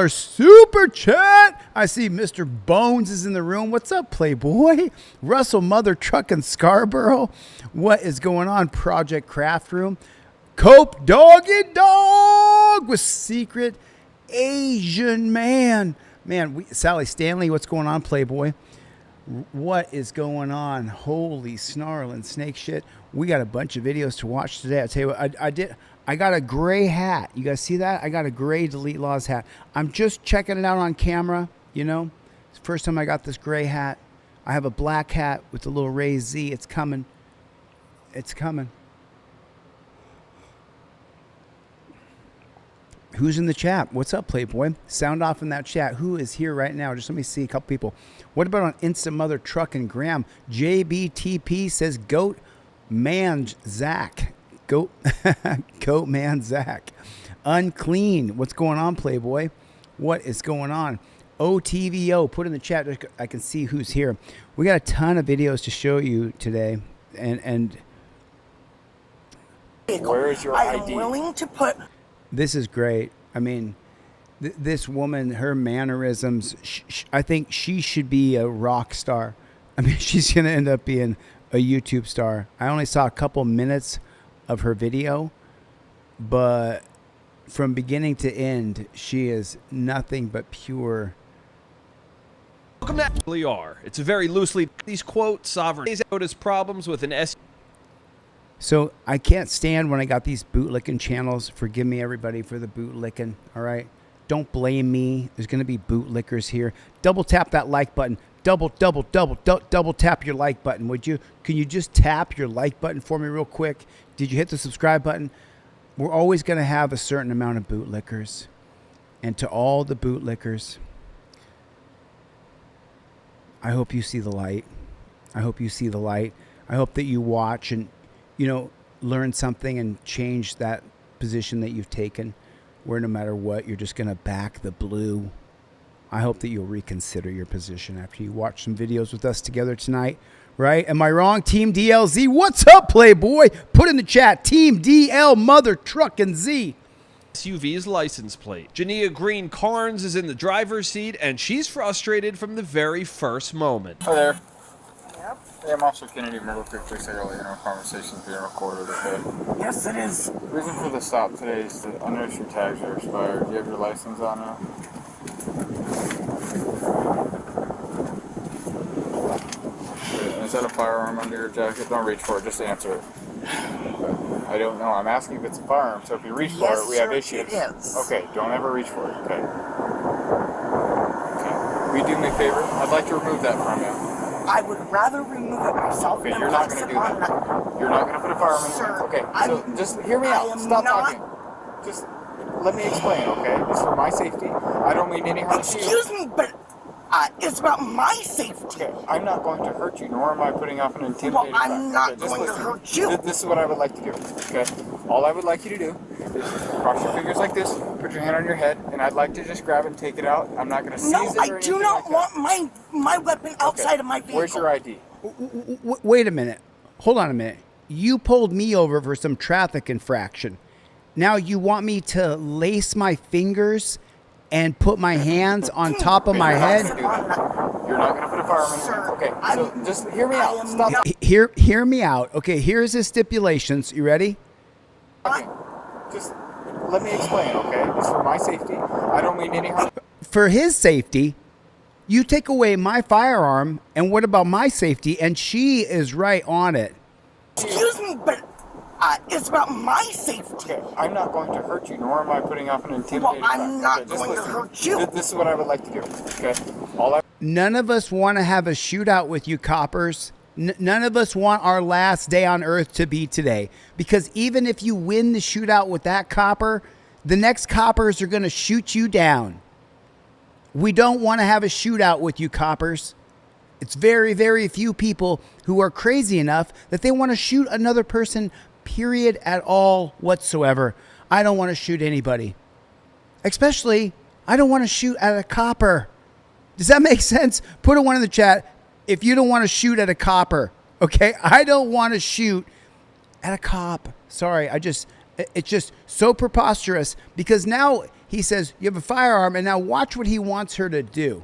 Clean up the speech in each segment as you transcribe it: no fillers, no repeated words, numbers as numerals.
super chat. I see Mr. Bones is in the room. What's up, Playboy? Russell Mother Truck in Scarborough. What is going on? Project Craft Room. Cope Doggy Dog with Secret Asian Man. Man, Sally Stanley, what's going on, Playboy? What is going on? Holy snarling snake shit. We got a bunch of videos to watch today. I'll tell you what, I got a gray hat. You guys see that? I got a gray Delete Lawz hat. I'm just checking it out on camera, you know. It's the first time I got this gray hat. I have a black hat with the little raised Z. It's coming. It's coming. Who's in the chat? What's up, Playboy? Sound off in that chat. Who is here right now? Just let me see a couple people. What about on Instant Mother Truck and Graham? JBTP says Goat Man Zach. Goat Man Zach. Unclean. What's going on, Playboy? What is going on? OTVO. Put in the chat. I can see who's here. We got a ton of videos to show you today. And where is your ID? I'm willing to put... This is great. I mean, this woman, her mannerisms, I think she should be a rock star. I mean, she's going to end up being a YouTube star. I only saw a couple minutes of her video, but from beginning to end, she is nothing but pure. Welcome to actually are. It's a very loosely these quote sovereign notice problems with an S. So I can't stand when I got these bootlicking channels. Forgive me, everybody, for the bootlicking. All right, don't blame me. There's going to be bootlickers here. Double tap that like button. Double tap your like button, would you? Can you just tap your like button for me real quick? Did you hit the subscribe button? We're always going to have a certain amount of bootlickers. And to all the bootlickers, I hope you see the light. I hope you see the light. I hope that you watch and, you know, learn something and change that position that you've taken, where no matter what, you're just going to back the blue. I hope that you'll reconsider your position after you watch some videos with us together tonight, right? Am I wrong? Team DLZ, what's up, Playboy? Put in the chat, Team DL Mother Truck and Z. SUV's license plate. Jania Green Carnes is in the driver's seat, and she's frustrated from the very first moment. Hi there. Yep. Hey, I'm Officer Kennedy. Remember quickly, say earlier in our conversations being recorded, okay? Yes, it is. The reason for the stop today is that I noticed your tags are expired. Do you have your license on now? Is that a firearm under your jacket? Don't reach for it, just answer it. I don't know. I'm asking if it's a firearm, so if you reach for it, we have issues. It is. Okay, don't ever reach for it, okay? Okay. Will you do me a favor? I'd like to remove that from you. I would rather remove it myself. Okay, you're not going to do that. You're not going to put a firearm in there. Okay, so just hear me out. Stop talking. Just let me explain, okay? It's for my safety. I don't mean any harm to you. Excuse me, but it's about my safety. Okay, I'm not going to hurt you, nor am I putting off an intimidating Well, I'm not going to hurt you. This is what I would like to do, okay? All I would like you to do is cross your fingers like this, put your hand on your head, and I'd like to just grab it and take it out. I'm not going to seize it or anything. No, I do not want my weapon outside of my vehicle. Where's your ID? Wait a minute. Hold on a minute. You pulled me over for some traffic infraction. Now you want me to lace my fingers and put my hands on top of my head? You're not going to put a firearm in there. Okay, so just hear me out. Stop. Hear me out. Okay, here's the stipulations. You ready? Okay, just let me explain, okay? It's for my safety. I don't mean any harm. For his safety, you take away my firearm, and what about my safety? And she is right on it. Excuse me, but it's about my safety. Okay, I'm not going to hurt you, nor am I putting off an intimidating Well, I'm not going to hurt you. This is what I would like to do, okay? None of us want to have a shootout with you coppers. None of us want our last day on earth to be today. Because even if you win the shootout with that copper, the next coppers are going to shoot you down. We don't want to have a shootout with you coppers. It's very, very few people who are crazy enough that they want to shoot another person, period, at all whatsoever. I don't want to shoot anybody. Especially, I don't want to shoot at a copper. Does that make sense? Put a one in the chat if you don't want to shoot at a copper. Okay? I don't want to shoot at a cop. Sorry, it's just so preposterous because now He says, you have a firearm, and now watch what he wants her to do.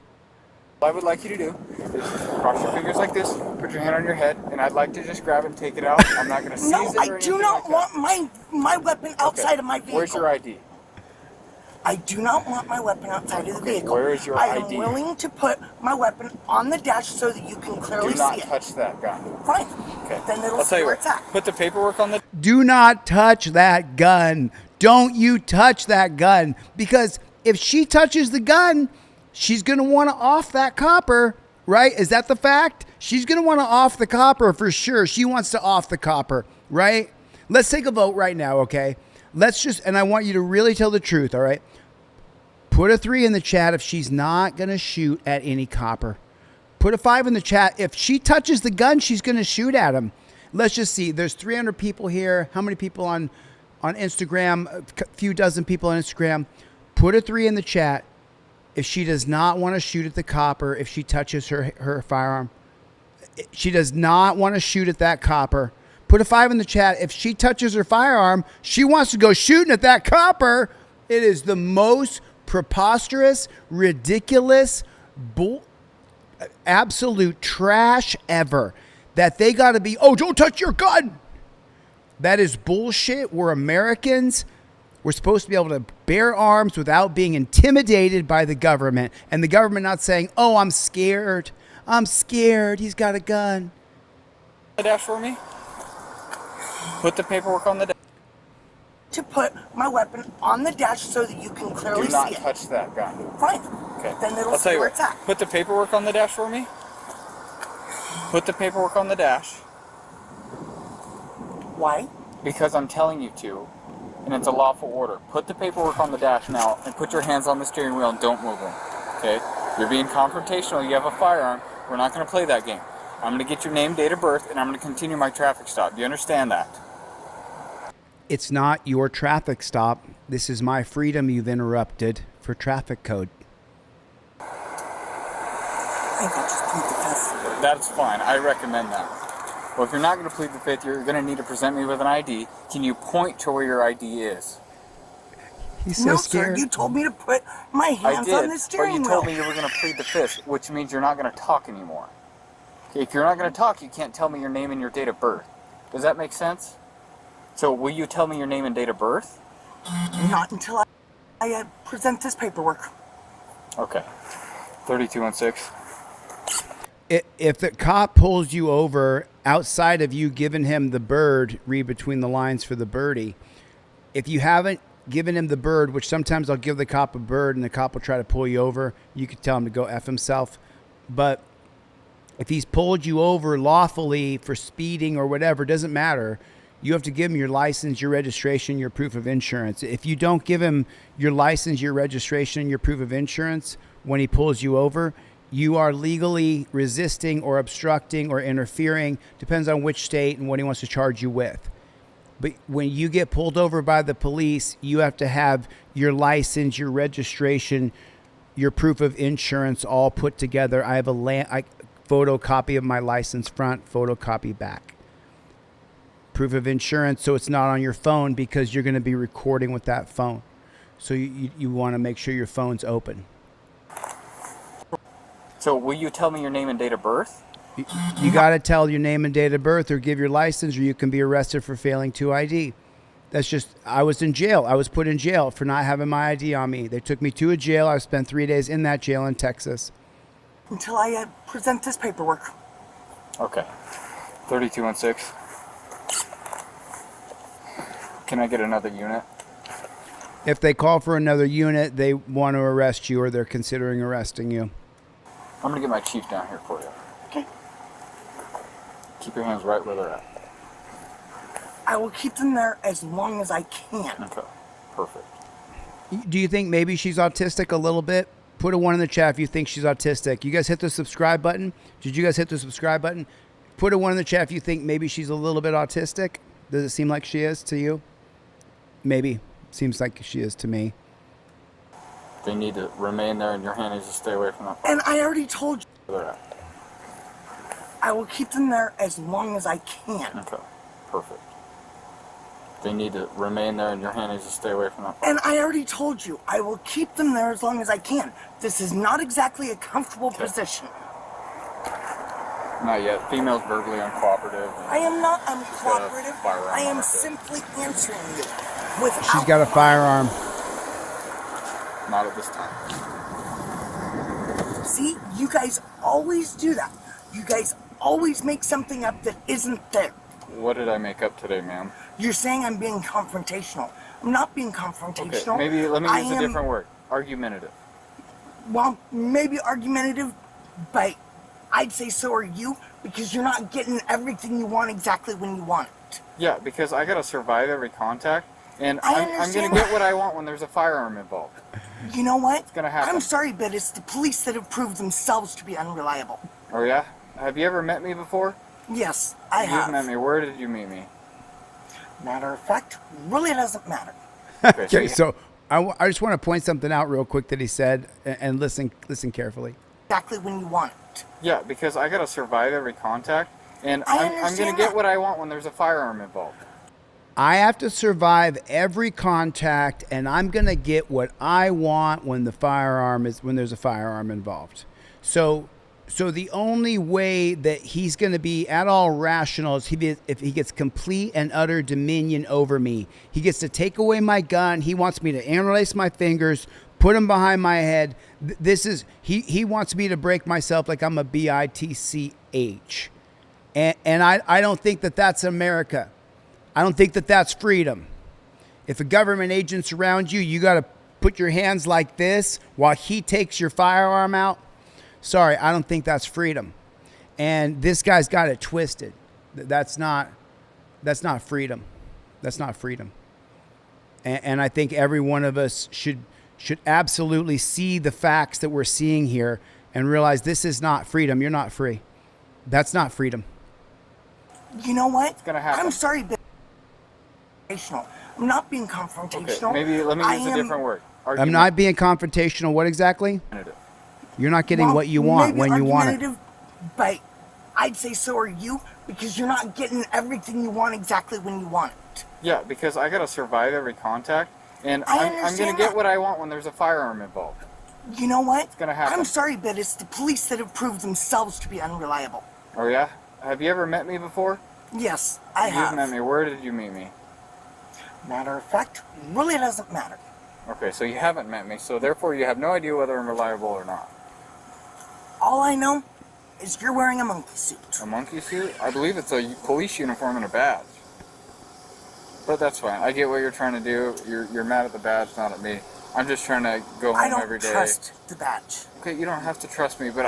What I would like you to do is cross your fingers like this, put your hand on your head, and I'd like to just grab it and take it out. I'm not going to seize No, it or I anything do not like want my weapon outside of my vehicle. Where's your ID? I do not want my weapon outside of the vehicle. Where is your I ID? am willing to put my weapon on the dash so that you can clearly Do not see it. touch that gun. Fine. Okay. Then it'll I'll see tell you where what. it's at. Put the paperwork on the... Do not touch that gun. Don't you touch that gun. Because if she touches the gun, she's going to want to off that copper, right? Is that the fact? She's going to want to off the copper for sure. She wants to off the copper, right? Let's take a vote right now, okay? Let's just, and I want you to really tell the truth, all right? Put a 3 in the chat if she's not going to shoot at any copper. Put a 5 in the chat. If she touches the gun, she's going to shoot at him. Let's just see. There's 300 people here. How many people on Instagram? A few dozen people on Instagram. Put a 3 in the chat if she does not want to shoot at the copper, if she touches her firearm. She does not want to shoot at that copper. Put a 5 in the chat. If she touches her firearm, she wants to go shooting at that copper. It is the most preposterous, ridiculous, absolute trash ever. That they got to be, oh, don't touch your gun. That is bullshit. We're Americans. We're supposed to be able to bear arms without being intimidated by the government. And the government not saying, oh, I'm scared. I'm scared. He's got a gun. The dash for me? Put the paperwork on the dash. To put my weapon on the dash so that you can clearly Do not see it. touch that gun. Fine. Okay. Then it'll I'll tell see you where what. it's at. Put the paperwork on the dash for me. Put the paperwork on the dash. Why? Because I'm telling you to, and it's a lawful order. Put the paperwork on the dash now, and put your hands on the steering wheel and don't move them. Okay? You're being confrontational. You have a firearm. We're not going to play that game. I'm going to get your name, date of birth, and I'm going to continue my traffic stop. Do you understand that? It's not your traffic stop. This is my freedom you've interrupted for traffic code. I think I'll just plead the fifth. That's fine. I recommend that. Well, if you're not going to plead the fifth, you're going to need to present me with an ID. Can you point to where your ID is? He's so No, scared. sir, you told me to put my hands on the but steering you wheel. told me you were going to plead the fifth, which means you're not going to talk anymore. Okay, if you're not going to talk, you can't tell me your name and your date of birth. Does that make sense? So will you tell me your name and date of birth? Not until I present this paperwork. Okay. 3216. If the cop pulls you over outside of you giving him the bird, read between the lines for the birdie. If you haven't given him the bird, which sometimes I'll give the cop a bird and the cop will try to pull you over, you could tell him to go F himself. But if he's pulled you over lawfully for speeding or whatever, it doesn't matter. You have to give him your license, your registration, your proof of insurance. If you don't give him your license, your registration, your proof of insurance when he pulls you over, you are legally resisting or obstructing or interfering, depends on which state and what he wants to charge you with. But when you get pulled over by the police, you have to have your license, your registration, your proof of insurance all put together. I have a photocopy of my license front, photocopy back. Proof of insurance, so it's not on your phone because you're going to be recording with that phone. So you want to make sure your phone's open. So will you tell me your name and date of birth? You got to tell your name and date of birth or give your license or you can be arrested for failing to ID. That's just, I was in jail. I was put in jail for not having my ID on me. They took me to a jail. I spent 3 days in that jail in Texas. Until I present this paperwork. Okay. 3216. Can I get another unit? If they call for another unit, they want to arrest you or they're considering arresting you. I'm going to get my chief down here for you. Okay. Keep your hands right where they're at. I will keep them there as long as I can. Okay. Perfect. Do you think maybe she's autistic a little bit? Put a 1 in the chat if you think she's autistic. You guys hit the subscribe button? Did you guys hit the subscribe button? Put a 1 in the chat if you think maybe she's a little bit autistic. Does it seem like she is to you? Maybe. Seems like she is to me. They need to remain there and your hand needs to stay away from that. And I already told you, Where they're at. I will keep them there as long as I can. Okay. Perfect. They need to remain there, and your hand needs to stay away from them. And I already told you, I will keep them there as long as I can. This is not exactly a comfortable position. Not yet. Female's verbally uncooperative. I am not uncooperative. firearm I on am her. simply answering you without... She's got a firearm. Not at this time. See, you guys always do that. You guys always make something up that isn't there. What did I make up today, ma'am? You're saying I'm being confrontational. I'm not being confrontational. Okay, maybe let me I use a am- different word. Argumentative. Well, maybe argumentative, but I'd say so are you, because you're not getting everything you want exactly when you want it. Yeah, because I gotta survive every contact, and I I'm gonna understand get that. what I want when there's a firearm involved. You know what? It's gonna happen. I'm sorry, but it's the police that have proved themselves to be unreliable. Oh yeah? Have you ever met me before? Yes, I You've have. met me. Where did you meet me? Matter of fact, really doesn't matter. Okay, you- so I just want to point something out real quick that he said, and listen carefully. Exactly when you want it. Yeah, because I gotta survive every contact, and I I'm gonna understand get that. what I want when there's a firearm involved. I have to survive every contact, and I'm gonna get what I want when there's a firearm involved. So the only way that he's gonna be at all rational is if he gets complete and utter dominion over me. He gets to take away my gun. He wants me to interlace my fingers, put them behind my head. He wants me to break myself like I'm a bitch, and I don't think that that's America. I don't think that that's freedom. If a government agent's around you, you got to put your hands like this while he takes your firearm out. Sorry, I don't think that's freedom. And this guy's got it twisted. That's not freedom. That's not freedom. And I think every one of us should absolutely see the facts that we're seeing here and realize this is not freedom. You're not free. That's not freedom. You know what? It's gonna happen. I'm sorry, but I'm not being Okay, confrontational. maybe let me I use a am- different word. I'm not being confrontational. What exactly? You're not getting Well, what you want maybe when you want it. argumentative, but I'd say so are you, because you're not getting everything you want exactly when you want it. Yeah, because I gotta survive every contact, and I I'm gonna understand get that. what I want when there's a firearm involved. You know what? It's gonna happen. I'm sorry, but it's the police that have proved themselves to be unreliable. Oh yeah? Have you ever met me before? Yes, I You've have. met me. Where did you meet me? Matter of fact, really doesn't matter. Okay, so you haven't met me, so therefore you have no idea whether I'm reliable or not. All I know is you're wearing a monkey suit. A monkey suit? I believe it's a police uniform and a badge. But that's fine. I get what you're trying to do. You're mad at the badge, not at me. I'm just trying to go I home every don't day. trust the badge. Okay, you don't have to trust me, but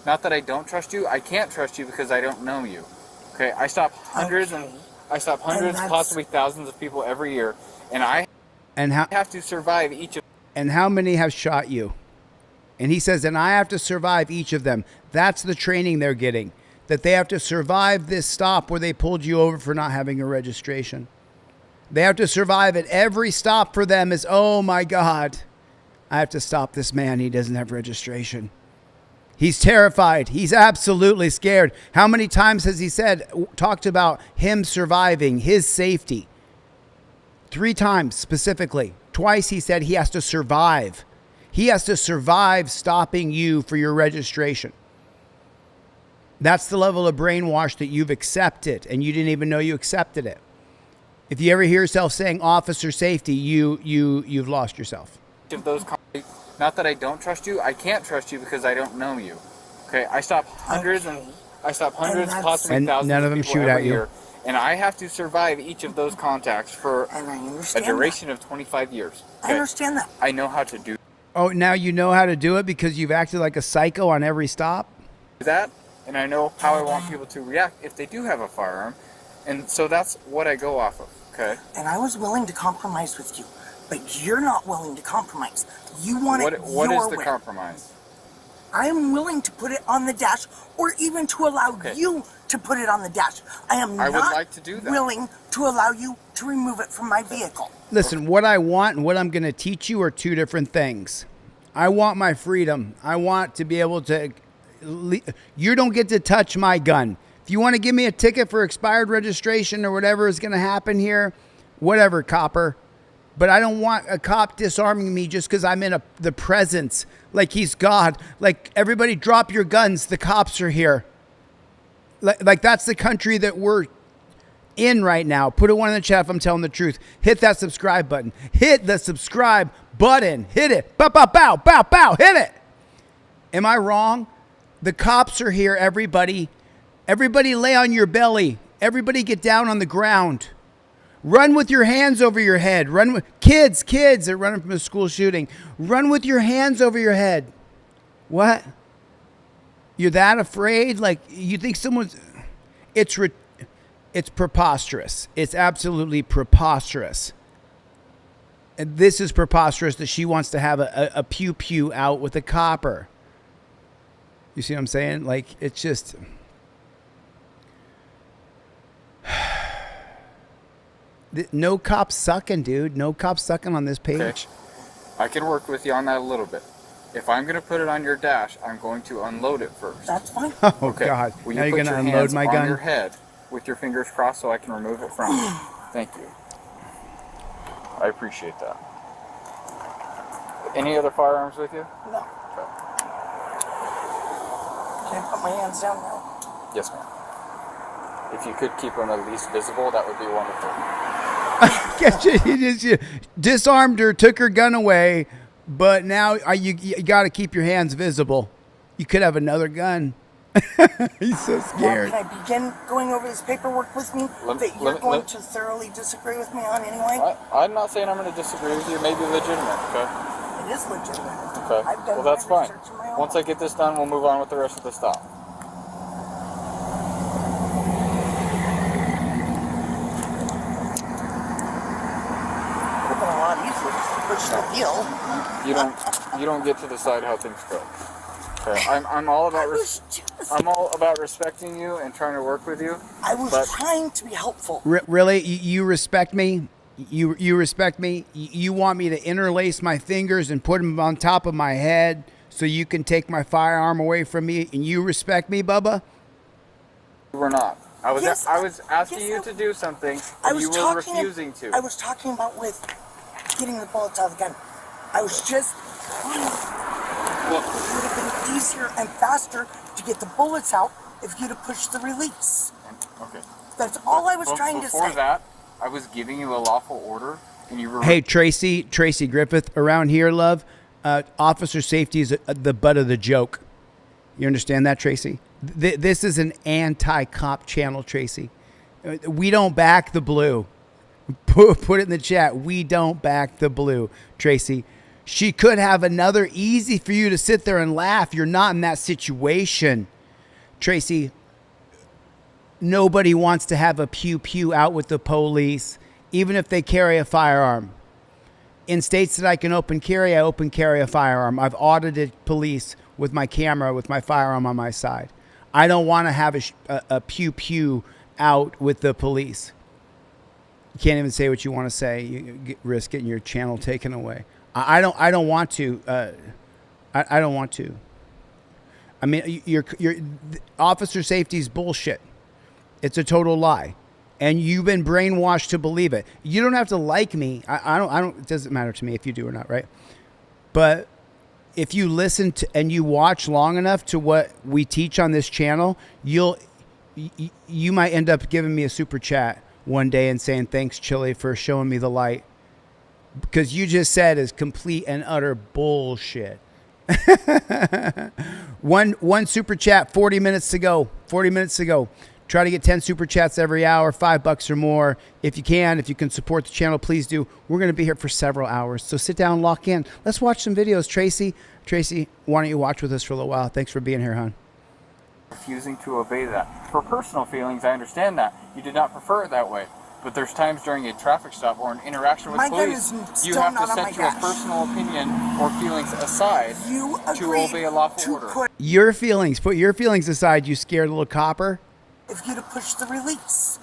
not that I don't trust you, I can't trust you because I don't know you. Okay, I stop hundreds Okay. that's- possibly thousands of people every year, and I And have to survive each of how many have shot you? And he says, and I have to survive each of them. That's the training they're getting. That they have to survive this stop where they pulled you over for not having a registration. They have to survive it. Every stop for them is, oh my God, I have to stop this man. He doesn't have registration. He's terrified. He's absolutely scared. How many times has he talked about him surviving, his safety? 3 times specifically. Twice he said he has to survive. He has to survive stopping you for your registration. That's the level of brainwash that you've accepted, and you didn't even know you accepted it. If you ever hear yourself saying officer safety, you've lost yourself. those. Not that I don't trust you, I can't trust you because I don't know you. Okay, I stop hundreds, Okay. possibly And thousands none of them people shoot every at you. year, and I have to survive each of those contacts for And I a understand duration of 25 years. that. I understand that. I know how to do Oh, now you know how to do it because you've acted like a psycho on every stop? that, and I know how I want people to react if they do have a firearm, and so that's what I go off of. Okay. And I was willing to compromise with you, but you're not willing to compromise. You want it What your is the way. compromise? I am willing to put it on the dash, or even to allow Okay. you to put it on the dash. I I would like to do that. willing to allow you to remove it from my vehicle. Listen, what I want and what I'm going to teach you are 2 different things. I want my freedom. I want to be able to... You don't get to touch my gun If you want to give me a ticket for expired registration or whatever is going to happen here, whatever, copper. But I don't want a cop disarming me just because I'm in the presence, like he's God. Like, everybody drop your guns. The cops are here. Like that's the country that we're in right now. Put a 1 in the chat if I'm telling the truth. Hit that subscribe button. Hit the subscribe button. Hit it. Bow, bow, bow, bow, bow. Hit it. Am I wrong? The cops are here, everybody. Everybody lay on your belly. Everybody get down on the ground. Run with your hands over your head. Run with kids that are running from a school shooting. Run with your hands over your head. What? You're that afraid? Like, you think someone's... It's preposterous. It's absolutely preposterous. And this is preposterous that she wants to have a pew-pew out with a copper. You see what I'm saying? Like, it's just... No cops sucking, dude. No cops sucking on this page. Okay. I can work with you on that a little bit. If I'm going to put it on your dash, I'm going to unload it first. That's fine. Oh, okay. God. Will Now you you're put going to your unload hands my on gun? your head with your fingers crossed so I can remove it from you? Thank you. I appreciate that. Any other firearms with you? No. Okay. Can I put my hands down now? Yes, ma'am. If you could keep them at least visible, that would be wonderful. You disarmed her, took her gun away, but now you got to keep your hands visible. You could have another gun. He's so scared. Well, can I begin going over this paperwork with me that you're going to thoroughly disagree with me on anyway? I'm not saying I'm going to disagree with you. It may be legitimate, okay? It is legitimate. Okay. I've done Well, that's my fine. research on my own. Once I get this done, we'll move on with the rest of the stuff. A lot easier just to push the deal. You don't get to decide how things go. Okay. I'm all about respecting you and trying to work with you. I was trying to be helpful. Really? You respect me? You respect me? You want me to interlace my fingers and put them on top of my head so you can take my firearm away from me, and you respect me, Bubba? We're not. I was asking yes, you to do something, and you were refusing to. I was talking about with getting the bullets out of the gun. I was just trying. It would have been easier and faster to get the bullets out if you'd have pushed the release. Okay. That's all I was trying to say. Before that, I was giving you a lawful order, and you were... Hey, Tracy Griffith, around here, love, officer safety is the butt of the joke. You understand that, Tracy? This is an anti-cop channel, Tracy. We don't back the blue. Put it in the chat. We don't back the blue, Tracy. She could have another easy for you to sit there and laugh. You're not in that situation, Tracy. Nobody wants to have a pew-pew out with the police, even if they carry a firearm. In states that I can open carry, I open carry a firearm. I've audited police with my camera, with my firearm on my side. I don't want to have a pew-pew out with the police. You can't even say what you want to say. You risk getting your channel taken away. I don't want to. I don't want to. I mean, your officer safety is bullshit. It's a total lie, and you've been brainwashed to believe it. You don't have to like me. I don't. It doesn't matter to me if you do or not, right? But if you listen to and you watch long enough to what we teach on this channel, you might end up giving me a super chat one day and saying thanks, Chille, for showing me the light. Because you just said is complete and utter bullshit. One super chat, 40 minutes to go. 40 minutes to go. Try to get 10 super chats every hour, $5 or more. If you can support the channel, please do. We're going to be here for several hours. So sit down, lock in. Let's watch some videos. Tracy, why don't you watch with us for a little while? Thanks for being here, hon. Refusing to obey that. For personal feelings, I understand that. You did not prefer it that way. But there's times during a traffic stop or an interaction with police, you have to set your personal opinion or feelings aside to obey a lawful order. Your feelings, put your feelings aside, you scared little copper. If you'd have pushed the release.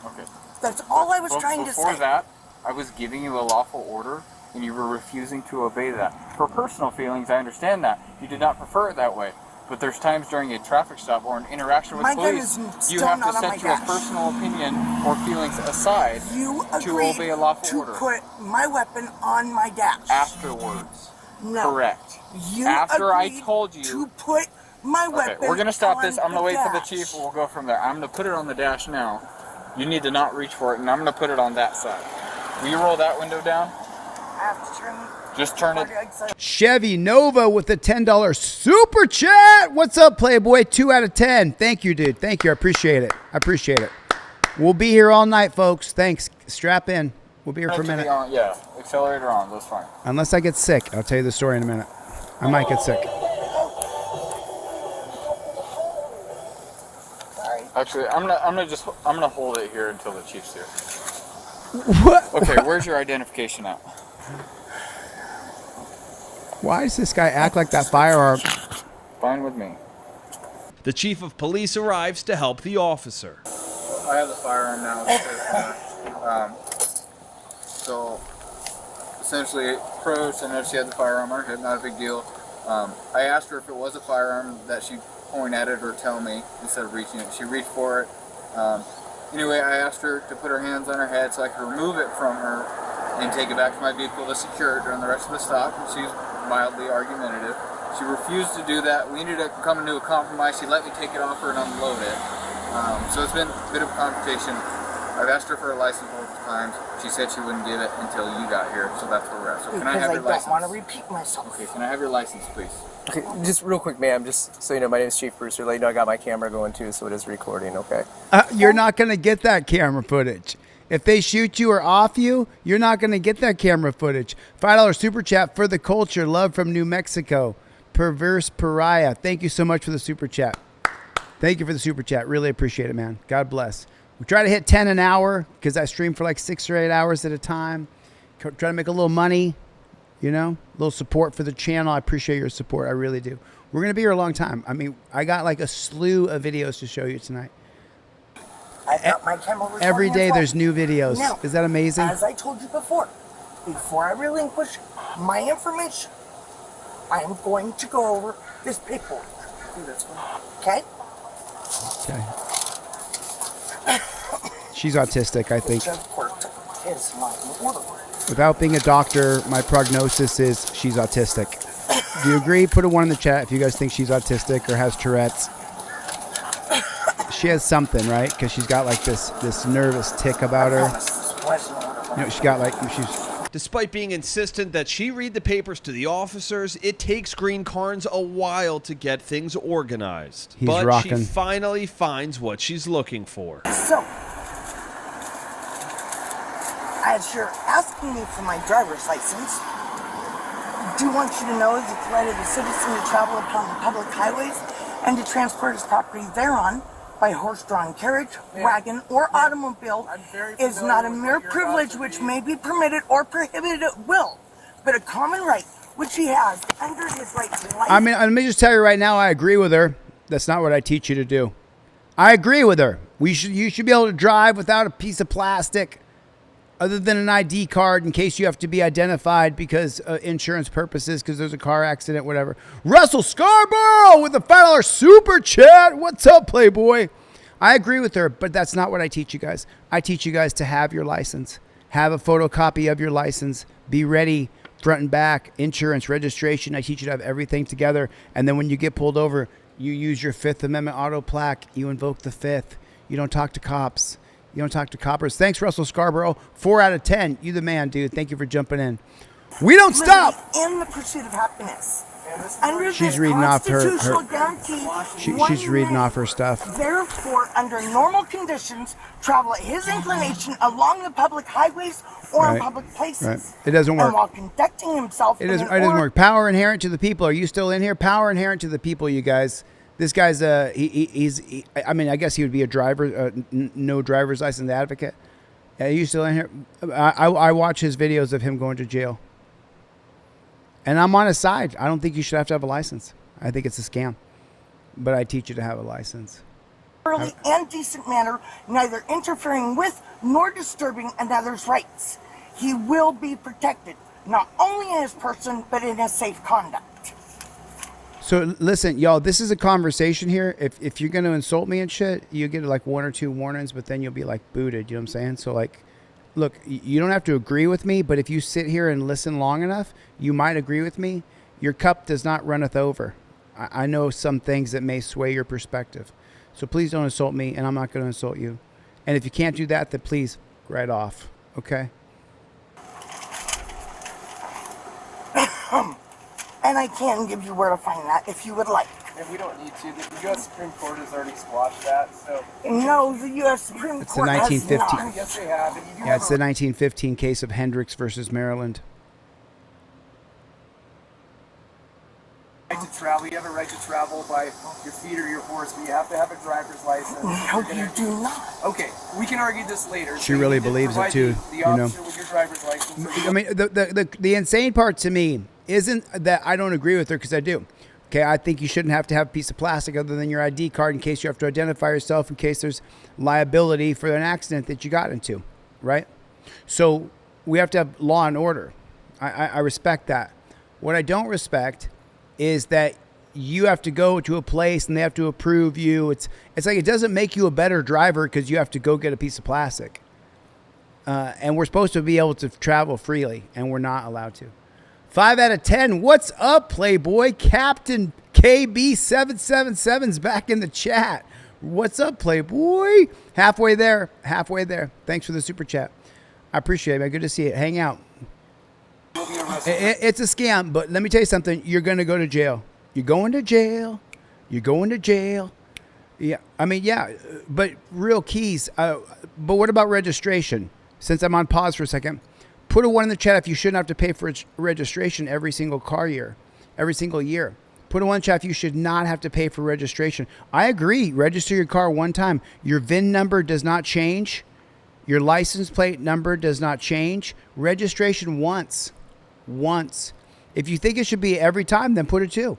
Okay. That's all I was trying to say. Before that, I was giving you a lawful order, and you were refusing to obey that. For personal feelings, I understand that. You did not prefer it that way. But there's times during a traffic stop or an interaction with My gun police, is you still have to not on my set your dash. personal opinion or feelings aside You to agreed obey a lawful to order. put my weapon on my dash. Afterwards. No. Correct. You After I agreed told you. to put my weapon. Okay, we're gonna stop this. on I'm gonna the wait for the dash. chief. We'll go from there. I'm gonna put it on the dash now. You need to not reach for it, and I'm gonna put it on that side. Will you roll that window down? I have to turn. Just turn it. Chevy Nova with a $10 super chat. What's up, Playboy? 2 out of 10. Thank you, dude. Thank you. I appreciate it. I appreciate it. We'll be here all night, folks. Thanks. Strap in. We'll be here for a minute. Yeah, accelerator on. That's fine. Unless I get sick. I'll tell you the story in a minute. I might get sick. Sorry. Actually, I'm gonna hold it here until the chief's here. What? Okay, where's your identification at? Why does this guy act like that firearm? Fine with me. The chief of police arrives to help the officer. I have the firearm now. So essentially, approached. I noticed she had the firearm on her hip. Not a big deal. I asked her if it was a firearm that she point at it or tell me instead of reaching it. She reached for it. Anyway, I asked her to put her hands on her head so I could remove it from her and take it back to my vehicle to secure it during the rest of the stop. And she's mildly argumentative. She refused to do that. We ended up coming to a compromise. She let me take it off her and unload it. So it's been a bit of a confrontation. I've asked her for a license multiple times. She said she wouldn't give it until you got here, so that's where we're at. So can I have your license? Because I don't want to repeat myself. Okay, can I have your license, please? Okay, just real quick, ma'am, just so you know, my name is Chief Brewster. Let you know I got my camera going too, so it is recording, okay? You're not going to get that camera footage. If they shoot you or off you, you're not going to get that camera footage. $5 super chat for the culture. Love from New Mexico. Perverse Pariah. Thank you so much for the super chat. Thank you for the super chat. Really appreciate it, man. God bless. We try to hit 10 an hour because I stream for like 6 or 8 hours at a time. Try to make a little money, you know, a little support for the channel. I appreciate your support. I really do. We're going to be here a long time. I mean, I got like a slew of videos to show you tonight. I got my camera recording Every day as well. there's new videos. Now, Is that amazing? As I told you before I relinquish my information, I am going to go over this paperwork. That's fine. Okay? Okay. She's autistic, I think. Which of course is not in order. Without being a doctor, my prognosis is she's autistic. Do you agree? Put a 1 in the chat if you guys think she's autistic or has Tourette's. She has something, right? Because she's got like this nervous tick about her. You know, she got like she's. Despite being insistent that she read the papers to the officers, it takes Green Carnes a while to get things organized. He's but rocking. she finally finds what she's looking for. So, as you're asking me for my driver's license, I do want you to know that the right of the citizen to travel upon the public highways and to transport his property thereon by horse-drawn carriage, wagon, or automobile is not a mere privilege which may be permitted or prohibited at will, but a common right which he has under his right to life. I mean, let me just tell you right now, I agree with her. That's not what I teach you to do. I agree with her. You should be able to drive without a piece of plastic other than an ID card in case you have to be identified because insurance purposes, because there's a car accident, whatever. Russell Scarborough with a $5 super chat. What's up, Playboy? I agree with her, but that's not what I teach you guys. I teach you guys to have your license. Have a photocopy of your license. Be ready, front and back, insurance, registration. I teach you to have everything together. And then when you get pulled over, you use your Fifth Amendment auto plaque. You invoke the Fifth. You don't talk to cops. You don't talk to coppers. Thanks, Russell Scarborough. 4 out of 10. You the man, dude. Thank you for jumping in. We don't stop. In the pursuit of happiness. Under She's the reading off her- constitutional guarantee, She's reading off her stuff. Therefore, under normal conditions, travel at his inclination along the public highways or in Right. public places. Right. It doesn't work. And while conducting himself It in doesn't, an it doesn't order- work. Power inherent to the people. Are you still in here? Power inherent to the people, you guys. This guy's I mean, I guess he would be a driver, no driver's license advocate. Are you still in here? I watch his videos of him going to jail. And I'm on his side. I don't think you should have to have a license. I think it's a scam. But I teach you to have a license. orderly and decent manner, neither interfering with nor disturbing another's rights. He will be protected, not only in his person, but in his safe conduct. So listen, y'all, this is a conversation here. If you're going to insult me and shit, you get like 1 or 2 warnings, but then you'll be like booted. You know what I'm saying? So like, look, you don't have to agree with me, but if you sit here and listen long enough, you might agree with me. Your cup does not runneth over. I know some things that may sway your perspective. So please don't insult me, and I'm not going to insult you. And if you can't do that, then please right off. Okay? And I can give you where to find that if you would like. And we don't need to. The U.S. Supreme Court has already squashed that. So no, the U.S. Supreme It's the Court has 1915. not. yes, they have. And you do Yeah, it's the 1915 case of Hendricks versus Maryland. right to travel. You have a right to travel by your feet or your horse, but you have to have a driver's license. No, you do not. Okay, we can argue this later. She really you need to believes it provide too, The you know. officer with your driver's license. I mean, the insane part to me isn't that I don't agree with her, because I do. Okay, I think you shouldn't have to have a piece of plastic other than your ID card in case you have to identify yourself, in case there's liability for an accident that you got into, right? So we have to have law and order. I respect that. What I don't respect is that you have to go to a place and they have to approve you. It's like it doesn't make you a better driver because you have to go get a piece of plastic. And we're supposed to be able to travel freely, and we're not allowed to. 5 out of 10. What's up, Playboy? Captain KB777's back in the chat. What's up, Playboy? Halfway there. Halfway there. Thanks for the super chat. I appreciate it, man. Good to see you. Hang out. It's a scam, but let me tell you something. You're going to go to jail. You're going to jail. You're going to jail. Yeah. I mean, yeah, but real keys. But what about registration? Since I'm on pause for a second, put a 1 in the chat if you shouldn't have to pay for registration every single year. Put a 1 in the chat if you should not have to pay for registration. I agree. Register your car one time. Your VIN number does not change. Your license plate number does not change. Registration once. If you think it should be every time, then put it 2.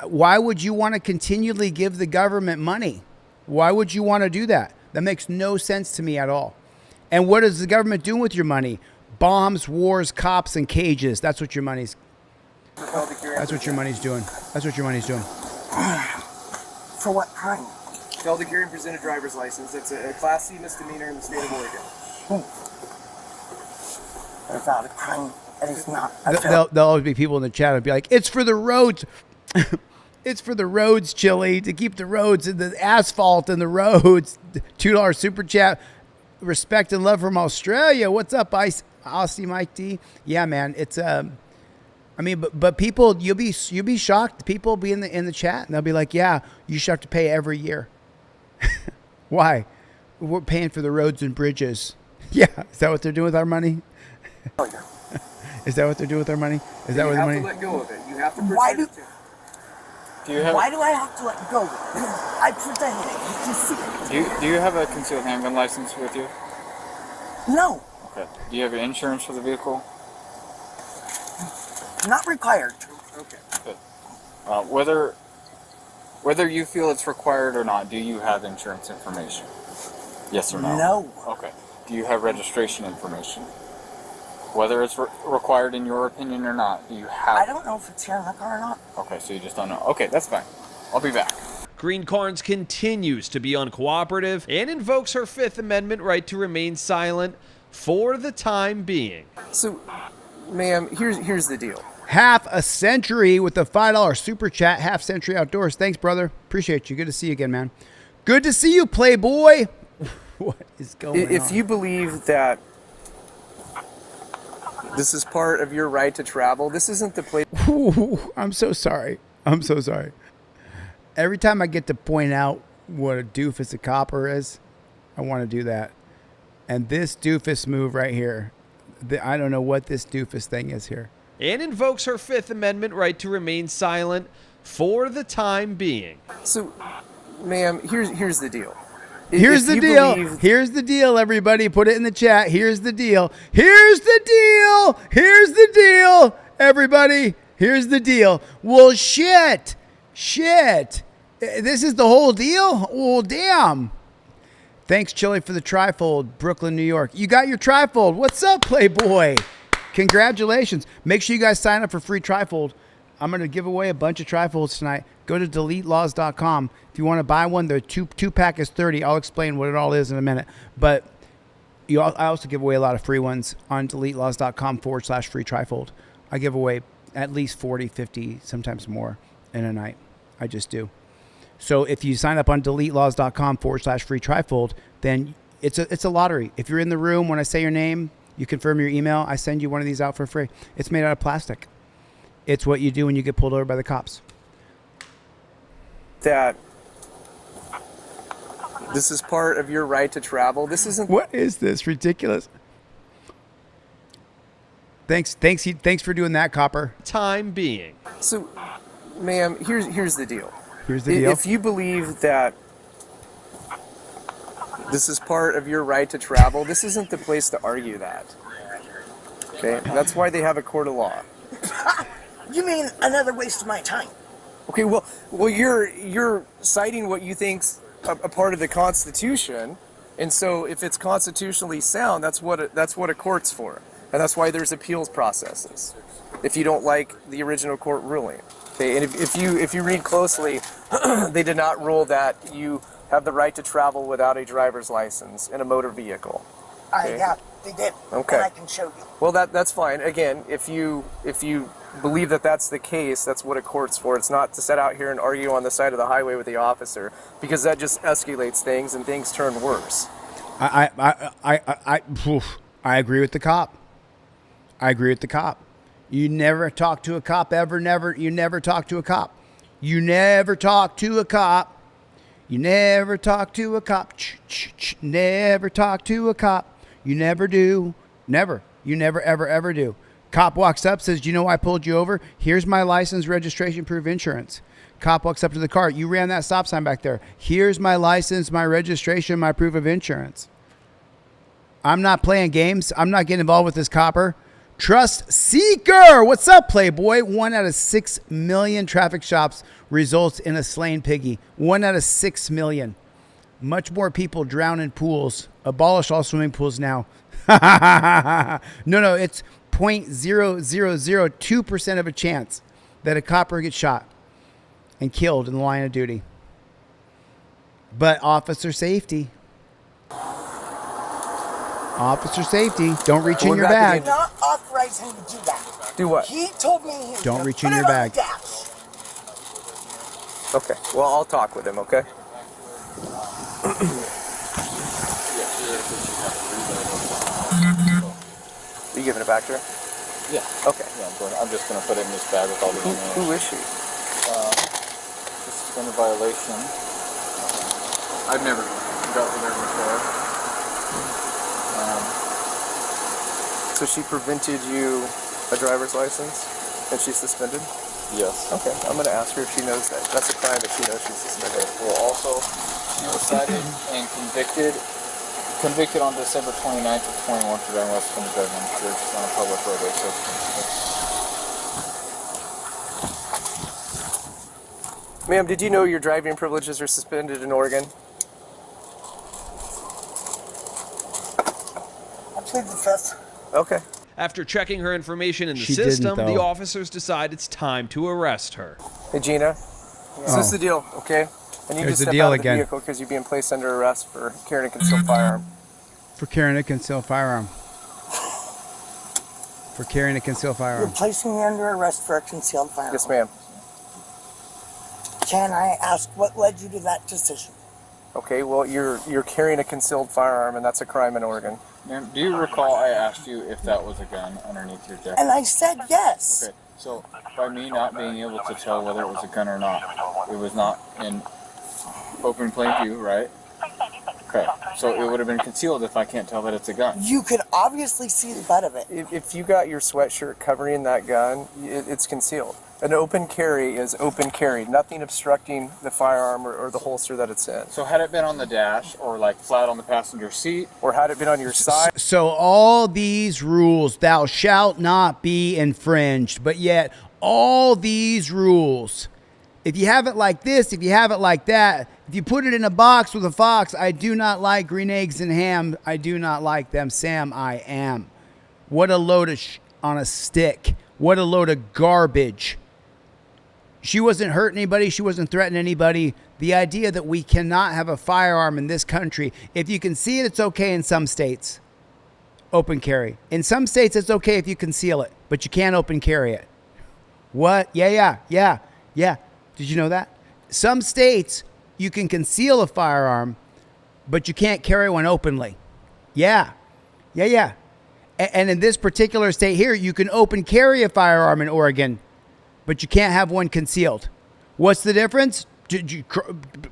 Why would you want to continually give the government money? Why would you want to do that? That makes no sense to me at all. And what is the government doing with your money? Bombs, wars, cops, and cages. That's what your money's. That's what your money's doing. That's what your money's doing. For what crime? Failed to carry and present a driver's license. It's a Class C misdemeanor in the state of Oregon. That's not a crime. That is not. There'll always be people in the chat who'll be like, it's for the roads. It's for the roads, Chille, to keep the roads and the asphalt and the roads. $2 super chat. Respect and love from Australia. What's up, Aussie Mike D? Yeah, man. It's I mean, but people, you'll be shocked. People will be in the chat and they'll be like, yeah, you should have to pay every year. Why? We're paying for the roads and bridges. Yeah, is that what they're doing with our money? Is that what they're doing with our money? Is that what the money? You have to let go of it. You have to. Why do I have to let go? I presented it. You can see it. Do you have a concealed handgun license with you? No, Okay. Do you have your insurance for the vehicle? not required. Okay. Good. Whether you feel it's required or not, do you have insurance information? Yes or no? No. Okay. Do you have registration information? Whether it's required in your opinion or not, do you have... I don't know if it's here in the car or not. Okay, so you just don't know. Okay, that's fine. I'll be back. Green Carnes continues to be uncooperative and invokes her Fifth Amendment right to remain silent for the time being. So, ma'am, here's the deal. Half a century with the $5 super chat. Half century outdoors. Thanks, brother. Appreciate you. Good to see you again, man. Good to see you, Playboy. What is going on? If you believe that this is part of your right to travel, this isn't the place. Ooh, I'm so sorry. I'm so sorry. Every time I get to point out what a doofus a copper is, I want to do that. And this doofus move right here, I don't know what this doofus thing is here. And invokes her Fifth Amendment right to remain silent for the time being. So, ma'am, here's the deal. Here's the deal. Here's the deal, everybody. Put it in the chat. Here's the deal. Here's the deal. Here's the deal, everybody. Here's the deal. Well, shit. This is the whole deal? Well, damn. Thanks, Chille, for the trifold. Brooklyn, New York. You got your trifold. What's up, Playboy? Congratulations. Make sure you guys sign up for free trifold. I'm going to give away a bunch of trifolds tonight. Go to DeleteLawz.com. If you want to buy one, the two-pack is $30. I'll explain what it all is in a minute. But I also give away a lot of free ones on DeleteLawz.com/free trifold. I give away at least 40, 50, sometimes more in a night. I just do. So if you sign up on DeleteLawz.com/free trifold, then it's a lottery. If you're in the room, when I say your name, you confirm your email, I send you one of these out for free. It's made out of plastic. It's what you do when you get pulled over by the cops. That this is part of your right to travel. This isn't. What is this? Ridiculous. Thanks for doing that, Copper. Time being. So, ma'am, here's the deal. Here's the deal. If you believe that this is part of your right to travel, this isn't the place to argue that. Okay? That's why they have a court of law. You mean another waste of my time? Okay, well, you're citing what you think's a part of the Constitution, and so if it's constitutionally sound, that's what a court's for, and that's why there's appeals processes. If you don't like the original court ruling, okay, and if you read closely, they did not rule that you have the right to travel without a driver's license in a motor vehicle. Okay? Yeah, they did. Okay. And I can show you. Well, that's fine. Again, if you believe that that's the case, that's what a court's for. It's not to sit out here and argue on the side of the highway with the officer, because that just escalates things and things turn worse. I agree with the cop. I agree with the cop. You never talk to a cop ever. You never talk to a cop. You never talk to a cop. You never talk to a cop. Never talk to a cop. You never do. Never. You never, ever, ever do. Cop walks up, says, "Do you know why I pulled you over? Here's my license, registration, proof, insurance." Cop walks up to the car. "You ran that stop sign back there. Here's my license, my registration, my proof of insurance." I'm not playing games. I'm not getting involved with this copper. Trust seeker. What's up, Playboy? 1 out of 6 million traffic stops results in a slain piggy. 1 out of 6 million. Much more people drown in pools. Abolish all swimming pools now. No, it's 0.0002% of a chance that a copper gets shot and killed in the line of duty. But officer safety. Officer safety. Don't reach in your bag. I'm not authorizing him to do that. Do what? He told me he was Don't gonna reach put in your it on bag. the dash. Okay. Well, I'll talk with him. Okay. Are you giving it back to her? Yeah. Okay. Yeah, I'm just going to put it in this bag with all the emails. Who is she? Suspended violation. I've never dealt with her before. So she prevented you a driver's license, and she's suspended? Yes. Okay. I'm going to ask her if she knows that. That's a crime if she knows she's suspended. Well, also, she was cited and convicted on December 29th of 21 for driving while suspended driving on church on a public roadway. So, Ma'am, did you know your driving privileges are suspended in Oregon? I plead the fifth. Okay. After checking her information in the She didn't, system, the though. officers decide it's time to arrest her. Hey, Gina. So this is the deal, okay? I need you Here's to the step deal out of the again. vehicle because you're being placed under arrest for carrying a concealed firearm. For carrying a concealed firearm. For carrying a concealed You're firearm. placing me under arrest for a concealed firearm. Yes, ma'am. Can I ask what led you to that decision? Okay, well, you're carrying a concealed firearm, and that's a crime in Oregon. ma'am, do you recall I asked you if that was a gun underneath your jacket? And I said yes. Okay, so by me not being able to tell whether it was a gun or not, it was not in open plain view, right? Okay, so it would have been concealed if I can't tell that it's a gun. You could obviously see the butt of it. If you got your sweatshirt covering that gun, it's concealed. An open carry is open carry, nothing obstructing the firearm or the holster that it's in. So had it been on the dash or like flat on the passenger seat, Or had it been on your side, So all these rules, thou shalt not be infringed, but yet all these rules, if you have it like this, if you have it like that, if you put it in a box with a fox, I do not like green eggs and ham. I do not like them. Sam, I am. What a load of on a stick. What a load of garbage. She wasn't hurting anybody. She wasn't threatening anybody. The idea that we cannot have a firearm in this country, if you can see it, it's okay in some states. Open carry. In some states, it's okay if you conceal it, but you can't open carry it. What? Yeah. Did you know that? Some states, you can conceal a firearm, but you can't carry one openly. Yeah. And in this particular state here, you can open carry a firearm in Oregon, but you can't have one concealed. What's the difference?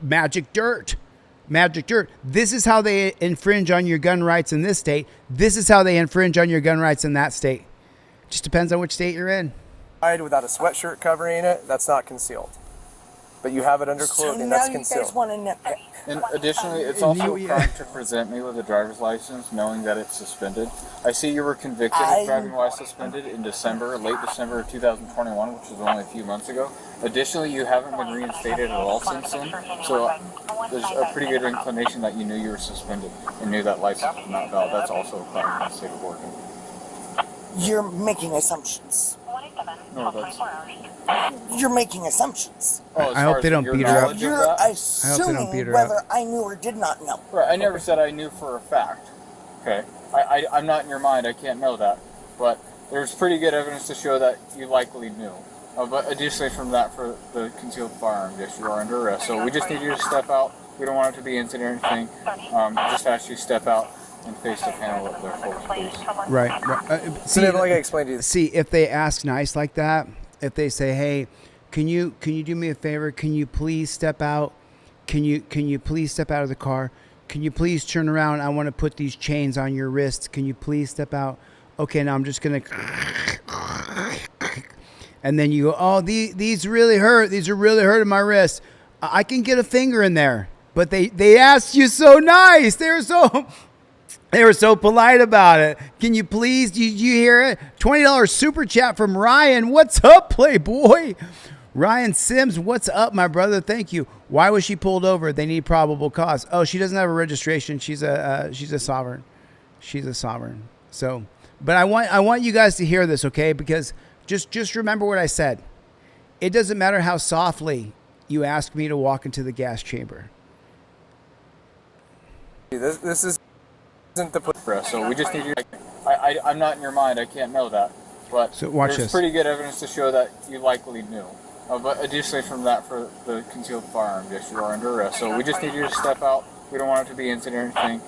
Magic dirt. This is how they infringe on your gun rights in this state. This is how they infringe on your gun rights in that state. Just depends on which state you're in. Without a sweatshirt covering it, that's not concealed. But you have it under clothing, that's concealed. So now you guys want to nitpick. And additionally, it's also a crime to present me with a driver's license knowing that it's suspended. I see you were convicted of driving while suspended in late December of 2021, which was only a few months ago. Additionally, you haven't been reinstated at all since then, so there's a pretty good inclination that you knew you were suspended and knew that license was not valid. That's also a crime in the state of Oregon. You're making assumptions. No, that's... You're making assumptions. Oh, I hope they don't beat her up. You're assuming whether I knew or did not know. Right, I never said I knew for a fact. Okay, I'm not in your mind, I can't know that. But there's pretty good evidence to show that you likely knew. But additionally from that, for the concealed firearm, yes, you are under arrest. So we just need you to step out. We don't want it to be incident or anything. Just ask you to step out and face the panel up there, folks, please. Right. See, like I explained to you. See, if they ask nice like that, if they say, "Hey, can you do me a favor? Can you please step out? Can you please step out of the car? Can you please turn around? I want to put these chains on your wrists. Can you please step out?" Okay, now I'm just gonna. And then you go, "Oh, these really hurt. These are really hurting my wrists. I can get a finger in there." But they asked you so nice. They were so polite about it. Can you please? Did you hear it? $20 super chat from Ryan. What's up, Playboy? Ryan Sims, what's up, my brother? Thank you. Why was she pulled over? They need probable cause. Oh, she doesn't have a registration. She's a sovereign. She's a sovereign. So, but I want you guys to hear this, okay? Because just remember what I said. It doesn't matter how softly you ask me to walk into the gas chamber. This isn't the place. So we just need you. I'm not in your mind. I can't know that. But so watch there's this. Pretty good evidence to show that you likely knew. But additionally from that, for the concealed firearm, yes, you are under arrest. So we just need you to step out. We don't want it to be incident or anything.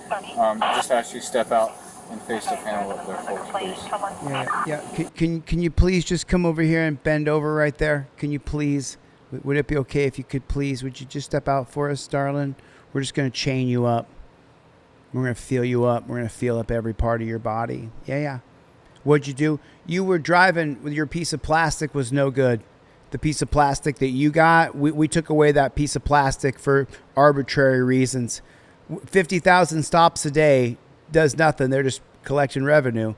Just ask you to step out and face the panel up there, folks, please. Yeah. Can you please just come over here and bend over right there? Can you please? Would it be okay if you could please? Would you just step out for us, darling? We're just going to chain you up. We're going to feel you up. We're going to feel up every part of your body. Yeah. What'd you do? You were driving with your piece of plastic was no good. The piece of plastic that you got, we took away that piece of plastic for arbitrary reasons. 50,000 stops a day does nothing. They're just collecting revenue.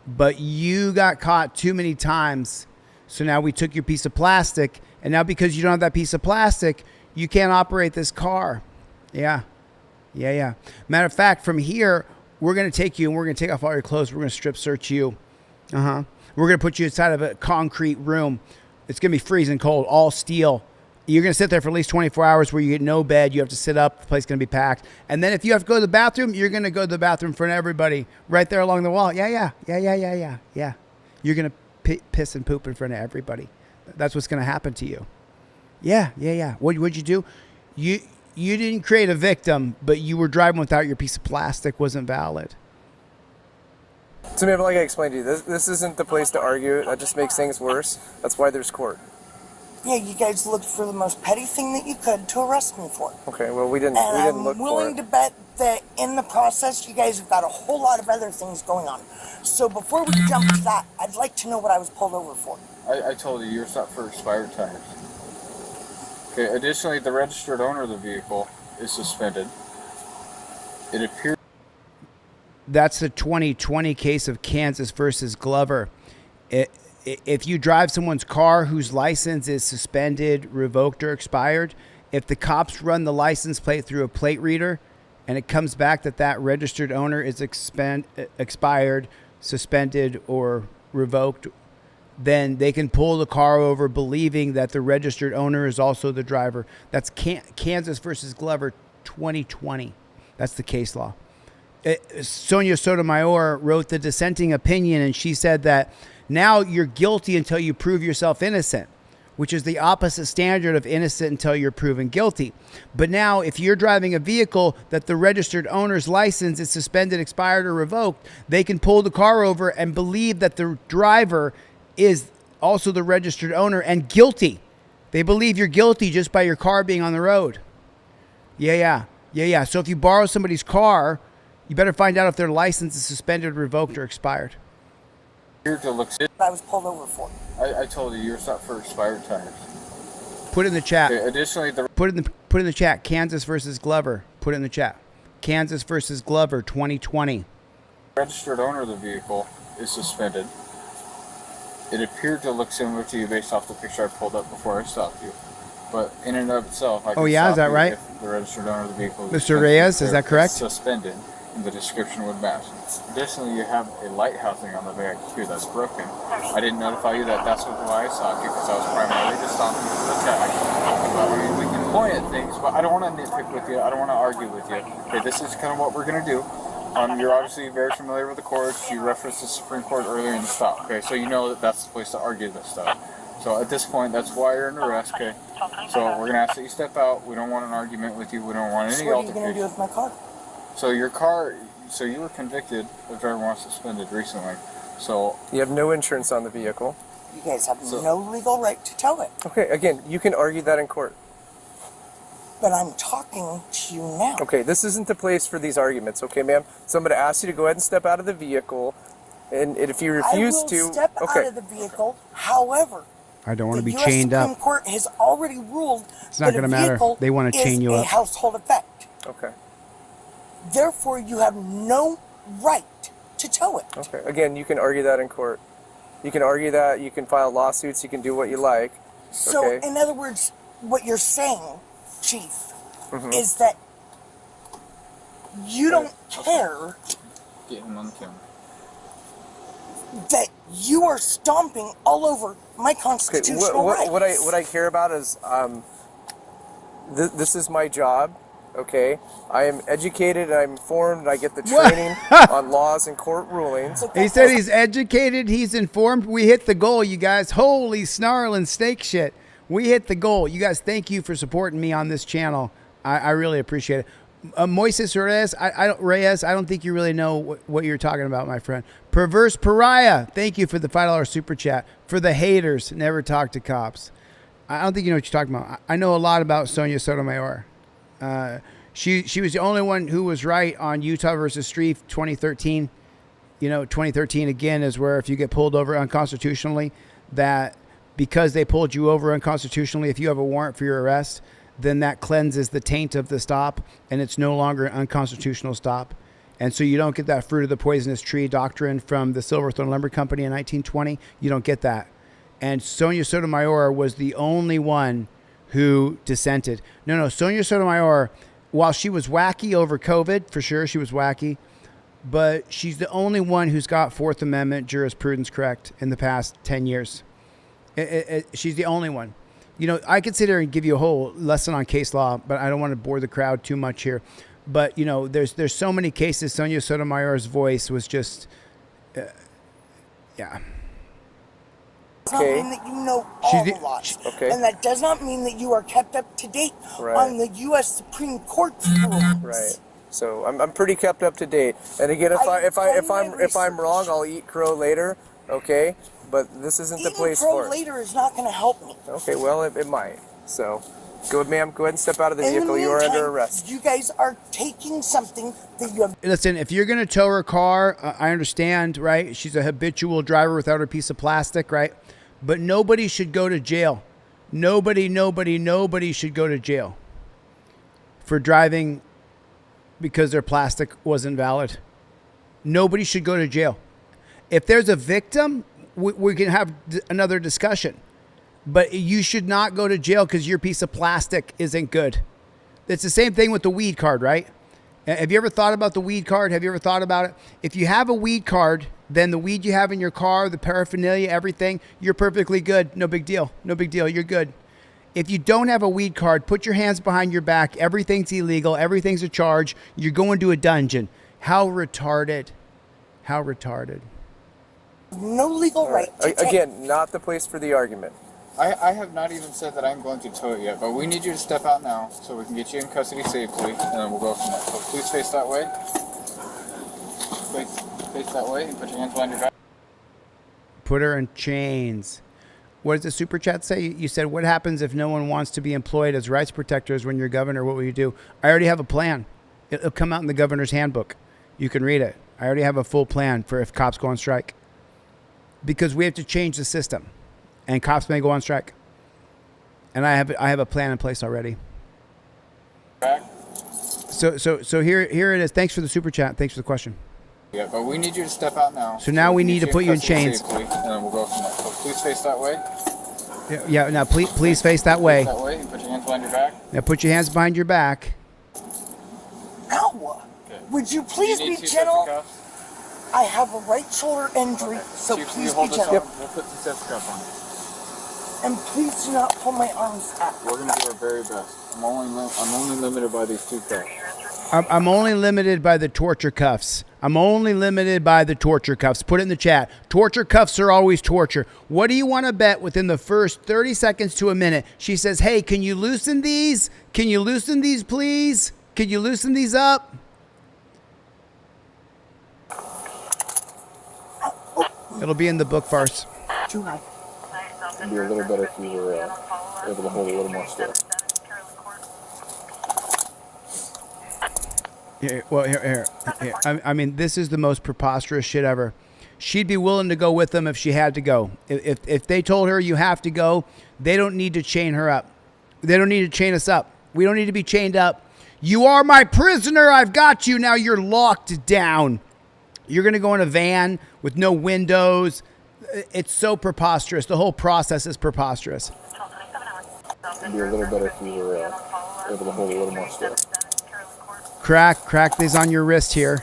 But you got caught too many times. So now we took your piece of plastic. And now because you don't have that piece of plastic, you can't operate this car. Yeah. Matter of fact, from here, we're going to take you and we're going to take off all your clothes. We're going to strip search you. We're going to put you inside of a concrete room. It's going to be freezing cold, all steel. You're going to sit there for at least 24 hours where you get no bed. You have to sit up. The place is going to be packed. And then if you have to go to the bathroom, you're going to go to the bathroom in front of everybody right there along the wall. Yeah. You're going to piss and poop in front of everybody. That's what's going to happen to you. Yeah. What'd you do? You didn't create a victim, but you were driving without your piece of plastic wasn't valid. So maybe like I explained to you, this isn't the place to argue. That just makes things worse. That's why there's court. Yeah, you guys looked for the most petty thing that you could to arrest me for. Okay, well we didn't I'm look for it. willing to bet that in the process you guys have got a whole lot of other things going on. So before we jump to that, I'd like to know what I was pulled over for. I told you were stopped for expired tires. Okay, additionally, the registered owner of the vehicle is suspended. It appears... That's the 2020 case of Kansas versus Glover. If you drive someone's car whose license is suspended, revoked, or expired, if the cops run the license plate through a plate reader and it comes back that registered owner is expired, suspended, or revoked, then they can pull the car over believing that the registered owner is also the driver. That's Kansas versus Glover 2020. That's the case law. Sonia Sotomayor wrote the dissenting opinion, and she said that now you're guilty until you prove yourself innocent, which is the opposite standard of innocent until you're proven guilty. But now if you're driving a vehicle that the registered owner's license is suspended, expired, or revoked, they can pull the car over and believe that the driver is also the registered owner and guilty. They believe you're guilty just by your car being on the road. Yeah. So if you borrow somebody's car, you better find out if their license is suspended, revoked, or expired. Here to look. I was pulled over for. I told you you're stopped for expired tires. Put it in the chat. Okay, additionally, Put it in the chat. Kansas versus Glover. Put it in the chat. Kansas versus Glover 2020. registered owner of the vehicle is suspended. It appeared to look similar to you based off the picture I pulled up before I stopped you. But in and of itself, I can is that you right? if the registered owner of the vehicle Mr. Reyes, is that correct? Suspended, and the description would match. Additionally, you have a light housing on the back too that's broken. I didn't notify you that that's why I stopped you, because I was primarily just stopping you for the tag. But, I mean, we can point at things, but I don't want to nitpick with you. I don't want to argue with you. Okay, this is kind of what we're going to do. You're obviously very familiar with the courts. You referenced the Supreme Court earlier in the stop, okay? So you know that that's the place to argue this stuff. So at this point, that's why you're under arrest, okay? So we're going to ask that you step out. We don't want an argument with you. We don't want any So what are you going to do altercation. with my car? So your car, so you were convicted of driving while suspended recently. So You have no insurance on the vehicle. You guys have no legal right to tow it. Okay, again, you can argue that in court. But I'm talking to you now. Okay, this isn't the place for these arguments, okay, ma'am? So I'm going to ask you to go ahead and step out of the vehicle, and if you refuse I will to... step okay. out of the vehicle. However, I don't want to be the US chained Supreme up. Court has already ruled It's not that going to a matter. vehicle They want to chain you is a up. household effect. Okay. Therefore, you have no right to tow it. Okay. Again, you can argue that in court. You can argue that. You can file lawsuits. You can do what you like. So, Okay. in other words, what you're saying, Chief, is that you don't care get him on the camera. that you are stomping all over my Okay. constitutional rights. What I care about is this is my job. Okay. I am educated. I'm informed. And I get the training on laws and court rulings. He said he's educated, he's informed. We hit the goal, you guys. Holy snarling steak shit. We hit the goal. You guys, thank you for supporting me on this channel. I really appreciate it. Moises Reyes, I don't think you really know what you're talking about, my friend. Perverse Pariah, thank you for the $5 super chat. For the haters, never talk to cops. I don't think you know what you're talking about. I know a lot about Sonia Sotomayor. She was the only one who was right on Utah versus Strieff 2013. You know, 2013 again is where if you get pulled over unconstitutionally, that because they pulled you over unconstitutionally, if you have a warrant for your arrest, then that cleanses the taint of the stop and it's no longer an unconstitutional stop. And so you don't get that fruit of the poisonous tree doctrine from the Silverthorne Lumber Company in 1920. You don't get that. And Sonia Sotomayor was the only one who dissented. No, Sonia Sotomayor, while she was wacky over COVID, for sure she was wacky, but she's the only one who's got Fourth Amendment jurisprudence correct in the past 10 years. She's the only one. You know, I could sit here and give you a whole lesson on case law, but I don't want to bore the crowd too much here. But, you know, there's so many cases. Sonia Sotomayor's voice was just, yeah. Does not mean that you know all the laws. Okay. And that does not mean that you are kept up to date Right. on the U.S. Supreme Court's rulings. Right. So I'm pretty kept up to date. And again, if I'm wrong, I'll eat crow later. Okay. But this isn't the place crow for it. later is not going to help me. Okay. Well, it might. So, go ahead, ma'am. Go ahead and step out of the In the vehicle. You are under meantime, arrest. You guys are taking something that you have. Listen, if you're going to tow her car, I understand, right? She's a habitual driver without her piece of plastic, right? But nobody should go to jail. Nobody should go to jail for driving because their plastic wasn't valid. Nobody should go to jail. If there's a victim, we can have another discussion. But you should not go to jail because your piece of plastic isn't good. It's the same thing with the weed card, right? Have you ever thought about the weed card? Have you ever thought about it? If you have a weed card, then the weed you have in your car, the paraphernalia, everything, you're perfectly good. No big deal. No big deal. You're good. If you don't have a weed card, put your hands behind your back. Everything's illegal. Everything's a charge. You're going to a dungeon. How retarded. How retarded. No legal right to take. Again, not the place for the argument. I have not even said that I'm going to tow it yet, but we need you to step out now so we can get you in custody safely, and then we'll go from there. So please face that way. Face that way and put your hands behind your back. Put her in chains. What does the super chat say? You said, what happens if no one wants to be employed as rights protectors when you're governor? What will you do? I already have a plan. It'll come out in the governor's handbook. You can read it. I already have a full plan for if cops go on strike. Because we have to change the system. And cops may go on strike. And I have a plan in place already. So here it is. Thanks for the super chat. Thanks for the question. Yeah, but we need you to step out now. So now we need to put you in chains. Safely, and then we'll go from there. So please face that way. Yeah, now please face that way. Face that way and put your hands behind your back. Now put your hands behind your back. Ow! Okay. Would you please You need be two gentle? sets of cuffs. I have a right shoulder injury, so Chief, please you hold be this gentle. up. We'll put two sets of cuffs on. And please do not pull my arms out. We're going to do our very best. I'm only limited by these two cuffs. I'm only limited by the torture cuffs. I'm only limited by the torture cuffs. Put it in the chat. Torture cuffs are always torture. What do you want to bet within the first 30 seconds to a minute? She says, hey, can you loosen these? Can you loosen these, please? Can you loosen these up? It'll be in the book, Farce. Too high. It'd be a little better if you were able to hold a little more still. Here. I mean, this is the most preposterous shit ever. She'd be willing to go with them if she had to go. If they told her you have to go, they don't need to chain her up. They don't need to chain us up. We don't need to be chained up. You are my prisoner. I've got you. Now you're locked down. You're going to go in a van with no windows. It's so preposterous. The whole process is preposterous. It'd be a little better if you were able to hold a little more still. Crack these on your wrist here.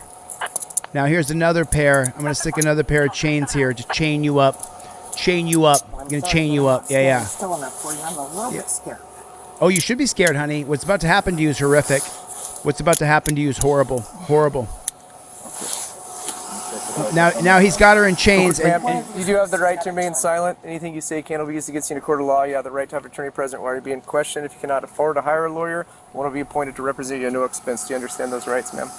Now here's another pair. I'm going to stick another pair of chains here to chain you up. Chain you up. I'm going to chain you up. Yeah. Still enough for you. I'm a little bit scared. Oh, you should be scared, honey. What's about to happen to you is horrific. What's about to happen to you is horrible. Horrible. Now he's got her in chains. Ma'am, you do have the right to remain silent. Anything you say can be used against you in a court of law. You have the right to have an attorney present while you're being questioned. If you cannot afford to hire a lawyer, one will be appointed to represent you at no expense. Do you understand those rights, ma'am?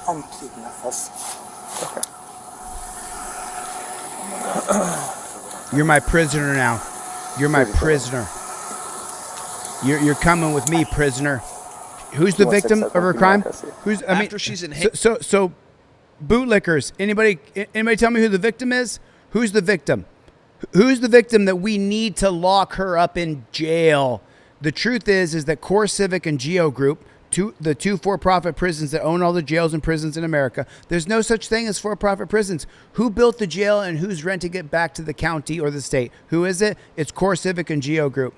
I'm pleading with this. Okay. You're my prisoner now. You're my prisoner. You're coming with me, prisoner. Who's the victim of her crime? After she's in hate. So bootlickers. Anybody tell me who the victim is? Who's the victim? Who's the victim that we need to lock her up in jail? The truth is that Core Civic and Geo Group, the two for-profit prisons that own all the jails and prisons in America, there's no such thing as for-profit prisons. Who built the jail and who's renting it back to the county or the state? Who is it? It's Core Civic and Geo Group.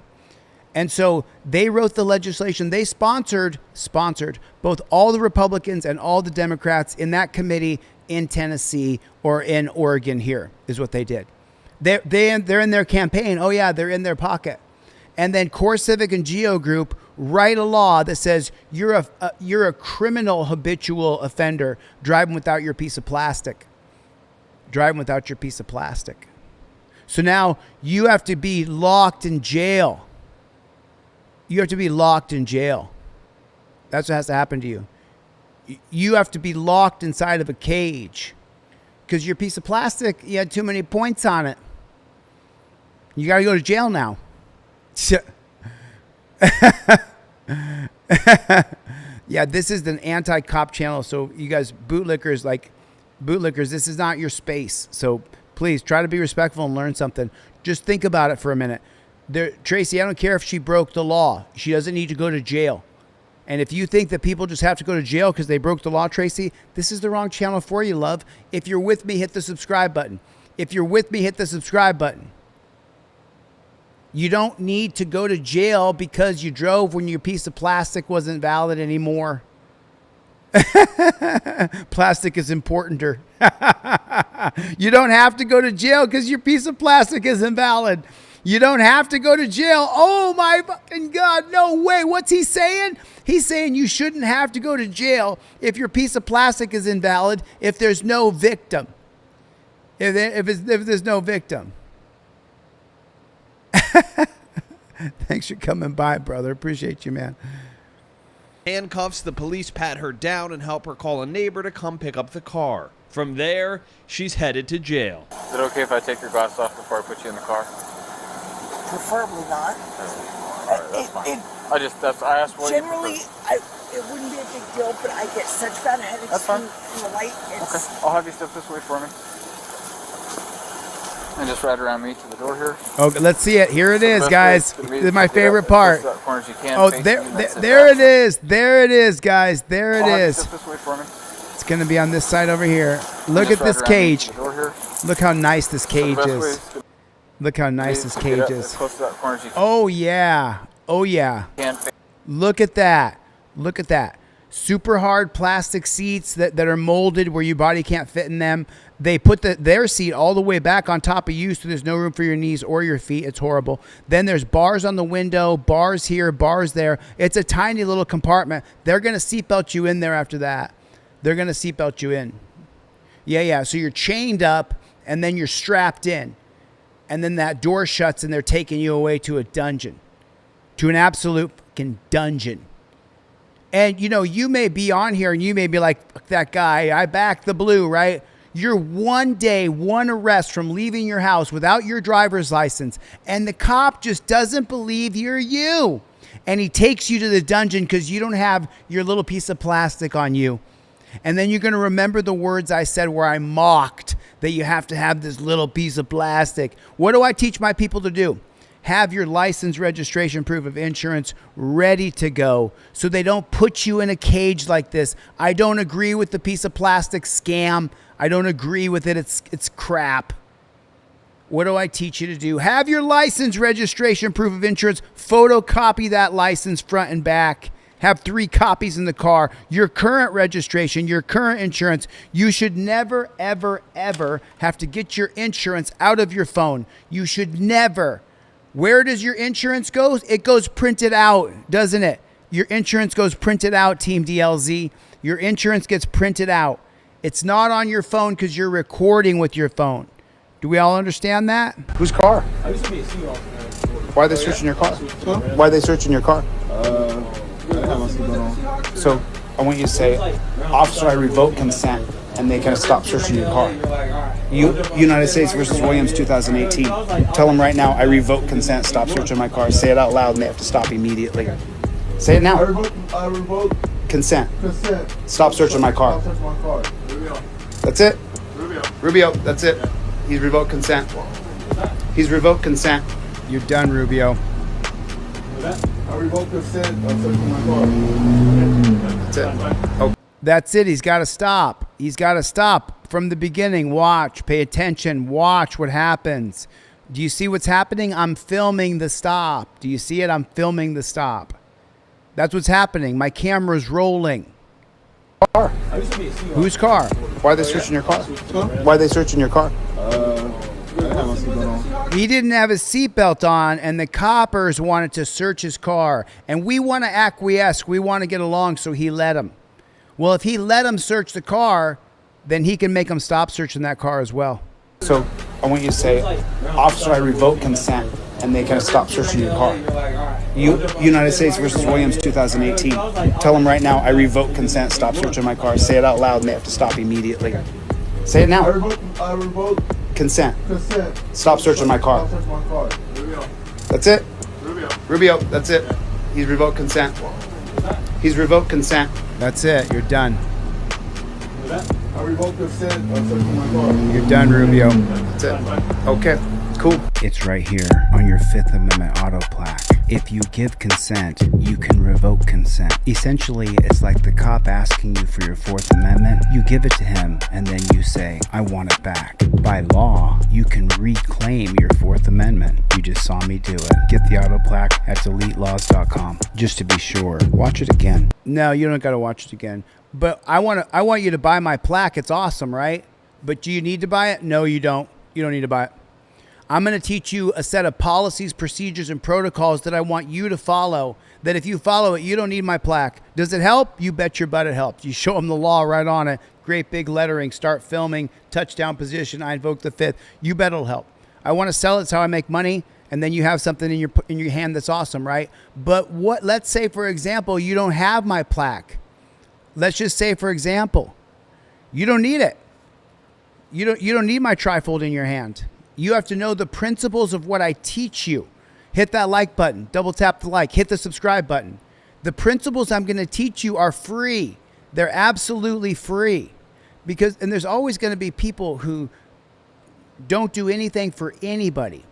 And so they wrote the legislation. They sponsored both all the Republicans and all the Democrats in that committee in Tennessee or in Oregon. Here is what they did. They're in their campaign. Oh yeah, they're in their pocket. And then Core Civic and Geo Group write a law that says you're a criminal habitual offender driving without your piece of plastic. Driving without your piece of plastic. So now you have to be locked in jail. You have to be locked in jail. That's what has to happen to you. You have to be locked inside of a cage because your piece of plastic, you had too many points on it. You got to go to jail now. Yeah, this is an anti-cop channel. So you guys, bootlickers, this is not your space. So please try to be respectful and learn something. Just think about it for a minute. Tracy, I don't care if she broke the law. She doesn't need to go to jail. And if you think that people just have to go to jail because they broke the law, Tracy, this is the wrong channel for you, love. If you're with me, hit the subscribe button. If you're with me, hit the subscribe button. You don't need to go to jail because you drove when your piece of plastic wasn't valid anymore. Plastic is importanter. You don't have to go to jail because your piece of plastic is invalid. You don't have to go to jail. Oh my fucking God, no way. What's he saying? He's saying you shouldn't have to go to jail if your piece of plastic is invalid if there's no victim. If there's no victim. Thanks for coming by, brother. Appreciate you, man. Handcuffs, the police pat her down and help her call a neighbor to come pick up the car. From there, she's headed to jail. Is it okay if I take your glasses off before I put you in the car? Preferably not. Alright, that's fine. I asked what Generally, it wouldn't be a big deal, but I get such bad headaches That's fine. from the light. Okay, I'll have you step this way for me. And just right around me to the door here. Okay, let's see it. Here it is, guys. This is my favorite part. Oh, there it is. There it is, guys. There it is. Step this way for me. It's going to be on this side over here. Look at this cage. Look how nice this cage is. Look how nice this cage is. Oh, yeah. Oh, yeah. Look at that. Look at that. Super hard plastic seats that are molded where your body can't fit in them. They put their seat all the way back on top of you so there's no room for your knees or your feet. It's horrible. Then there's bars on the window, bars here, bars there. It's a tiny little compartment. They're going to seatbelt you in there after that. They're going to seatbelt you in. Yeah. So you're chained up and then you're strapped in. And then that door shuts and they're taking you away to a dungeon. To an absolute fucking dungeon. And, you know, you may be on here and you may be like, fuck that guy, I backed the blue, right? You're one day, one arrest from leaving your house without your driver's license. And the cop just doesn't believe you're you. And he takes you to the dungeon because you don't have your little piece of plastic on you. And then you're going to remember the words I said where I mocked that you have to have this little piece of plastic. What do I teach my people to do? Have your license, registration, proof of insurance ready to go so they don't put you in a cage like this. I don't agree with the piece of plastic scam. I don't agree with it. It's crap. What do I teach you to do? Have your license, registration, proof of insurance. Photocopy that license front and back. Have 3 copies in the car. Your current registration, your current insurance. You should never, ever, ever have to get your insurance out of your phone. You should never. Where does your insurance go? It goes printed out, doesn't it? Your insurance goes printed out, Team DLZ. Your insurance gets printed out. It's not on your phone because you're recording with your phone. Do we all understand that? Whose car? Why are they searching your car? Huh? Why are they searching your car? So I want you to say, officer, I revoke consent, and they kind of stop searching your car. United States versus Williams, 2018. Tell them right now, I revoke consent, stop searching my car. Say it out loud and they have to stop immediately. Say it now. I revoke consent. Stop searching my car. That's it. Rubio, that's it. He's revoked consent. He's revoked consent. You're done, Rubio. I revoke consent, stop searching my car. That's it. Oh. That's it. He's got to stop. He's got to stop from the beginning. Watch, pay attention, watch what happens. Do you see what's happening? I'm filming the stop. Do you see it? I'm filming the stop. That's what's happening. My camera's rolling. Car. Whose car? Why are they searching your car? Why are they searching your car? He didn't have his seatbelt on, and the coppers wanted to search his car. And we want to acquiesce. We want to get along, so he let him. Well, if he let him search the car, then he can make him stop searching that car as well. So I want you to say, officer, I revoke consent, and they kind of stop searching your car. United States versus Williams, 2018. Tell them right now, I revoke consent, stop searching my car. Say it out loud and they have to stop immediately. Say it now. I revoke consent. Stop searching my car. That's it. Rubio, that's it. He's revoked consent. He's revoked consent. That's it. You're done. I revoke consent, stop searching my car. You're done, Rubio. That's it. Okay, cool. It's right here on your Fifth Amendment auto plaque. If you give consent, you can revoke consent. Essentially, it's like the cop asking you for your Fourth Amendment. You give it to him, and then you say, I want it back. By law, you can reclaim your Fourth Amendment. You just saw me do it. Get the auto plaque at DeleteLawz.com. Just to be sure. Watch it again. No, you don't got to watch it again. But I want you to buy my plaque. It's awesome, right? But do you need to buy it? No, you don't. You don't need to buy it. I'm going to teach you a set of policies, procedures, and protocols that I want you to follow, that if you follow it, you don't need my plaque. Does it help? You bet your butt it helps. You show them the law right on it. Great big lettering. Start filming. Touchdown position. I invoke the fifth. You bet it'll help. I want to sell it. It's how I make money. And then you have something in your hand that's awesome, right? But let's say, for example, you don't have my plaque. Let's just say, for example, you don't need it. You don't need my trifold in your hand. You have to know the principles of what I teach you. Hit that like button, double tap the like, hit the subscribe button. The principles I'm going to teach you are free. They're absolutely free. And there's always going to be people who don't do anything for anybody.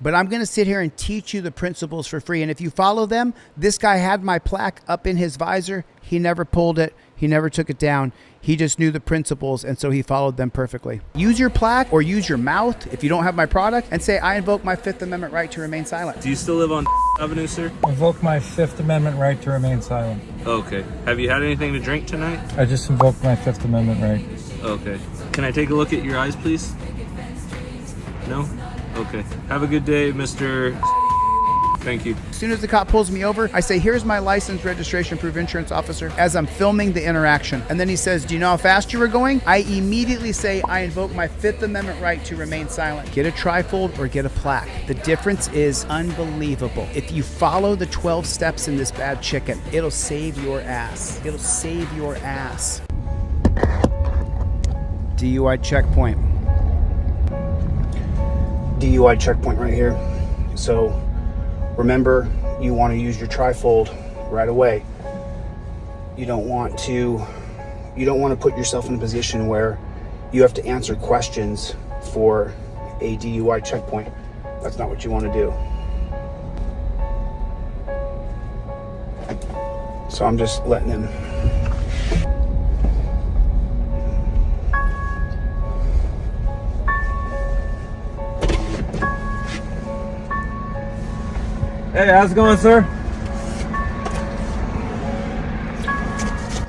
But I'm going to sit here and teach you the principles for free. And if you follow them, this guy had my plaque up in his visor. He never pulled it. He never took it down. He just knew the principles, and so he followed them perfectly. Use your plaque or use your mouth if you don't have my product and say, I invoke my Fifth Amendment right to remain silent. Do you still live on Avenue, sir? Invoke my Fifth Amendment right to remain silent. Okay. Have you had anything to drink tonight? I just invoked my Fifth Amendment right. Okay. Can I take a look at your eyes, please? No? Okay. Have a good day, Mr. Thank you. As soon as the cop pulls me over, I say, here's my license, registration, proof insurance officer, as I'm filming the interaction. And then he says, do you know how fast you were going? I immediately say, I invoke my Fifth Amendment right to remain silent. Get a trifold or get a plaque. The difference is unbelievable. If you follow the 12 steps in this bad chicken, it'll save your ass. It'll save your ass. DUI checkpoint. DUI checkpoint right here. So remember, you want to use your trifold right away. You don't want to put yourself in a position where you have to answer questions for a DUI checkpoint. That's not what you want to do. So I'm just letting him. Hey, how's it going, sir?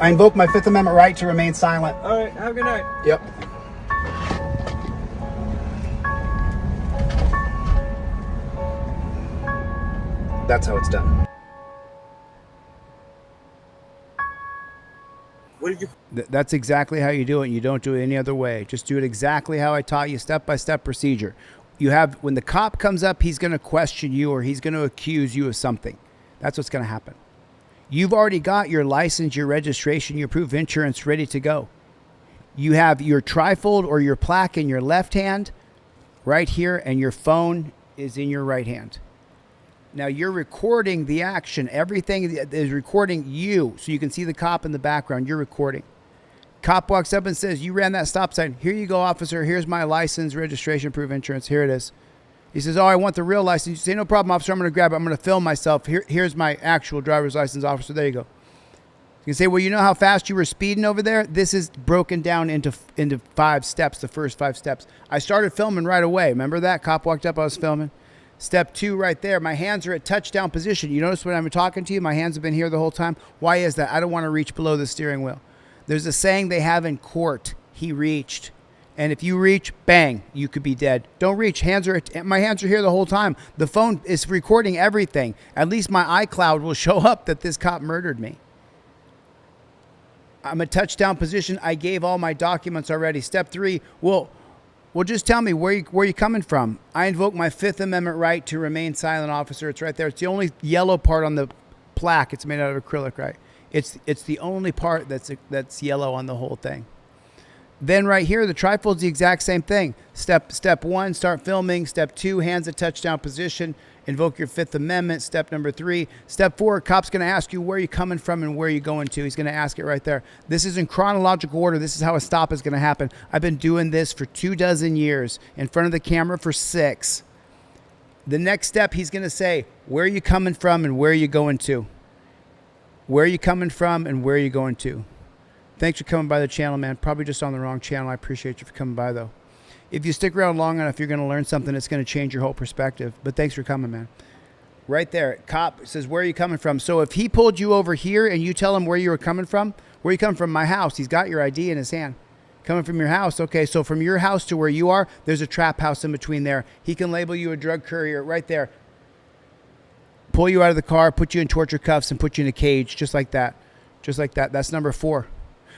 I invoke my Fifth Amendment right to remain silent. All right, have a good night. Yep. That's how it's done. What did you... That's exactly how you do it. You don't do it any other way. Just do it exactly how I taught you, step-by-step procedure. You have, when the cop comes up, he's going to question you or he's going to accuse you of something. That's what's going to happen. You've already got your license, your registration, your proof of insurance ready to go. You have your trifold or your plaque in your left hand right here, and your phone is in your right hand. Now you're recording the action. Everything is recording you, so you can see the cop in the background. You're recording. Cop walks up and says, you ran that stop sign. Here you go, officer. Here's my license, registration, proof of insurance. Here it is. He says, oh, I want the real license. You say, no problem, officer. I'm going to grab it. I'm going to film myself. Here's my actual driver's license, officer. There you go. You can say, well, you know how fast you were speeding over there? This is broken down into 5 steps, the first 5 steps. I started filming right away. Remember that? Cop walked up, I was filming. Step 2 right there. My hands are at touchdown position. You notice when I'm talking to you, my hands have been here the whole time. Why is that? I don't want to reach below the steering wheel. There's a saying they have in court, he reached. And if you reach, bang, you could be dead. Don't reach. My hands are here the whole time. The phone is recording everything. At least my iCloud will show up that this cop murdered me. I'm a touchdown position. I gave all my documents already. Step 3, well, just tell me where you coming from. I invoke my Fifth Amendment right to remain silent, officer. It's right there. It's the only yellow part on the plaque. It's made out of acrylic, right? It's the only part that's yellow on the whole thing. Then right here, the trifold's the exact same thing. Step 1, start filming. Step 2, hands at touchdown position. Invoke your Fifth Amendment. Step number 3. Step 4, cop's going to ask you where you're coming from and where you're going to. He's going to ask it right there. This is in chronological order. This is how a stop is going to happen. I've been doing this for 24 years, in front of the camera for 6. The next step, he's going to say, where are you coming from and where are you going to? Where are you coming from and where are you going to? Thanks for coming by the channel, man. Probably just on the wrong channel. I appreciate you for coming by, though. If you stick around long enough, you're going to learn something that's going to change your whole perspective. But thanks for coming, man. Right there, cop says, where are you coming from? So if he pulled you over here and you tell him where you were coming from, where you come from? My house. He's got your ID in his hand. Coming from your house. Okay, so from your house to where you are, there's a trap house in between there. He can label you a drug courier right there. Pull you out of the car, put you in torture cuffs, and put you in a cage, just like that. Just like that. That's number 4.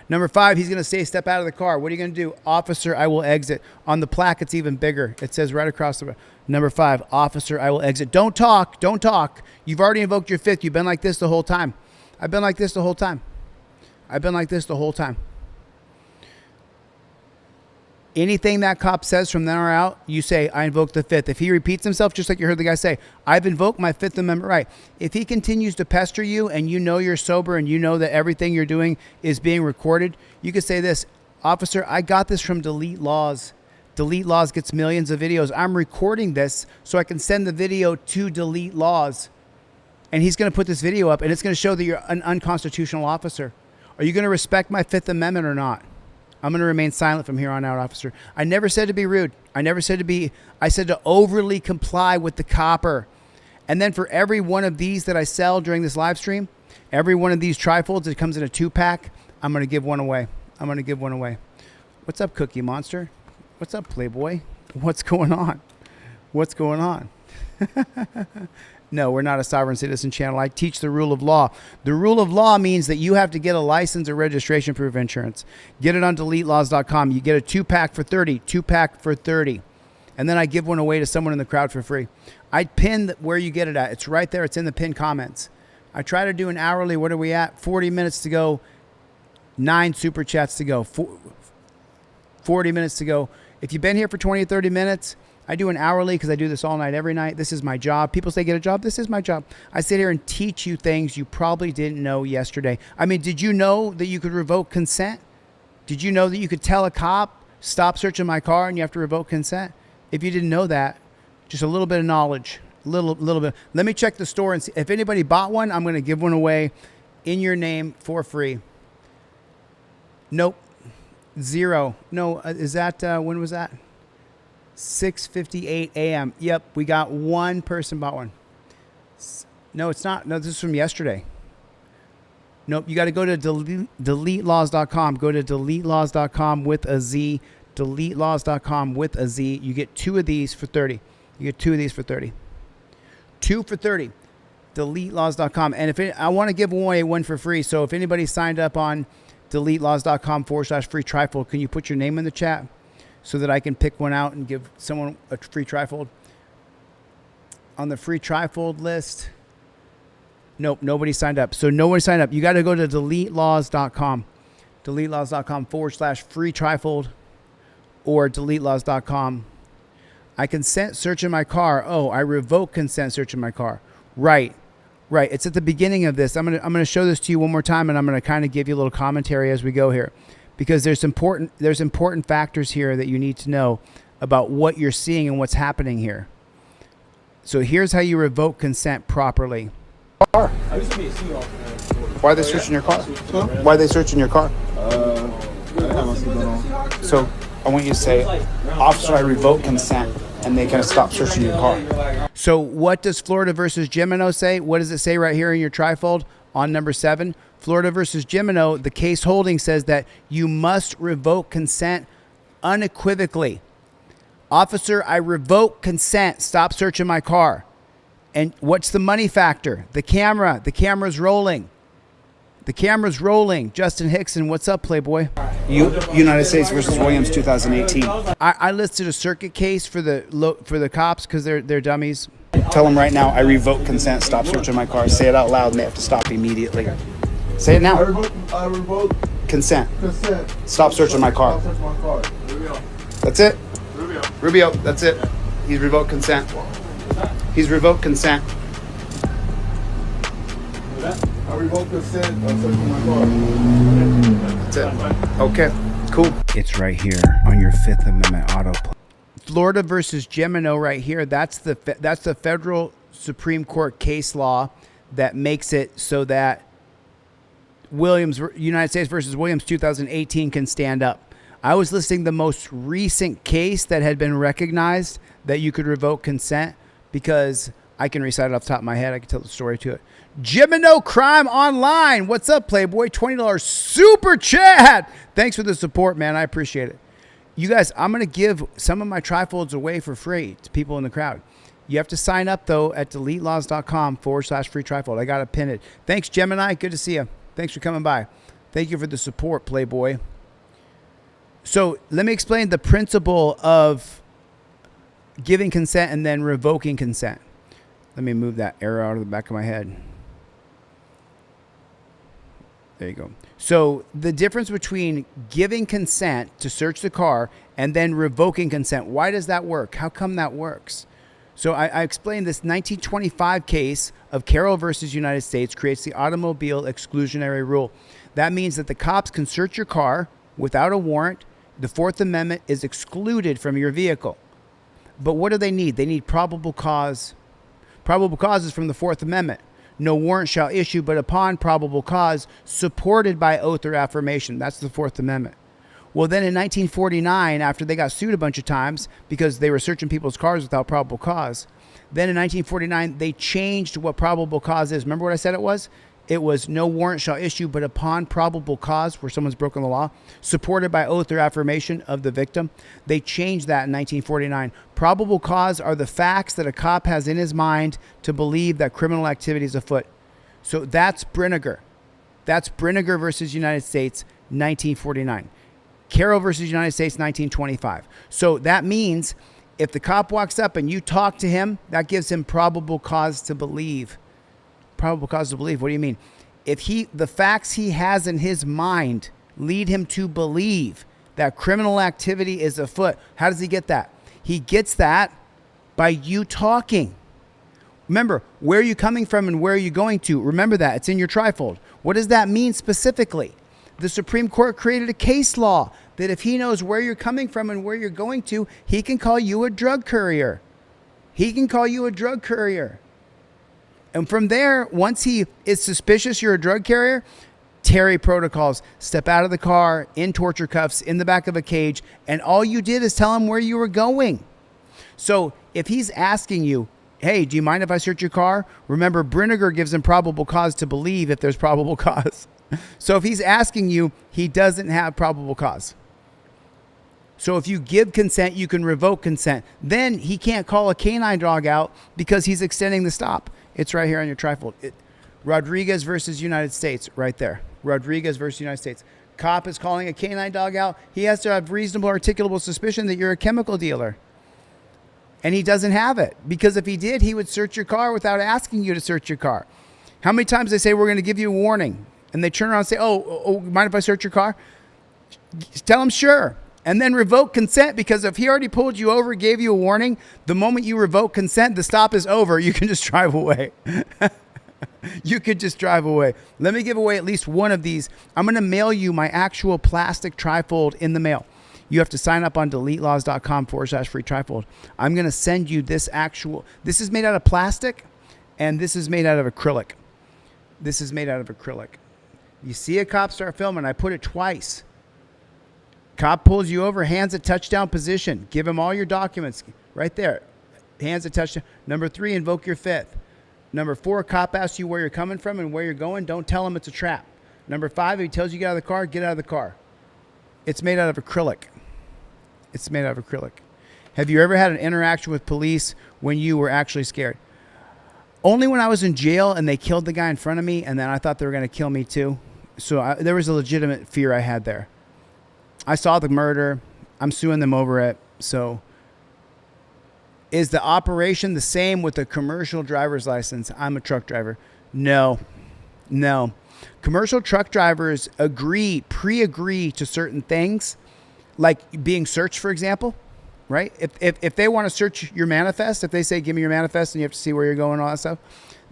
Number 5, he's going to say, step out of the car. What are you going to do? Officer, I will exit. On the plaque, it's even bigger. It says right across the... Number 5, officer, I will exit. Don't talk. Don't talk. You've already invoked your 5th. You've been like this the whole time. I've been like this the whole time. I've been like this the whole time. Anything that cop says from then on out, you say, I invoke the 5th. If he repeats himself, just like you heard the guy say, I've invoked my 5th Amendment right. If he continues to pester you and you know you're sober and you know that everything you're doing is being recorded, you could say this, officer, I got this from Delete Lawz. Delete Lawz gets millions of videos. I'm recording this so I can send the video to Delete Lawz. And he's going to put this video up and it's going to show that you're an unconstitutional officer. Are you going to respect my 5th Amendment or not? I'm going to remain silent from here on out, officer. I never said to be rude. I never said to be, I said to overly comply with the copper. And then for every one of these that I sell during this live stream, every one of these trifolds that comes in a 2-pack, I'm going to give one away. I'm going to give one away. What's up, Cookie Monster? What's up, Playboy? What's going on? What's going on? No, we're not a sovereign citizen channel. I teach the rule of law. The rule of law means that you have to get a license or registration proof insurance. Get it on DeleteLawz.com. You get a 2-pack for 30, 2-pack for 30. And then I give one away to someone in the crowd for free. I pin where you get it at. It's right there. It's in the pinned comments. I try to do an hourly. What are we at? 40 minutes to go. 9 super chats to go. 40 minutes to go. If you've been here for 20 or 30 minutes, I do an hourly because I do this all night, every night. This is my job. People say, get a job. This is my job. I sit here and teach you things you probably didn't know yesterday. I mean, did you know that you could revoke consent? Did you know that you could tell a cop, stop searching my car and you have to revoke consent? If you didn't know that, just a little bit of knowledge, little bit. Let me check the store and see. If anybody bought one, I'm going to give one away in your name for free. Nope. 0. No, is that, when was that? 6:58 a.m. Yep, we got one person bought one. No, it's not. No, this is from yesterday. Nope, you got to go to DeleteLawz.com. Go to DeleteLawz.com with a Z. DeleteLawz.com with a Z. You get 2 of these for 30. You get 2 of these for 30. 2 for 30. DeleteLawz.com. And if I want to give away one for free, so if anybody signed up on DeleteLawz.com/free trifold, can you put your name in the chat? So that I can pick one out and give someone a free trifold. On the free trifold list, nope, nobody signed up. So nobody signed up. You got to go to DeleteLawz.com. DeleteLawz.com/free trifold or DeleteLawz.com. I consent searching my car. Oh, I revoke consent searching my car. Right. It's at the beginning of this. I'm gonna show this to you one more time, and I'm gonna kind of give you a little commentary as we go here. Because there's important factors here that you need to know about what you're seeing and what's happening here. So here's how you revoke consent properly. Why are they searching your car? Huh? Why are they searching your car? So I want you to say, officer, I revoke consent, and they kind of stop searching your car. So what does Florida versus Gimeno say? What does it say right here in your trifold on number 7? Florida versus Gimeno, the case holding says that you must revoke consent unequivocally. Officer, I revoke consent. Stop searching my car. And what's the money factor? The camera. The camera's rolling. The camera's rolling. Justin Hickson, what's up, Playboy? United States versus Williams, 2018. I listed a circuit case for the cops because they're dummies. Tell them right now, I revoke consent. Stop searching my car. Say it out loud, and they have to stop immediately. Say it now. I revoke consent. Consent. Stop searching my car. Stop searching my car. That's it. Rubio. That's it. He's revoked consent. He's revoked consent. I revoke consent. Stop searching my car. That's it. Okay. Cool. It's right here on your 5th Amendment autoplay. Florida versus Gemino right here. That's the federal Supreme Court case law that makes it so that United States versus Williams 2018 can stand up. I was listing the most recent case that had been recognized that you could revoke consent because I can recite it off the top of my head. I can tell the story to it. Gemino Crime Online. What's up, Playboy? $20 super chat. Thanks for the support, man. I appreciate it. You guys, I'm going to give some of my trifolds away for free to people in the crowd. You have to sign up, though, at DeleteLawz.com/free trifold. I got to pin it. Thanks, Gemini. Good to see you. Thanks for coming by. Thank you for the support, Playboy. So let me explain the principle of giving consent and then revoking consent. Let me move that arrow out of the back of my head. There you go. So the difference between giving consent to search the car and then revoking consent, why does that work? How come that works? So I explained this 1925 case of Carroll versus United States creates the automobile exclusionary rule. That means that the cops can search your car without a warrant. The Fourth Amendment is excluded from your vehicle. But what do they need? They need probable cause. Probable cause is from the Fourth Amendment. No warrant shall issue but upon probable cause supported by oath or affirmation. That's the Fourth Amendment. Well, then in 1949, after they got sued a bunch of times because they were searching people's cars without probable cause, then in 1949, they changed what probable cause is. Remember what I said it was? It was no warrant shall issue but upon probable cause, where someone's broken the law, supported by oath or affirmation of the victim. They changed that in 1949. Probable cause are the facts that a cop has in his mind to believe that criminal activity is afoot. So that's Brinegar. That's Brinegar versus United States, 1949. Carroll versus United States, 1925. So that means if the cop walks up and you talk to him, that gives him probable cause to believe. Probable cause to believe. What do you mean? If the facts he has in his mind lead him to believe that criminal activity is afoot, how does he get that? He gets that by you talking. Remember, where are you coming from and where are you going to? Remember that. It's in your trifold. What does that mean specifically? The Supreme Court created a case law that if he knows where you're coming from and where you're going to, he can call you a drug courier. He can call you a drug courier. And from there, once he is suspicious you're a drug carrier, Terry protocols, step out of the car, in torture cuffs, in the back of a cage, and all you did is tell him where you were going. So if he's asking you, hey, do you mind if I search your car? Remember, Brinegar gives him probable cause to believe if there's probable cause. So if he's asking you, he doesn't have probable cause. So if you give consent, you can revoke consent. Then he can't call a canine dog out because he's extending the stop. It's right here on your trifold. Rodriguez versus United States, right there. Rodriguez versus United States. Cop is calling a canine dog out. He has to have reasonable articulable suspicion that you're a chemical dealer. And he doesn't have it. Because if he did, he would search your car without asking you to search your car. How many times they say, we're going to give you a warning? And they turn around and say, oh, mind if I search your car? Tell him sure. And then revoke consent, because if he already pulled you over, gave you a warning, the moment you revoke consent, the stop is over. You can just drive away. You could just drive away. Let me give away at least one of these. I'm going to mail you my actual plastic trifold in the mail. You have to sign up on DeleteLawz.com/free trifold. I'm going to send you this this is made out of plastic, and this is made out of acrylic. This is made out of acrylic. You see a cop start filming, I put it twice. Cop pulls you over, hands at touchdown position. Give him all your documents. Right there. Hands at touchdown. Number 3, invoke your fifth. Number 4, cop asks you where you're coming from and where you're going. Don't tell him it's a trap. Number 5, if he tells you to get out of the car, get out of the car. It's made out of acrylic. It's made out of acrylic. Have you ever had an interaction with police when you were actually scared? Only when I was in jail and they killed the guy in front of me, and then I thought they were going to kill me too. So there was a legitimate fear I had there. I saw the murder. I'm suing them over it. So is the operation the same with a commercial driver's license? I'm a truck driver. No. Commercial truck drivers pre-agree to certain things, like being searched, for example, right? If they want to search your manifest, if they say, give me your manifest, and you have to see where you're going, all that stuff,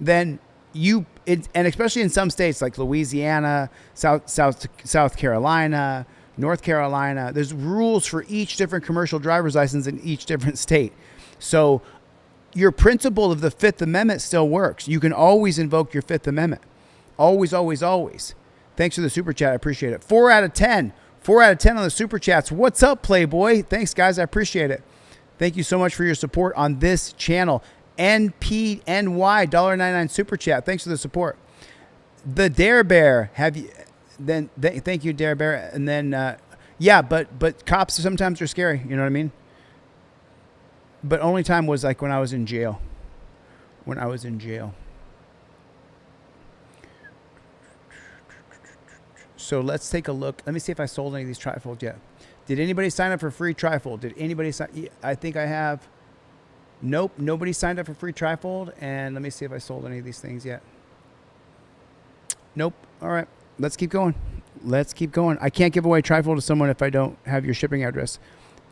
then and especially in some states like Louisiana, South Carolina, North Carolina. There's rules for each different commercial driver's license in each different state. So your principle of the Fifth Amendment still works. You can always invoke your Fifth Amendment. Always, always, always. Thanks for the super chat. I appreciate it. 4 out of 10. 4 out of 10 on the super chats. What's up, Playboy? Thanks, guys. I appreciate it. Thank you so much for your support on this channel. NPNY $1.99 super chat. Thanks for the support. The Dare Bear. Thank you, Dare Bear. And then yeah, but cops sometimes are scary. You know what I mean? But only time was like when I was in jail. When I was in jail. So let's take a look. Let me see if I sold any of these trifolds yet. Did anybody sign up for free trifold? Did anybody sign? I think I have. Nope, nobody signed up for free trifold. And let me see if I sold any of these things yet. Nope. All right, let's keep going. Let's keep going. I can't give away trifold to someone if I don't have your shipping address.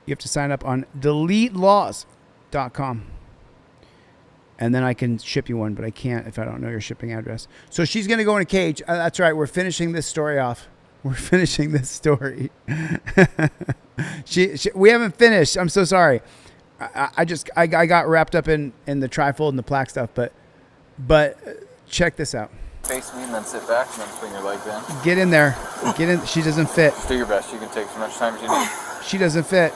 You have to sign up on DeleteLawz.com. And then I can ship you one, but I can't if I don't know your shipping address. So she's going to go in a cage. That's right. We're finishing this story off. We're finishing this story. We haven't finished. I'm so sorry. I got wrapped up in the trifold and the plaque stuff, but check this out. Face me and then sit back and then swing your legs in. Get in there. Get in. She doesn't fit. Just do your best. You can take as much time as you need. She doesn't fit.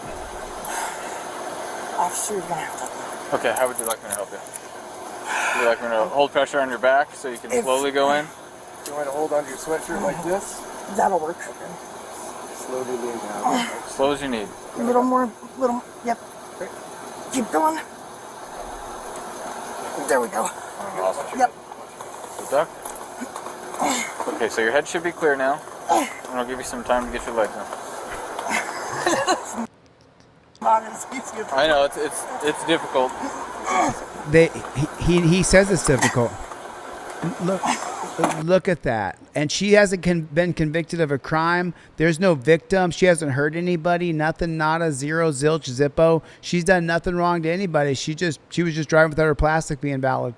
Officer, you're gonna have to. Okay, how would you like me to help you? Would you like me to hold pressure on your back so you can slowly go in? Do you want to hold onto your sweatshirt like this? That'll work. Okay. Slowly lean down. As slow as you need. A little more, yep. Okay. Keep going. There we go. Awesome. Yep. Good duck. Okay, so your head should be clear now. And I'll give you some time to get your legs in. Not as easy as I know, it's difficult. He says it's difficult. Look at that. And she hasn't been convicted of a crime. There's no victim. She hasn't hurt anybody. Nothing, nada, zero, zilch, zippo. She's done nothing wrong to anybody. She was just driving without her plastic being valid.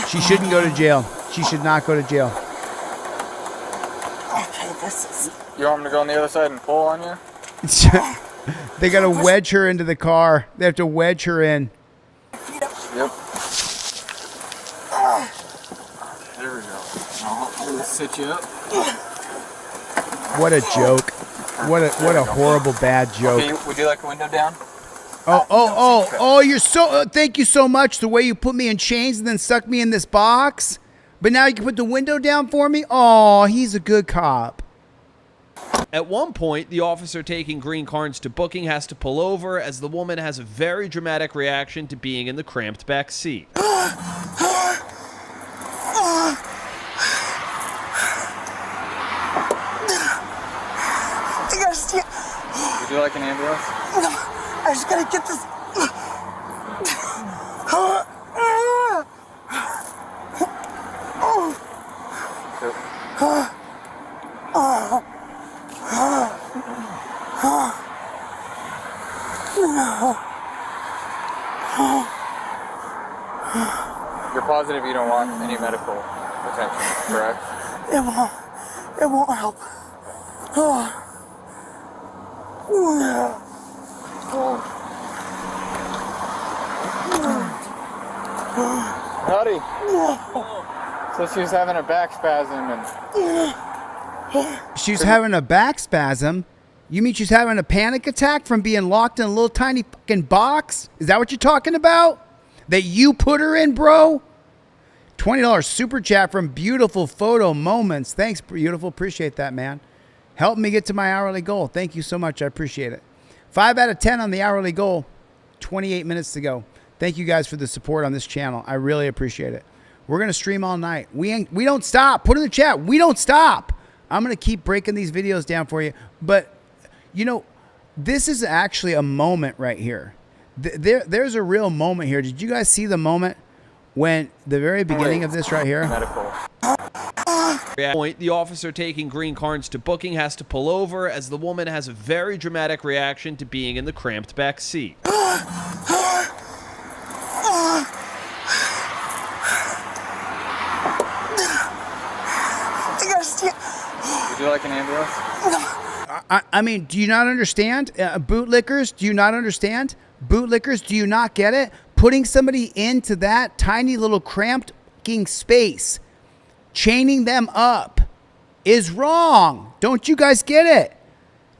She shouldn't go to jail. She should not go to jail. Okay, this is. You want me to go on the other side and pull on you? They got to wedge her into the car. They have to wedge her in. Yep. There we go. I'll sit you up. What a joke. What a horrible bad joke. Okay, would you like a window down? Oh, you're so thank you so much. The way you put me in chains and then stuck me in this box. But now you can put the window down for me? Oh, he's a good cop. At one point, the officer taking green cards to booking has to pull over as the woman has a very dramatic reaction to being in the cramped back seat. You guys see? Would you like an ambulance? No, I just gotta get this. You're positive you don't want any medical attention, correct? It won't help. Howdy. So she was having a back spasm and... She's having a back spasm? You mean she's having a panic attack from being locked in a little tiny fucking box? Is that what you're talking about? That you put her in, bro? $20 super chat from Beautiful Photo Moments. Thanks, Beautiful. Appreciate that, man. Help me get to my hourly goal. Thank you so much. I appreciate it. 5 out of 10 on the hourly goal. 28 minutes to go. Thank you guys for the support on this channel. I really appreciate it. We're going to stream all night. We don't stop. Put in the chat. We don't stop. I'm going to keep breaking these videos down for you. But, you know, this is actually a moment right here. There's a real moment here. Did you guys see the moment when the very beginning of this right here? At that point, the officer taking green cards to booking has to pull over as the woman has a very dramatic reaction to being in the cramped back seat. You guys see? Would you like an ambulance? I mean, do you not understand? Bootlickers, do you not understand? Bootlickers, do you not get it? Putting somebody into that tiny little cramped fucking space, chaining them up, is wrong. Don't you guys get it?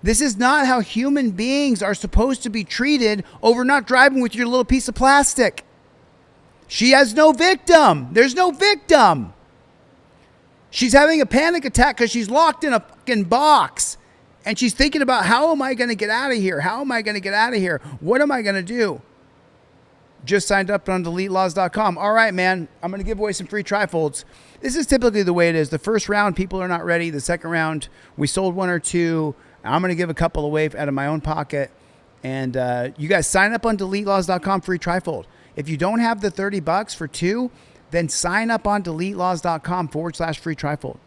This is not how human beings are supposed to be treated over not driving with your little piece of plastic. She has no victim. There's no victim. She's having a panic attack because she's locked in a fucking box. And she's thinking about, how am I going to get out of here? How am I going to get out of here? What am I going to do? Just signed up on DeleteLawz.com. All right, man. I'm going to give away some free trifolds. This is typically the way it is. The first round, people are not ready. The second round, we sold one or two. I'm going to give a couple away out of my own pocket. And you guys sign up on DeleteLawz.com, free trifold. If you don't have the $30 for two, then sign up on DeleteLawz.com/free trifold.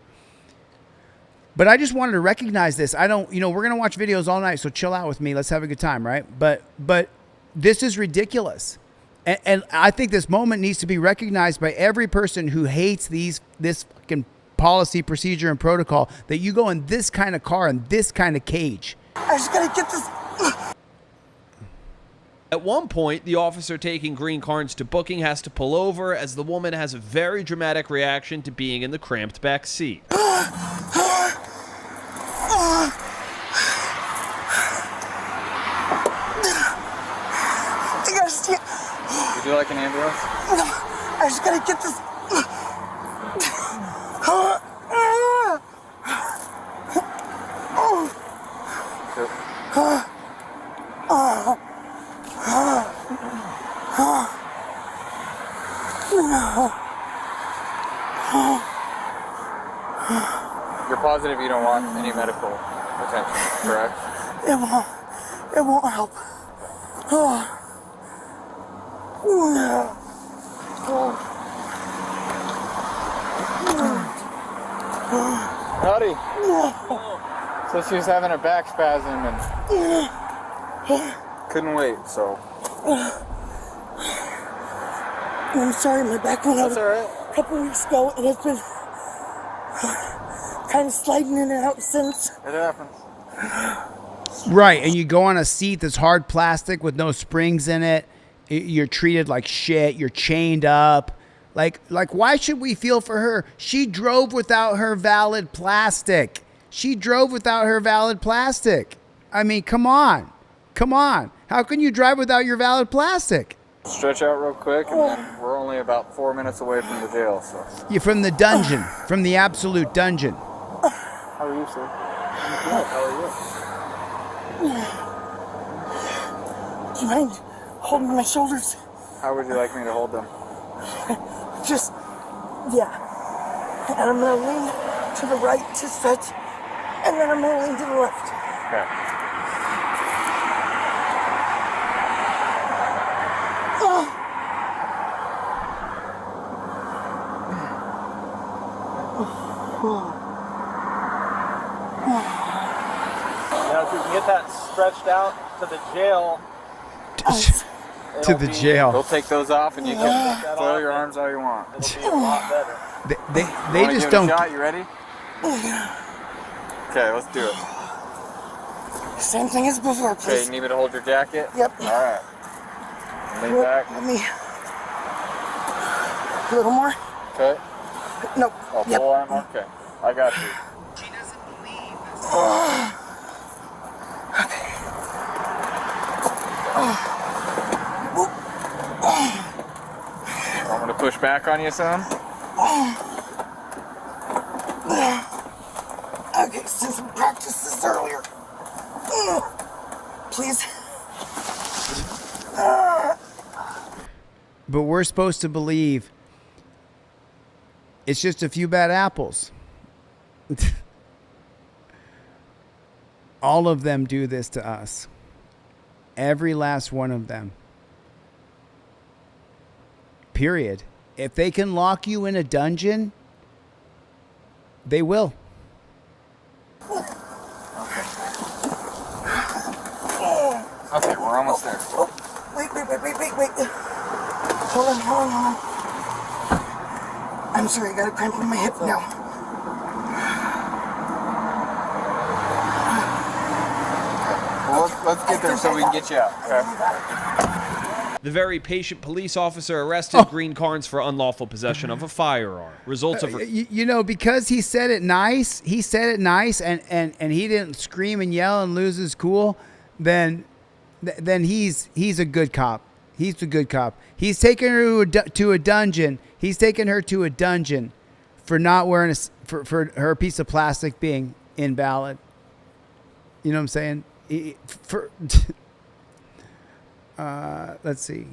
But I just wanted to recognize this. I don't, we're going to watch videos all night, so chill out with me. Let's have a good time, right? But this is ridiculous. And I think this moment needs to be recognized by every person who hates this fucking policy, procedure, and protocol, that you go in this kind of car and this kind of cage. I just gotta get this. At one point, the officer taking green cards to booking has to pull over as the woman has a very dramatic reaction to being in the cramped back seat. Would you like an ambulance? No, I just gotta get this. You're positive you don't want any medical attention, correct? It won't help. Howdy. So she was having a back spasm and couldn't wait, so. I'm sorry, my back went out That's all right. a couple weeks ago, and it's been kind of sliding in and out since. It happens. Right, and you go on a seat that's hard plastic with no springs in it. You're treated like shit. You're chained up. Like, why should we feel for her? She drove without her valid plastic. I mean, come on. How can you drive without your valid plastic? Stretch out real quick, and then we're only about 4 minutes away from the jail, so. You're from the dungeon, from the absolute dungeon. How are you, sir? Good. How are you? Do you mind holding my shoulders? How would you like me to hold them? Just, yeah. And I'm gonna lean to the right to stretch, and then I'm gonna lean to the left. Okay. If we can get that stretched out to the jail. To the jail. We'll take those off, and you can flail your arms all you want. It'll be a lot better. They just don't. Shot? You ready? Okay, let's do it. Same thing as before, Okay, please. you need me to hold your jacket? Yep. All right. Lean back. Let me. A little more. Okay. Nope. Oh, Yep. full arm? Okay. I got you. She doesn't believe. I'm going to push back on you some. Okay, since we practiced this earlier. Please. But we're supposed to believe it's just a few bad apples. All of them do this to us. Every last one of them. Period. If they can lock you in a dungeon, they will. Okay, we're almost there. Wait. Hold on. I'm sorry, I got a cramp in my hip now. let's get there so we can get you out. Okay? The very patient police officer arrested Green Carnes for unlawful possession of a firearm. Results of you know, because he said it nice, and he didn't scream and yell and lose his cool, then he's a good cop. He's a good cop. He's taking her to a dungeon. He's taking her to a dungeon for not wearing for her piece of plastic being invalid. You know what I'm saying? Let's see.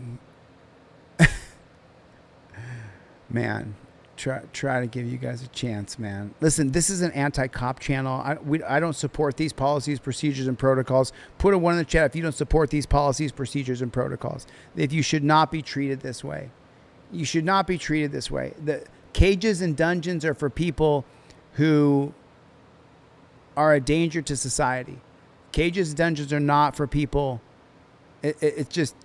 Man, try to give you guys a chance, man. Listen, this is an anti-cop channel. I don't support these policies, procedures, and protocols. Put a 1 in the chat if you don't support these policies, procedures, and protocols. If you should not be treated this way. You should not be treated this way. The cages and dungeons are for people who are a danger to society. Cages and dungeons are not for people. It's just,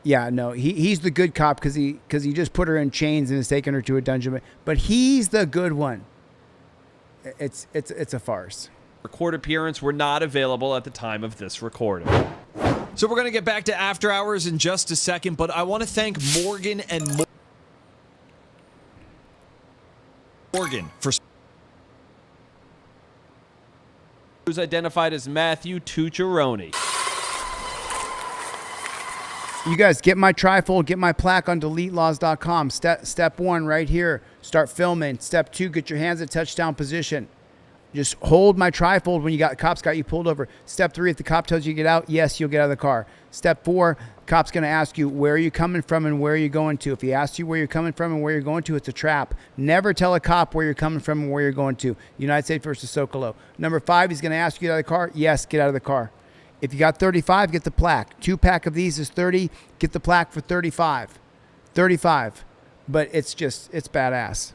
yeah, no. He's the good cop because he just put her in chains and is taking her to a dungeon. But he's the good one. It's a farce. court appearance were not available at the time of this recording. So we're going to get back to After Hours in just a second, but I want to thank Morgan and Morgan for who's identified as Matthew Tucciaroni. You guys, get my trifold, get my plaque on DeleteLawz.com. Step 1 right here, start filming. Step 2, get your hands at touchdown position. Just hold my trifold when cops got you pulled over. Step 3, if the cop tells you to get out, yes, you'll get out of the car. Step 4, cop's going to ask you, where are you coming from and where are you going to? If he asks you where you're coming from and where you're going to, it's a trap. Never tell a cop where you're coming from and where you're going to. United States versus Socolow. Number 5, he's going to ask you to get out of the car. Yes, get out of the car. If you got 35, get the plaque. 2-pack of these is 30. Get the plaque for 35. 35. But it's badass.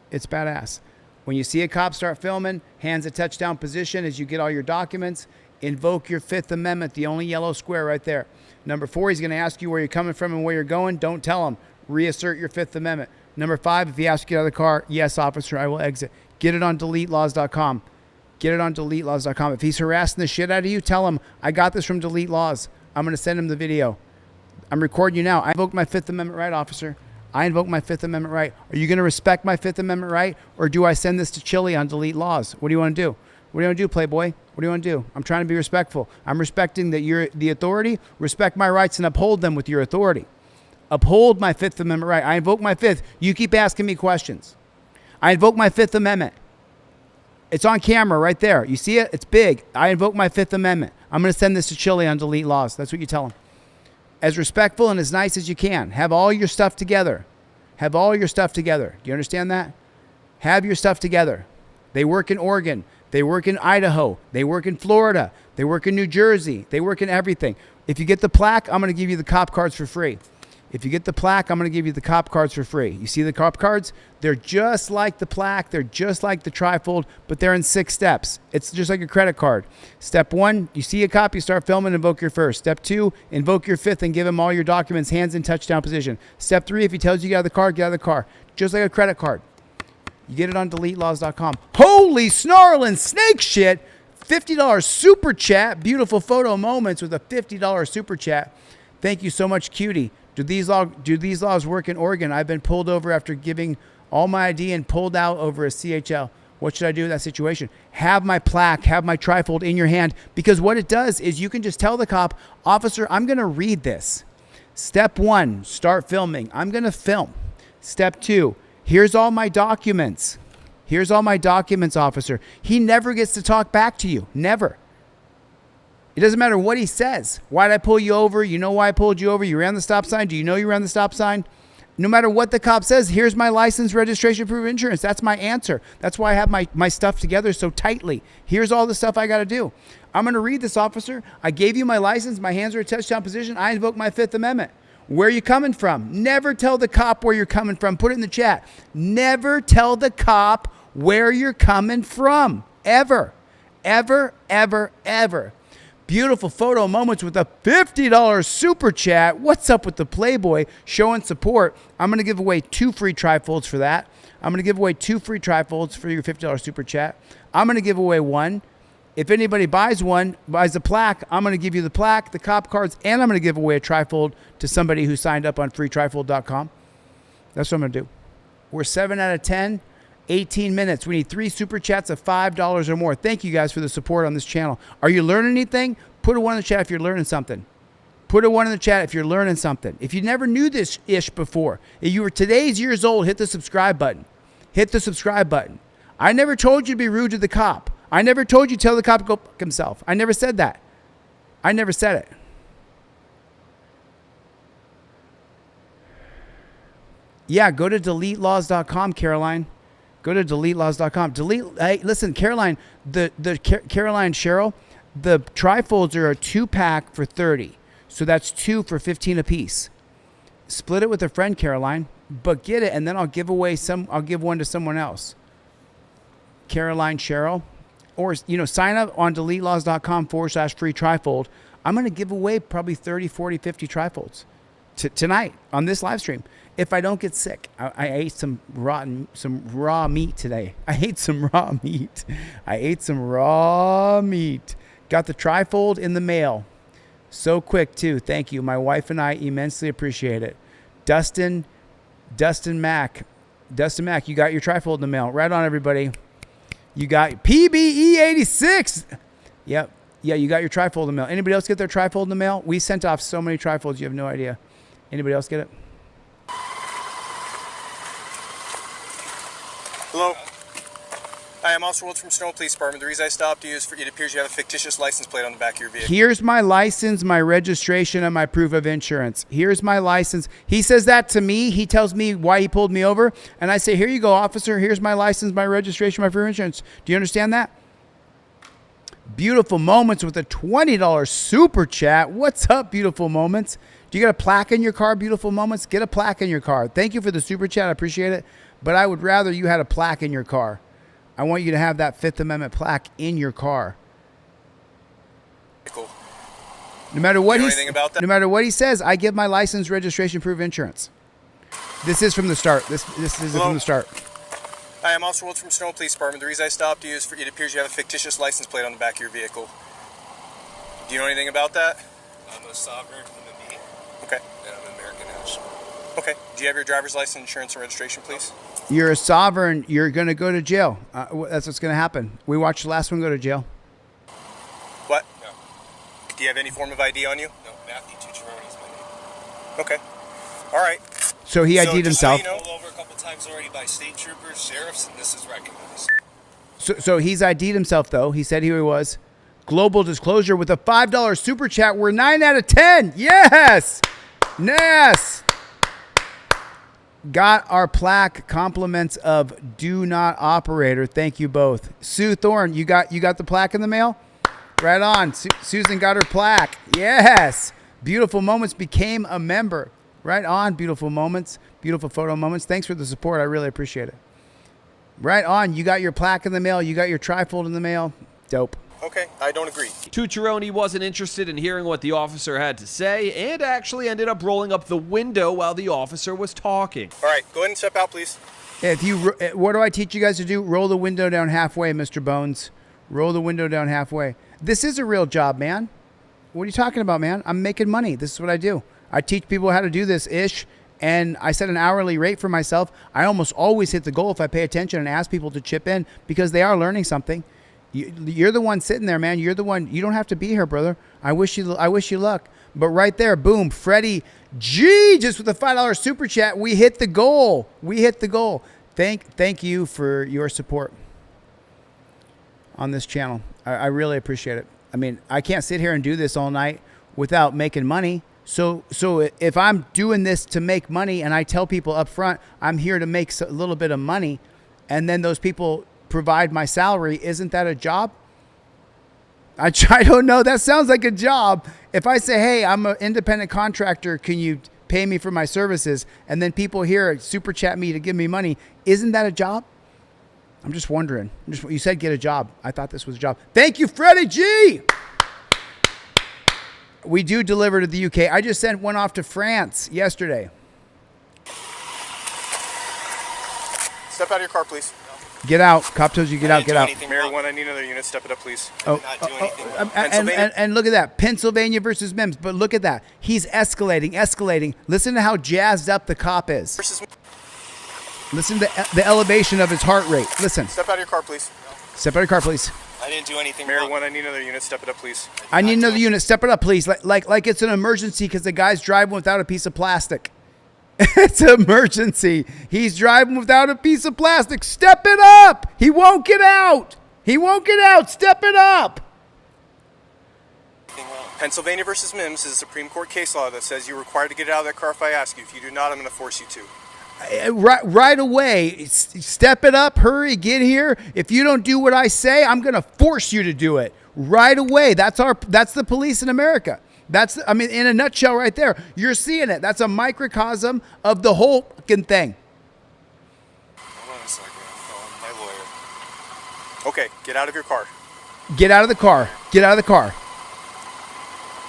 It's badass. When you see a cop start filming, hands at touchdown position as you get all your documents, invoke your Fifth Amendment, the only yellow square right there. Number 4, he's going to ask you where you're coming from and where you're going. Don't tell him. Reassert your Fifth Amendment. Number 5, if he asks you to get out of the car, yes, officer, I will exit. Get it on DeleteLawz.com. Get it on DeleteLawz.com. If he's harassing the shit out of you, tell him, I got this from Delete Lawz. I'm going to send him the video. I'm recording you now. I invoked my Fifth Amendment right, officer. I invoke my Fifth Amendment right. Are you going to respect my Fifth Amendment right? Or do I send this to Chille on Delete Lawz? What do you want to do? What do you want to do, Playboy? What do you want to do? I'm trying to be respectful. I'm respecting that you're the authority. Respect my rights and uphold them with your authority. Uphold my Fifth Amendment right. I invoke my Fifth. You keep asking me questions. I invoke my Fifth Amendment. It's on camera right there. You see it? It's big. I invoke my Fifth Amendment. I'm going to send this to Chille on Delete Lawz. That's what you tell him. As respectful and as nice as you can. Have all your stuff together. Have all your stuff together. Do you understand that? Have your stuff together. They work in Oregon. They work in Idaho. They work in Florida. They work in New Jersey. They work in everything. If you get the plaque, I'm going to give you the cop cards for free. If you get the plaque, I'm going to give you the cop cards for free. You see the cop cards? They're just like the plaque. They're just like the trifold, but they're in 6 steps. It's just like a credit card. Step 1, you see a cop, you start filming, invoke your first. Step 2, invoke your fifth and give him all your documents, hands in touchdown position. Step 3, if he tells you to get out of the car, get out of the car. Just like a credit card. You get it on DeleteLawz.com. Holy snarling snake shit. $50 super chat. Beautiful photo moments with a $50 super chat. Thank you so much, cutie. Do these laws work in Oregon? I've been pulled over after giving all my ID and pulled out over a CHL. What should I do in that situation? Have my plaque, have my trifold in your hand, because what it does is you can just tell the cop, officer, I'm going to read this. Step 1, start filming. I'm going to film. Step 2, here's all my documents. Here's all my documents, officer. He never gets to talk back to you. Never. It doesn't matter what he says. Why did I pull you over? You know why I pulled you over? You ran the stop sign. Do you know you ran the stop sign? No matter what the cop says, here's my license, registration, proof of insurance. That's my answer. That's why I have my stuff together so tightly. Here's all the stuff I got to do. I'm going to read this, officer. I gave you my license. My hands are in touchdown position. I invoke my Fifth Amendment. Where are you coming from? Never tell the cop where you're coming from. Put it in the chat. Never tell the cop where you're coming from. Ever. Ever, ever, ever. Beautiful photo moments with a $50 super chat. What's up with the Playboy showing support? I'm going to give away 2 free trifolds for that. I'm going to give away 2 free trifolds for your $50 super chat. I'm going to give away 1 If anybody buys the plaque, I'm going to give you the plaque, the cop cards, and I'm going to give away a trifold to somebody who signed up on freetrifold.com. That's what I'm going to do. We're 7 out of 10, 18 minutes. We need 3 super chats of $5 or more. Thank you guys for the support on this channel. Are you learning anything? Put a 1 in the chat if you're learning something. Put a 1 in the chat if you're learning something. If you never knew this ish before, if you were today's years old, hit the subscribe button. Hit the subscribe button. I never told you to be rude to the cop. I never told you to tell the cop to go fuck himself. I never said that. I never said it. Yeah, go to DeleteLawz.com, Caroline. Go to DeleteLawz.com. Hey, listen, Caroline, Caroline Cheryl, the trifolds are a 2-pack for $30. So that's 2 for $15 a piece. Split it with a friend, Caroline, but get it, and then I'll give away I'll give one to someone else. Caroline Cheryl, or sign up on DeleteLawz.com/free trifold. I'm going to give away probably 30, 40, 50 trifolds tonight on this live stream. If I don't get sick, I ate some raw meat today. I ate some raw meat. Got the trifold in the mail. So quick, too. Thank you. My wife and I immensely appreciate it. Dustin Mack, you got your trifold in the mail. Right on, everybody. You got PBE 86. Yep. Yeah, you got your trifold in the mail. Anybody else get their trifold in the mail? We sent off so many trifolds, you have no idea. Anybody else get it? Hello. Hi, I'm Officer Woods from Snow Police Department. The reason I stopped you is it appears you have a fictitious license plate on the back of your vehicle. Here's my license, my registration, and my proof of insurance. Here's my license. He says that to me. He tells me why he pulled me over. And I say, here you go, officer. Here's my license, my registration, my proof of insurance. Do you understand that? Beautiful Moments with a $20 super chat. What's up, Beautiful Moments? Do you got a plaque in your car, Beautiful Moments? Get a plaque in your car. Thank you for the super chat. I appreciate it. But I would rather you had a plaque in your car. I want you to have that Fifth Amendment plaque in your car. Cool. No matter what no matter what he says, I give my license, registration, proof of insurance. This is from the start. This is from the start. Hi, I'm Officer Woods from Snow Police Department. The reason I stopped you is it appears you have a fictitious license plate on the back of your vehicle. Do you know anything about that? I'm a sovereign human being. Okay. And I'm an American national. Okay. Do you have your driver's license, insurance, and registration, please? You're a sovereign. You're going to go to jail. That's what's going to happen. We watched the last one go to jail. What? No. Do you have any form of ID on you? No. Matthew Tucciarone is my name. Okay. All right. So he ID'd himself. So you know, pulled over a couple times already by state troopers, sheriffs, and this is recognized. So he's ID'd himself, though. He said who he was. Global disclosure with a $5 super chat. We're 9 out of 10. Yes. Yes. Got our plaque. Compliments of do not operator. Thank you both. Sue Thorne, you got the plaque in the mail? Right on. Susan got her plaque. Yes. Beautiful Moments became a member. Right on, Beautiful Moments. Beautiful photo moments. Thanks for the support. I really appreciate it. Right on. You got your plaque in the mail. You got your trifold in the mail. Dope. Okay, I don't agree. Tucciarone wasn't interested in hearing what the officer had to say and actually ended up rolling up the window while the officer was talking. All right, go ahead and step out, please. What do I teach you guys to do? Roll the window down halfway, Mr. Bones. Roll the window down halfway. This is a real job, man. What are you talking about, man? I'm making money. This is what I do. I teach people how to do this ish, and I set an hourly rate for myself. I almost always hit the goal if I pay attention and ask people to chip in because they are learning something. You're the one sitting there, man. You're the one. You don't have to be here, brother. I wish you luck. But right there, boom, Freddie G, just with a $5 super chat, we hit the goal. Thank you for your support on this channel. I really appreciate it. I mean, I can't sit here and do this all night without making money. So if I'm doing this to make money and I tell people up front, I'm here to make a little bit of money, and then those people provide my salary, isn't that a job? I don't know. That sounds like a job. If I say, hey, I'm an independent contractor, can you pay me for my services? And then people here super chat me to give me money. Isn't that a job? I'm just wondering. You said get a job. I thought this was a job. Thank you, Freddie G. We do deliver to the UK. I just sent one off to France yesterday. Step out of your car, please. Get out. Cop tells you get out. Get out. Mayor 1, I need another unit. Step it up, please. And look at that. Pennsylvania versus Mims. But look at that. He's escalating. Listen to how jazzed up the cop is. Listen to the elevation of his heart rate. Listen. Step out of your car, please. Step out of your car, please. I didn't do anything Mayor wrong. 1, I need another unit. Step it up, please. I need another unit. Step it up, please. Like it's an emergency because the guy's driving without a piece of plastic. It's an emergency. He's driving without a piece of plastic. Step it up. He won't get out. Step it up. Pennsylvania versus Mims is a Supreme Court case law that says you're required to get out of that car if I ask you. If you do not, I'm going to force you to. Right away. Step it up. Hurry. Get here. If you don't do what I say, I'm going to force you to do it right away. That's the police in America. I mean, in a nutshell right there. You're seeing it. That's a microcosm of the whole fucking thing. Hold on a second. I'm calling my lawyer. Okay, get out of your car. Get out of the car.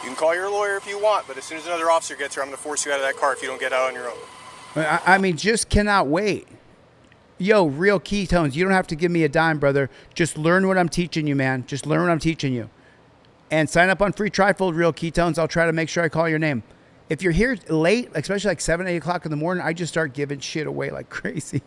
You can call your lawyer if you want, but as soon as another officer gets here, I'm going to force you out of that car if you don't get out on your own. I mean, just cannot wait. Yo, real ketones. You don't have to give me a dime, brother. Just learn what I'm teaching you, man. Just learn what I'm teaching you. And sign up on free trifold, real ketones. I'll try to make sure I call your name. If you're here late, especially like 7, 8 o'clock in the morning, I just start giving shit away like crazy.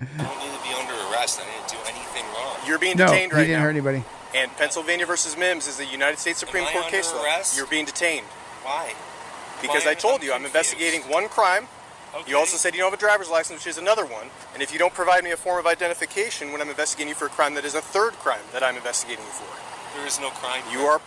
I don't need to be under arrest. I didn't do anything wrong. You're being detained right now. No, he didn't hurt anybody. And Pennsylvania versus Mims is the United States Supreme Court case law. You're being detained. Why? Because I told you I'm investigating one crime. Okay. You also said you don't have a driver's license, which is another one. And if you don't provide me a form of identification when I'm investigating you for a crime, that is a third crime that I'm investigating you for. There is no crime. You are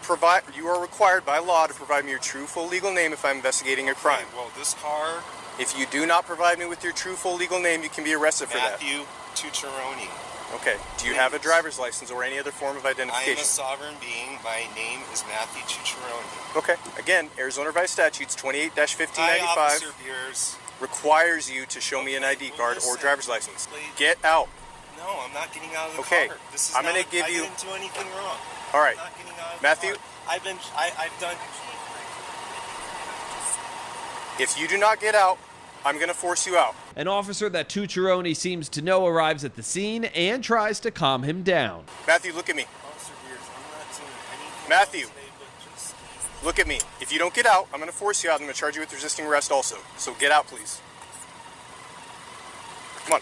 required by law to provide me your true full legal name if I'm investigating a crime. Okay, well, this car. If you do not provide me with your true full legal name, you can be arrested for that. Matthew Tucciaroni. Okay. Do you have a driver's license or any other form of identification? I am a sovereign being. My name is Matthew Tucciaroni. Okay. Again, Arizona Revised Statutes 28-1595 requires you to show me an ID card or driver's license. Get out. No, I'm not getting out of the car. Okay. I'm going to give you. I didn't do anything wrong. All right, Matthew. I've done. If you do not get out, I'm going to force you out. An officer that Tucciaroni seems to know arrives at the scene and tries to calm him down. Matthew, look at me. Matthew, look at me. If you don't get out, I'm going to force you out. I'm going to charge you with resisting arrest also. So get out, please. Come on.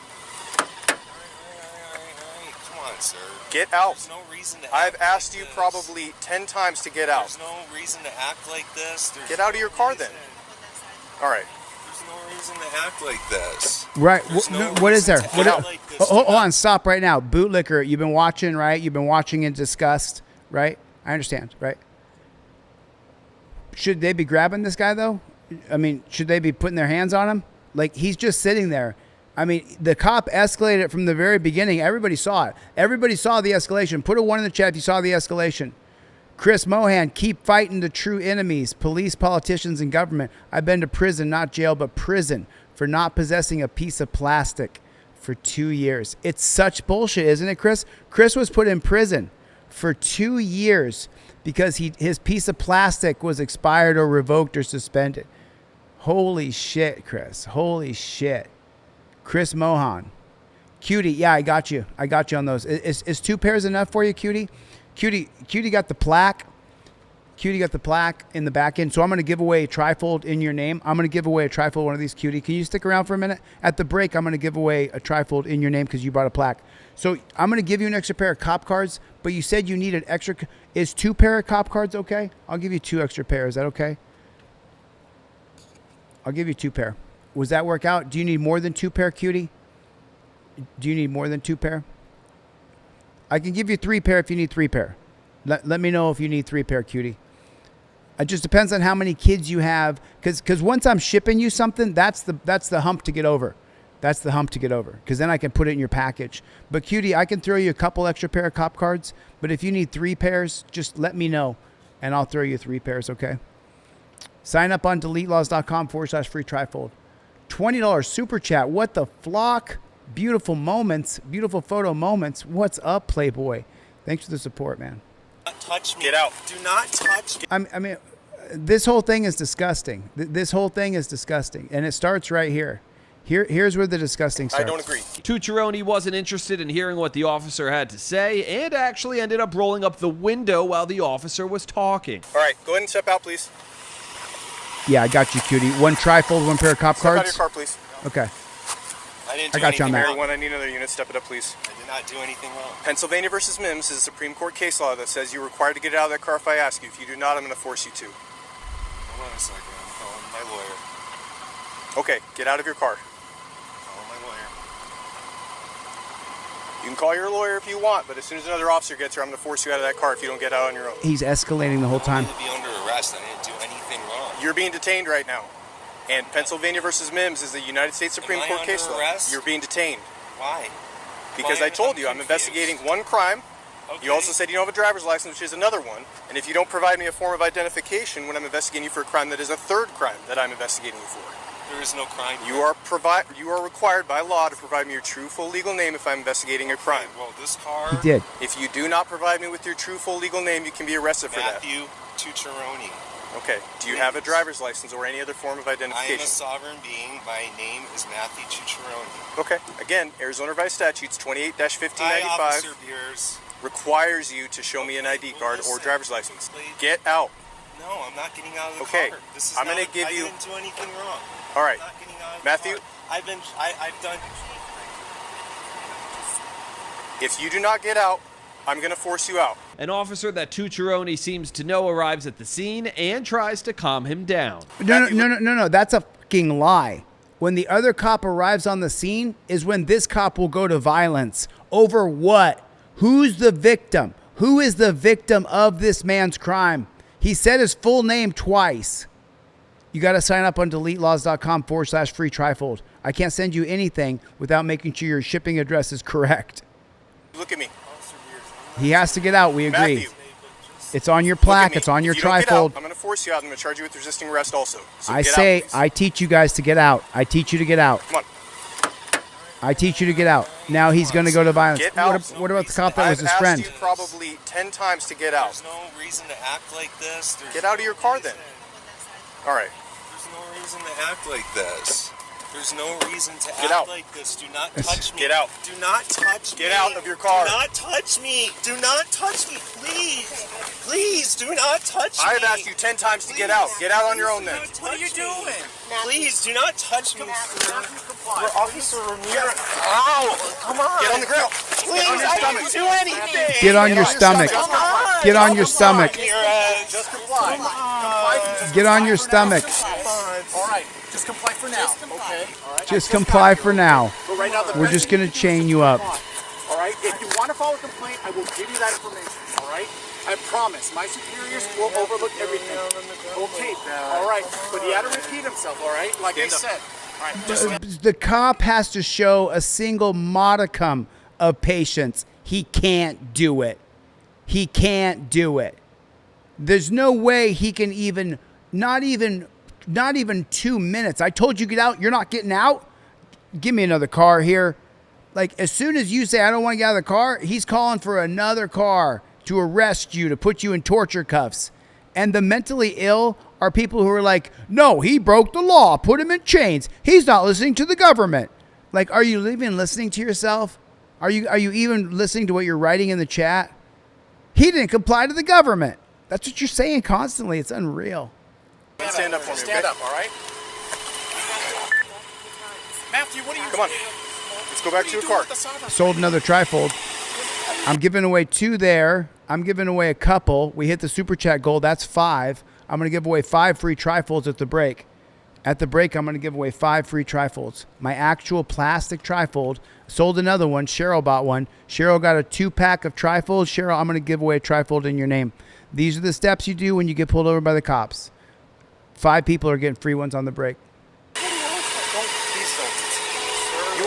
Sir. Get out. There's no reason to I've asked like you this. probably 10 times to get out. There's no reason to act like this. Get out of your car then. All right. There's no reason to act like this. Right. What is there? Hold on. Stop right now. Bootlicker, you've been watching, right? You've been watching in disgust, right? I understand, right? Should they be grabbing this guy, though? I mean, should they be putting their hands on him? Like, he's just sitting there. I mean, the cop escalated it from the very beginning. Everybody saw it. Everybody saw the escalation. Put a 1 in the chat if you saw the escalation. Chris Mohan, keep fighting the true enemies, police, politicians, and government. I've been to prison, not jail, but prison, for not possessing a piece of plastic for 2 years. It's such bullshit, isn't it, Chris? Chris was put in prison for 2 years because his piece of plastic was expired or revoked or suspended. Holy shit, Chris. Holy shit. Chris Mohan. Cutie, yeah, I got you. I got you on those. Is 2 pairs enough for you, Cutie? Cutie got the plaque. Cutie got the plaque in the back end. So I'm going to give away a trifold in your name. I'm going to give away a trifold, one of these, Cutie. Can you stick around for a minute? At the break, I'm going to give away a trifold in your name because you brought a plaque. So I'm going to give you an extra pair of cop cards, but you said you needed extra. Is 2 pair of cop cards okay? I'll give you 2 extra pairs. Is that okay? I'll give you 2 pair. Was that work out? Do you need more than 2 pair, Cutie? Do you need more than 2 pair? I can give you 3 pair if you need 3 pair. Let me know if you need 3 pair, Cutie. It just depends on how many kids you have. Because once I'm shipping you something, that's the hump to get over. That's the hump to get over. Because then I can put it in your package. But, Cutie, I can throw you a couple extra pair of cop cards. But if you need 3 pairs, just let me know. And I'll throw you 3 pairs, okay? Sign up on DeleteLawz.com/free trifold. $20 super chat. What the flock? Beautiful moments. Beautiful photo moments. What's up, Playboy? Thanks for the support, man. Touch me. Get out. Do not touch me. I mean, this whole thing is disgusting. This whole thing is disgusting. And it starts right here. Here's where the disgusting starts. I don't agree. Tucciarone wasn't interested in hearing what the officer had to say and actually ended up rolling up the window while the officer was talking. All right, go ahead and step out, please. Yeah, I got you, cutie. One trifold, one pair of cop Step out of cards. your car, please. Okay. I got you on that. Everyone, I need another unit. Step it up, please. I did not do anything wrong. Pennsylvania versus Mims is a Supreme Court case law that says you're required to get out of that car if I ask you. If you do not, I'm going to force you to. Hold on a second. I'm calling my lawyer. Okay, get out of your car. Calling my lawyer. You can call your lawyer if you want, but as soon as another officer gets here, I'm going to force you out of that car if you don't get out on your own. He's escalating the whole time. I need to be under arrest. I didn't do anything wrong. You're being detained right now. And Pennsylvania versus Mims is the United States Supreme Court case law. Arrest? You're being detained. Why? Because I told you I'm investigating one crime. Okay. You also said you don't have a driver's license, which is another one. And if you don't provide me a form of identification when I'm investigating you for a crime, that is a third crime that I'm investigating you for. There is no crime. You are required by law to provide me your true full legal name if I'm investigating a crime. Well, this car. He did. If you do not provide me with your true full legal name, you can be arrested for that. Matthew Tucciarone. Okay. Do you have a driver's license or any other form of I am a identification? sovereign being. My name is Matthew Tucciarone. Okay. Again, Arizona Revised Statutes 28-1595 Officer Beers. requires you to show me an ID card or driver's license. Get out. No, I'm not getting out of the Okay. car. This is I'm not gonna a- give I you- didn't do anything wrong. All right. I'm not getting out of Matthew? the car. I've done. If you do not get out, I'm going to force you out. An officer that Tucciarone seems to know arrives at the scene and tries to calm him down. No. That's a fucking lie. When the other cop arrives on the scene is when this cop will go to violence. Over what? Who's the victim? Who is the victim of this man's crime? He said his full name twice. You got to sign up on DeleteLawz.com/free trifold. I can't send you anything without making sure your shipping address is correct. Look at me. He has to get out. We agree. Matthew. It's on your Look at plaque. me. It's on your If you don't get out, trifold. I'm going to force you out. I'm going to charge you with resisting arrest also. So I get say, out, please. I teach you guys to get out. I teach you to get out. Come on. I teach you to get out. Now he's going to go to violence. Get out. What about the cop that was his I've friend? asked you probably 10 times to get out. There's no reason to act like this. Get out of your car then. All right. There's no reason to act like this. There's no reason to Get act out. like this. Do not touch me. Get out. Do not touch me. Get out of your car. Do not touch me. Do not touch me, please. Please, do not touch me. I've asked you 10 times to get out. Get out on your own then. What are you doing? Please, do not touch me, sir. Officer Ramirez. Ow! Come on. Get on the grill. Please, Get on your I stomach. didn't do anything. Get on your stomach. Come on. Get on your stomach. Just comply. Comply. Get on your stomach. All right. Just comply for now. Okay. All right. Just comply for now. But right now, the We're just going to chain you up. All right. If you want to file a complaint, I will give you that information. All right. I promise. My superiors will overlook everything. Okay. All right. But he had to repeat himself. All right. Like I said. All right. Just The cop has to show a single modicum of patience. He can't do it. He can't do it. There's no way he can even, not even 2 minutes. I told you get out. You're not getting out. Give me another car here. Like, as soon as you say, I don't want to get out of the car, he's calling for another car to arrest you, to put you in torture cuffs. And the mentally ill are people who are like, no, he broke the law. Put him in chains. He's not listening to the government. Like, are you even listening to yourself? Are you even listening to what you're writing in the chat? He didn't comply to the government. That's what you're saying constantly. It's unreal. stand up for me. Stand okay? up, all right? Matthew, what are you Come on. Let's go back to your car. Sold another trifold. I'm giving away 2 there. I'm giving away a couple. We hit the super chat goal. That's 5. I'm going to give away 5 free trifolds at the break. At the break, I'm going to give away 5 free trifolds. My actual plastic trifold. Sold another one. Cheryl bought one. Cheryl got a 2-pack of trifolds. Cheryl, I'm going to give away a trifold in your name. These are the steps you do when you get pulled over by the cops. 5 people are getting free ones on the break. You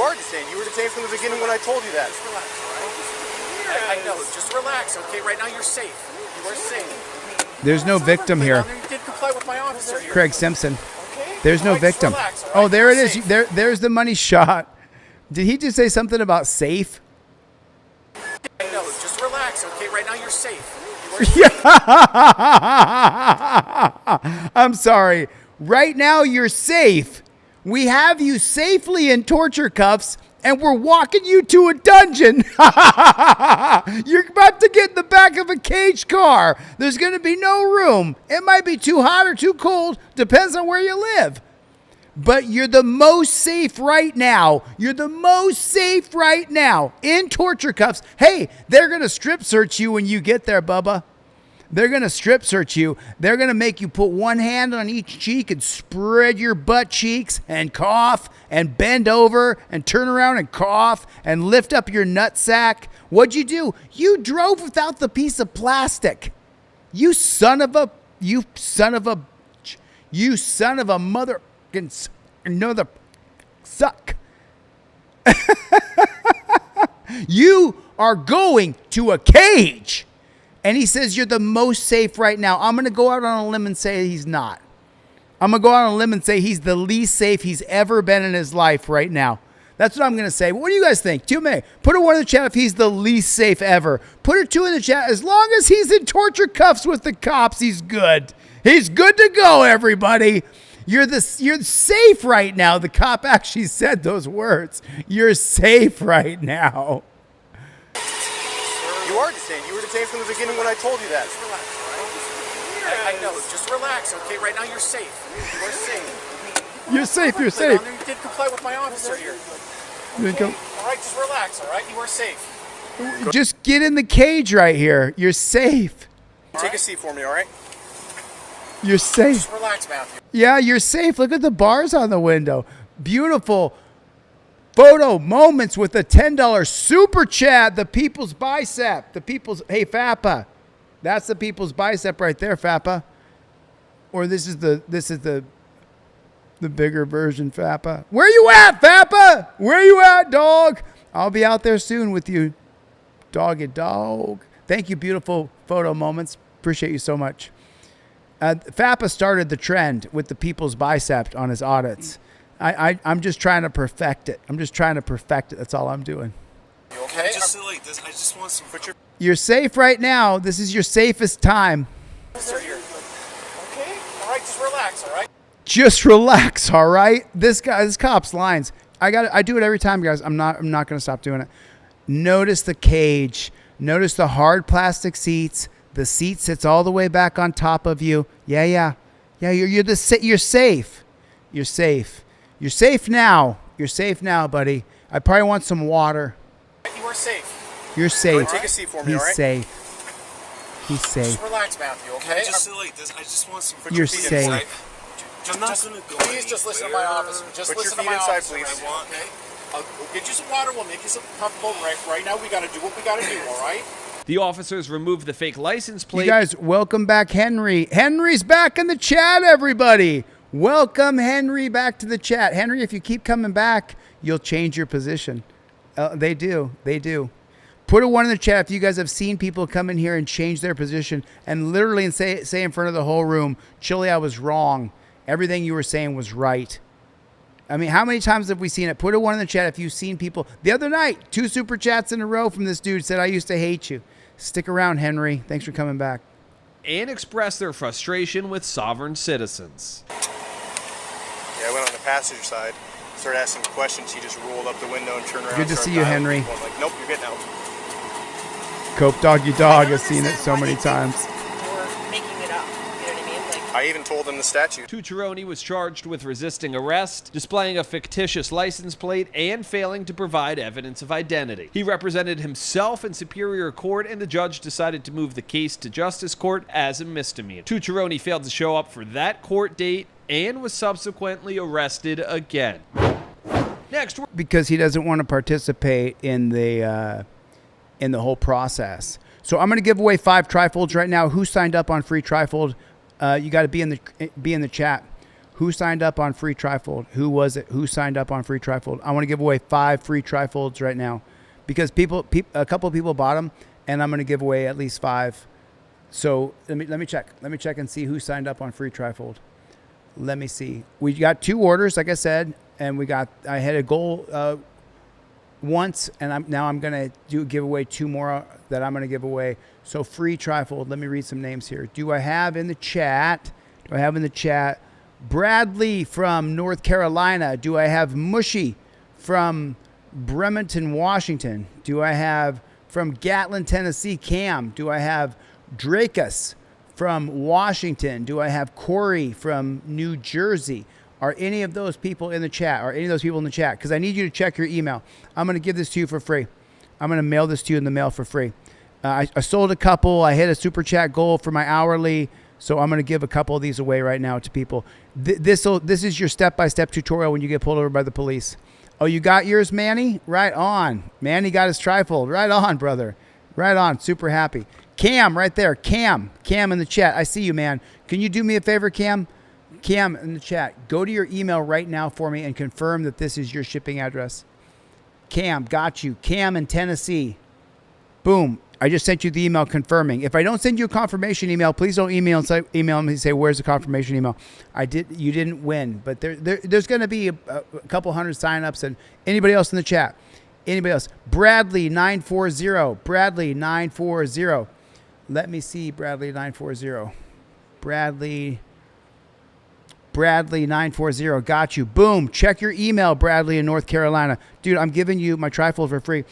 are detained. You were detained from the beginning when I told you that. I know. Just relax, okay? Right now you're safe. You are safe. There's no victim here. You did comply with my officer here. Craig Simpson. Okay? There's no All right, just victim. relax, all Oh, right? there it You're is. safe. There's the money shot. Did he just say something about safe? I know. Just relax, okay? Right now you're safe. I'm sorry. Right now you're safe. We have you safely in torture cuffs, and we're walking you to a dungeon. You're about to get in the back of a cage car. There's going to be no room. It might be too hot or too cold. Depends on where you live. But you're the most safe right now. You're the most safe right now in torture cuffs. Hey, they're going to strip search you when you get there, Bubba. They're going to strip search you. They're going to make you put one hand on each cheek and spread your butt cheeks and cough and bend over and turn around and cough and lift up your nutsack. What'd you do? You drove without the piece of plastic. You son of a mother another suck. You are going to a cage. And he says you're the most safe right now. I'm going to go out on a limb and say he's not. I'm going to go out on a limb and say he's the least safe he's ever been in his life right now. That's what I'm going to say. What do you guys think? 2 May. Put a 1 in the chat if he's the least safe ever. Put a 2 in the chat. As long as he's in torture cuffs with the cops, he's good. He's good to go, everybody. You're safe right now. The cop actually said those words. You're safe right now. You are detained. You were detained from the beginning when I told you that. Just relax, all right? I know. Just relax, okay? Right now you're safe. You are safe. You're safe. You're safe. You did comply with my officer here. Okay. All right, just relax, all right? You are safe. Just get in the cage right here. You're safe. Take a seat for me, all right? You're safe. Just relax, Matthew. Yeah, you're safe. Look at the bars on the window. Beautiful photo moments with a $10 super chat. The people's bicep. The people's, hey, Fappa. That's the people's bicep right there, Fappa. Or this is the bigger version, Fappa. Where you at, Fappa? Where you at, dog? I'll be out there soon with you, doggy dog. Thank you, beautiful photo moments. Appreciate you so much. Fappa started the trend with the people's bicep on his audits. I'm just trying to perfect it. That's all I'm doing. You okay? Just like this, I just want some. You're safe right now. This is your safest time. Sir, here. Okay? All right, just relax, all right? Just relax, all right? This cop's lines. I do it every time, guys. I'm not going to stop doing it. Notice the cage. Notice the hard plastic seats. The seat sits all the way back on top of you. Yeah. You're safe. You're safe. You're safe now. You're safe now, buddy. I probably want some water. You are safe. You're safe. Take a seat for me, He's all right? safe. He's safe. Just relax, Matthew, okay? Just like this, I just want some. You're safe. I'm not gonna go. Please just listen to my officer. Just listen to my officer. Please. Okay? We'll get you some water. We'll make you some comfortable. Right now, we got to do what we got to do, all right? The officers removed the fake license plate. You guys, welcome back, Henry. Henry's back in the chat, everybody. Welcome, Henry, back to the chat. Henry, if you keep coming back, you'll change your position. They do. Put a 1 in the chat if you guys have seen people come in here and change their position and literally say in front of the whole room, Chille, I was wrong. Everything you were saying was right. I mean, how many times have we seen it? Put a 1 in the chat if you've seen people. The other night, 2 super chats in a row from this dude said, I used to hate you. Stick around, Henry. Thanks for coming back. And express their frustration with sovereign citizens. Yeah, I went on the passenger side, started asking questions. He just rolled up the window and turned around. Good to see you, Henry. I'm like, nope, you're getting out. Cope Doggy Dog has seen it so many times. I even told him the statute. Tucciaroni was charged with resisting arrest, displaying a fictitious license plate, and failing to provide evidence of identity. He represented himself in Superior Court, and the judge decided to move the case to Justice Court as a misdemeanor. Tucciaroni failed to show up for that court date and was subsequently arrested again. Next, because he doesn't want to participate in the whole process. So I'm going to give away 5 trifolds right now. Who signed up on free trifold? You got to be in the chat. Who signed up on free trifold? Who was it? Who signed up on free trifold? I want to give away 5 free trifolds right now, because a couple of people bought them, and I'm going to give away at least 5. So let me check. Let me check and see who signed up on free trifold. Let me see. We got 2 orders, like I said, and I had a goal once, and now I'm going to give away 2 more that I'm going to give away. So free trifold. Let me read some names here. Do I have in the chat Bradley from North Carolina? Do I have Mushy from Bremerton, Washington? Do I have from Gatlin, Tennessee, Cam? Do I have Drakus from Washington? Do I have Corey from New Jersey? Are any of those people in the chat? Are any of those people in the chat? Because I need you to check your email. I'm going to give this to you for free. I'm going to mail this to you in the mail for free. I sold a couple. I hit a super chat goal for my hourly. So I'm going to give a couple of these away right now to people. This is your step-by-step tutorial when you get pulled over by the police. Oh, you got yours, Manny? Right on. Manny got his trifold. Right on, brother. Right on. Super happy. Cam, right there. Cam in the chat. I see you, man. Can you do me a favor, Cam? Cam in the chat. Go to your email right now for me and confirm that this is your shipping address. Cam, got you. Cam in Tennessee. Boom. I just sent you the email confirming. If I don't send you a confirmation email, please don't email me and say, where's the confirmation email? You didn't win. But there's going to be a couple hundred signups. And anybody else in the chat? Anybody else? Bradley940. Bradley940. Let me see Bradley940. Bradley940. Got you. Boom. Check your email, Bradley in North Carolina. Dude, I'm giving you my trifold for free.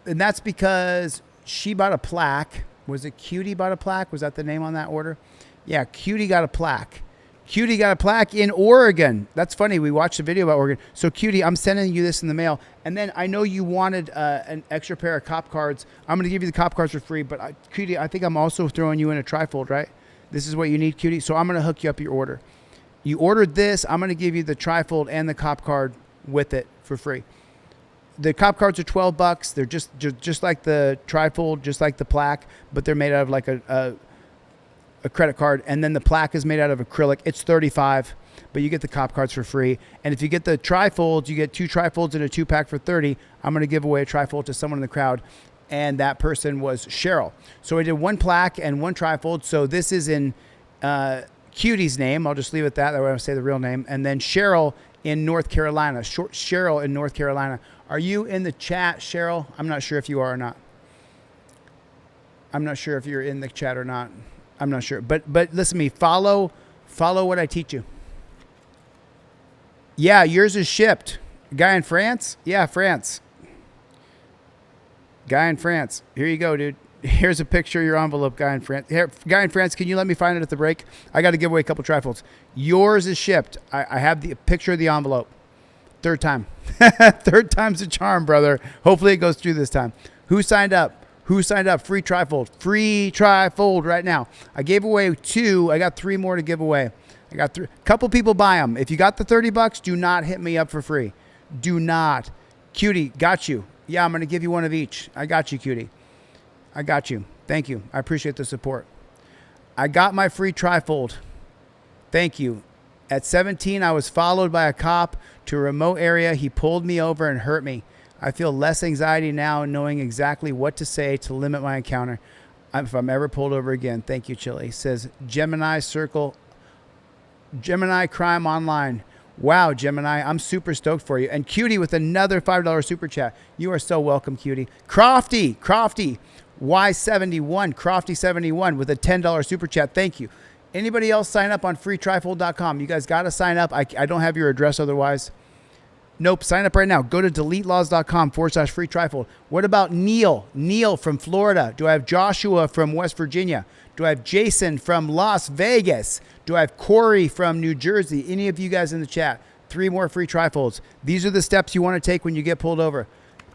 And that's because she bought a plaque. Was it Cutie bought a plaque? Was that the name on that order? Yeah, Cutie got a plaque. Cutie got a plaque in Oregon. That's funny. We watched a video about Oregon. So, Cutie, I'm sending you this in the mail. And then I know you wanted an extra pair of cop cards. I'm going to give you the cop cards for free. But, Cutie, I think I'm also throwing you in a trifold, right? This is what you need, Cutie. So I'm going to hook you up your order. You ordered this. I'm going to give you the trifold and the cop card with it for free. The cop cards are $12. They're just like the trifold, just like the plaque, but they're made out of like a credit card. And then the plaque is made out of acrylic. It's $35, but you get the cop cards for free. And if you get the trifolds, you get 2 trifolds and a 2-pack for $30. I'm going to give away a trifold to someone in the crowd. And that person was Cheryl. So I did 1 plaque and 1 trifold. So this is in Cutie's name. I'll just leave it at that. That way I don't say the real name. And then Cheryl in North Carolina. Cheryl in North Carolina. Are you in the chat, Cheryl? I'm not sure if you are or not. I'm not sure if you're in the chat or not. I'm not sure. But listen to me. Follow what I teach you. Yeah, yours is shipped. Guy in France? Yeah, France. Guy in France. Here you go, dude. Here's a picture of your envelope, guy in France. Here, guy in France, can you let me find it at the break? I got to give away a couple trifolds. Yours is shipped. I have the picture of the envelope. 3rd time. 3rd time's a charm, brother. Hopefully it goes through this time. Who signed up? Who signed up? Free trifold. Free trifold right now. I gave away 2. I got 3 more to give away. I got 3. Couple people buy them. If you got the $30, do not hit me up for free. Do not. Cutie, got you. Yeah, I'm going to give you 1 of each. I got you, Cutie. I got you. Thank you. I appreciate the support. I got my free trifold. Thank you. At 17, I was followed by a cop to a remote area. He pulled me over and hurt me. I feel less anxiety now knowing exactly what to say to limit my encounter if I'm ever pulled over again. Thank you, Chille. Says Gemini Circle. Gemini Crime Online. Wow, Gemini, I'm super stoked for you. And Cutie with another $5 super chat. You are so welcome, Cutie. Crofty, Y71, Crofty71 with a $10 super chat. Thank you. Anybody else sign up on freetrifold.com? You guys got to sign up. I don't have your address otherwise. Nope, sign up right now. Go to DeleteLawz.com/free trifold. What about Neil? Neil from Florida. Do I have Joshua from West Virginia? Do I have Jason from Las Vegas? Do I have Corey from New Jersey? Any of you guys in the chat? 3 more free trifolds. These are the steps you want to take when you get pulled over.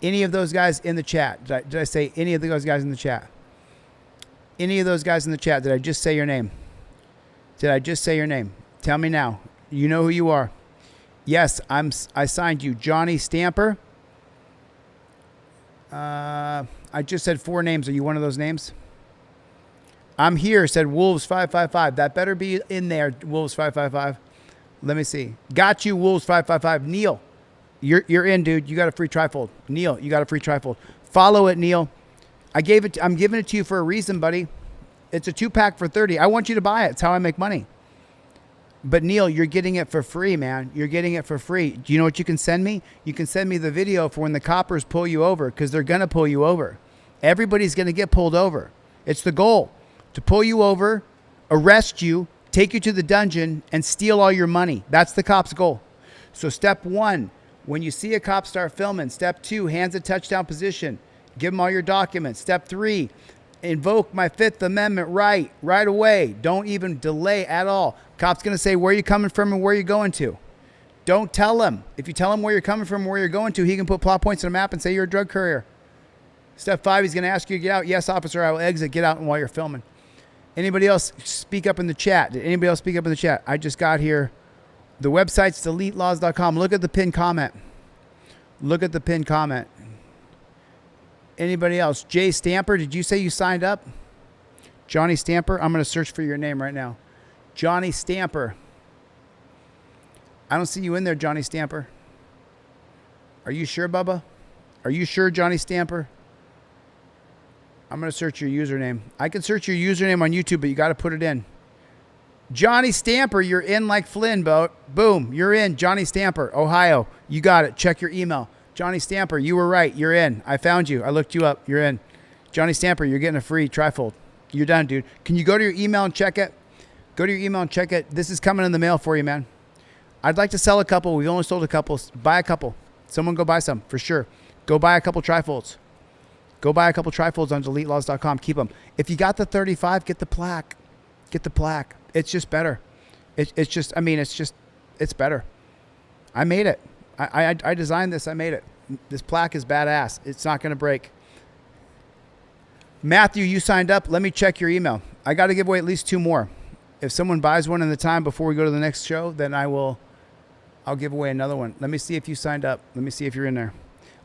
Any of those guys in the chat? Did I say any of those guys in the chat? Any of those guys in the chat? Did I just say your name? Did I just say your name? Tell me now. You know who you are. Yes, I signed you. Johnny Stamper. I just said 4 names. Are you one of those names? I'm here, said Wolves555. That better be in there, Wolves555. Let me see. Got you, Wolves555. Neil, you're in, dude. You got a free trifold. Neil, you got a free trifold. Follow it, Neil. I'm giving it to you for a reason, buddy. It's a 2-pack for $30. I want you to buy it. It's how I make money. But Neil, you're getting it for free, man. You're getting it for free. Do you know what you can send me? You can send me the video for when the coppers pull you over, because they're going to pull you over. Everybody's going to get pulled over. It's the goal. To pull you over, arrest you, take you to the dungeon, and steal all your money. That's the cop's goal. So step 1, when you see a cop start filming. Step 2, hands in touchdown position. Give them all your documents. Step 3, invoke my 5th Amendment right away. Don't even delay at all. Cop's going to say where you coming from and where you going to. Don't tell him. If you tell him where you're coming from and where you're going to, he can put plot points on a map and say you're a drug courier. Step 5, he's going to ask you to get out. Yes, officer, I will exit. Get out while you're filming. Anybody else speak up in the chat? Did anybody else speak up in the chat? I just got here. The website's DeleteLawz.com. Look at the pinned comment. Look at the pinned comment. Anybody else? Jay Stamper, did you say you signed up? Johnny Stamper? I'm going to search for your name right now. Johnny Stamper. I don't see you in there, Johnny Stamper. Are you sure, Bubba? Are you sure, Johnny Stamper? I'm going to search your username. I can search your username on YouTube, but you got to put it in. Johnny Stamper, you're in like Flynn, boat. Boom, you're in. Johnny Stamper, Ohio. You got it. Check your email. Johnny Stamper, you were right. You're in. I found you. I looked you up. You're in. Johnny Stamper, you're getting a free trifold. You're done, dude. Can you go to your email and check it? Go to your email and check it. This is coming in the mail for you, man. I'd like to sell a couple. We've only sold a couple. Buy a couple. Someone go buy some, for sure. Go buy a couple trifolds. Go buy a couple trifolds on DeleteLawz.com. Keep them. If you got the 35, get the plaque. Get the plaque. It's just better. It's just, I mean, it's better. I made it. I designed this. I made it. This plaque is badass. It's not going to break. Matthew, you signed up. Let me check your email. I got to give away at least 2 more. If someone buys one in the time before we go to the next show, then I'll give away another one. Let me see if you signed up. Let me see if you're in there.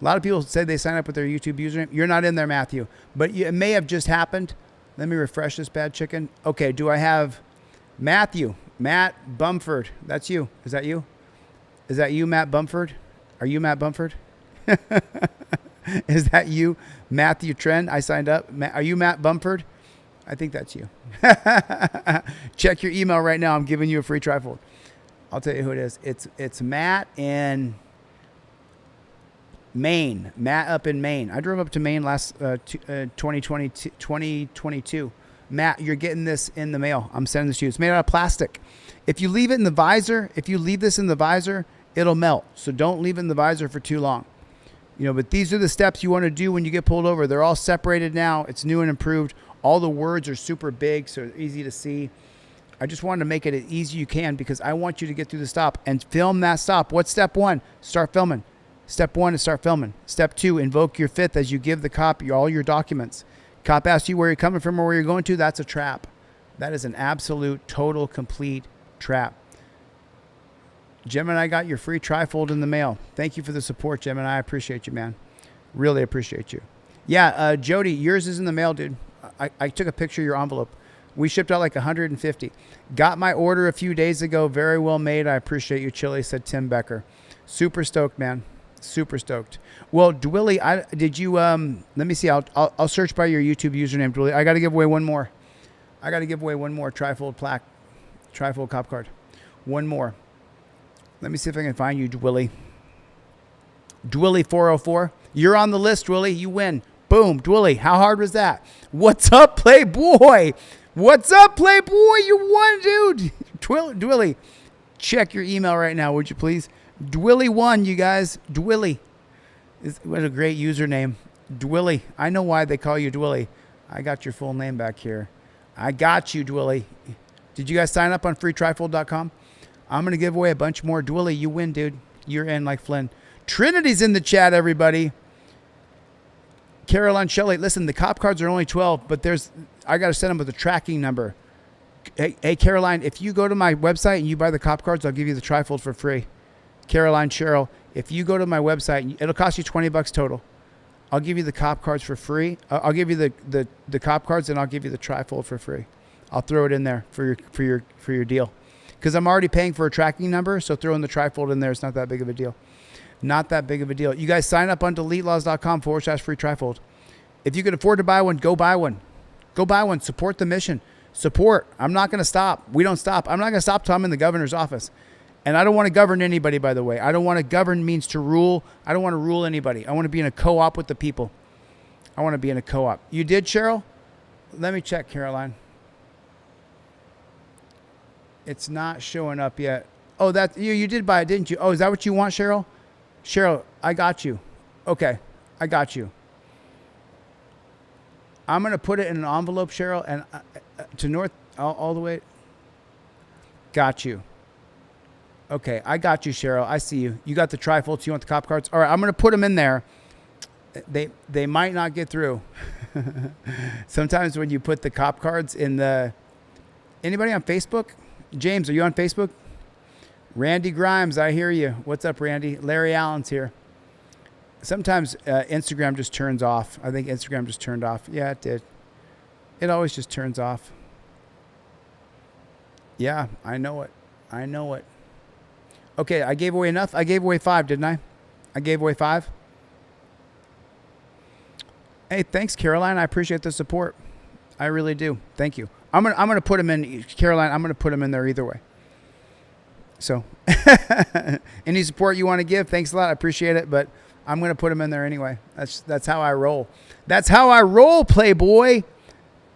A lot of people say they sign up with their YouTube username. You're not in there, Matthew. But it may have just happened. Let me refresh this bad chicken. Okay, do I have Matthew? Matt Bumford. That's you. Is that you? Is that you, Matt Bumford? Are you Matt Bumford? Is that you, Matthew Trend? I signed up. Are you Matt Bumford? I think that's you. Check your email right now. I'm giving you a free trifold. I'll tell you who it is. It's Matt in Maine. Matt up in Maine. I drove up to Maine last 2022. Matt, you're getting this in the mail. I'm sending this to you. It's made out of plastic. If you leave it in the visor, it'll melt. So don't leave it in the visor for too long. But these are the steps you want to do when you get pulled over. They're all separated now. It's new and improved. All the words are super big, so it's easy to see. I just wanted to make it as easy as you can because I want you to get through the stop and film that stop. What's step 1? Start filming. Step 1 is start filming. Step 2, invoke your 5th as you give the cop all your documents. Cop asks you where you're coming from or where you're going to. That's a trap. That is an absolute, total, complete trap. Gemini got your free trifold in the mail. Thank you for the support, Gemini. I appreciate you, man. Really appreciate you. Yeah, Jody, yours is in the mail, dude. I took a picture of your envelope. We shipped out like 150. Got my order a few days ago. Very well made. I appreciate you, Chille, said Tim Becker. Super stoked, man. Super stoked. Well, Dwilly, did you, let me see. I'll search by your YouTube username, Dwilly. I got to give away one more. Trifold plaque. Trifold cop card. One more. Let me see if I can find you, Dwilly. Dwilly 404. You're on the list, Dwilly. You win. Boom, Dwilly. How hard was that? What's up, Playboy? What's up, Playboy? You won, dude. Dwilly, check your email right now, would you please? Dwilly won, you guys. Dwilly. What a great username. Dwilly. I know why they call you Dwilly. I got your full name back here. I got you, Dwilly. Did you guys sign up on freetrifold.com? I'm going to give away a bunch more. Dwilly, you win, dude. You're in like Flynn. Trinity's in the chat, everybody. Caroline Shelley, listen, the cop cards are only 12, but I got to send them with a tracking number. Hey, Caroline, if you go to my website and you buy the cop cards, I'll give you the trifold for free. Caroline Cheryl, if you go to my website, it'll cost you $20 total. I'll give you the cop cards for free. I'll give you the cop cards and I'll give you the trifold for free. I'll throw it in there for your deal. Because I'm already paying for a tracking number, so throwing the trifold in there is not that big of a deal. Not that big of a deal. You guys sign up on DeleteLawz.com/free trifold. If you can afford to buy one, go buy one. Go buy one. Support the mission. Support. I'm not going to stop. We don't stop. I'm not going to stop till I'm in the governor's office. And I don't want to govern anybody, by the way. I don't want to govern means to rule. I don't want to rule anybody. I want to be in a co-op with the people. I want to be in a co-op. You did, Cheryl? Let me check, Caroline. It's not showing up yet. Oh, that you did buy it, didn't you? Oh, is that what you want, Cheryl? Cheryl, I got you. Okay, I got you. I'm going to put it in an envelope, Cheryl, and to North, all the way. Got you. Okay, I got you, Cheryl. I see you. You got the trifolds. You want the cop cards? All right, I'm going to put them in there. They might not get through. Sometimes when you put the cop cards in the... Anybody on Facebook? James, are you on Facebook? Randy Grimes, I hear you. What's up, Randy? Larry Allen's here. Sometimes Instagram just turns off. I think Instagram just turned off. Yeah, it did. It always just turns off. Yeah, I know it. I know it. Okay, I gave away enough. I gave away 5, didn't I? I gave away 5. Hey, thanks, Caroline. I appreciate the support. I really do. Thank you. I'm gonna put them in, Caroline. I'm gonna put them in there either way. So, any support you want to give, thanks a lot. I appreciate it, but I'm gonna put them in there anyway. That's how I roll. That's how I roll, Playboy.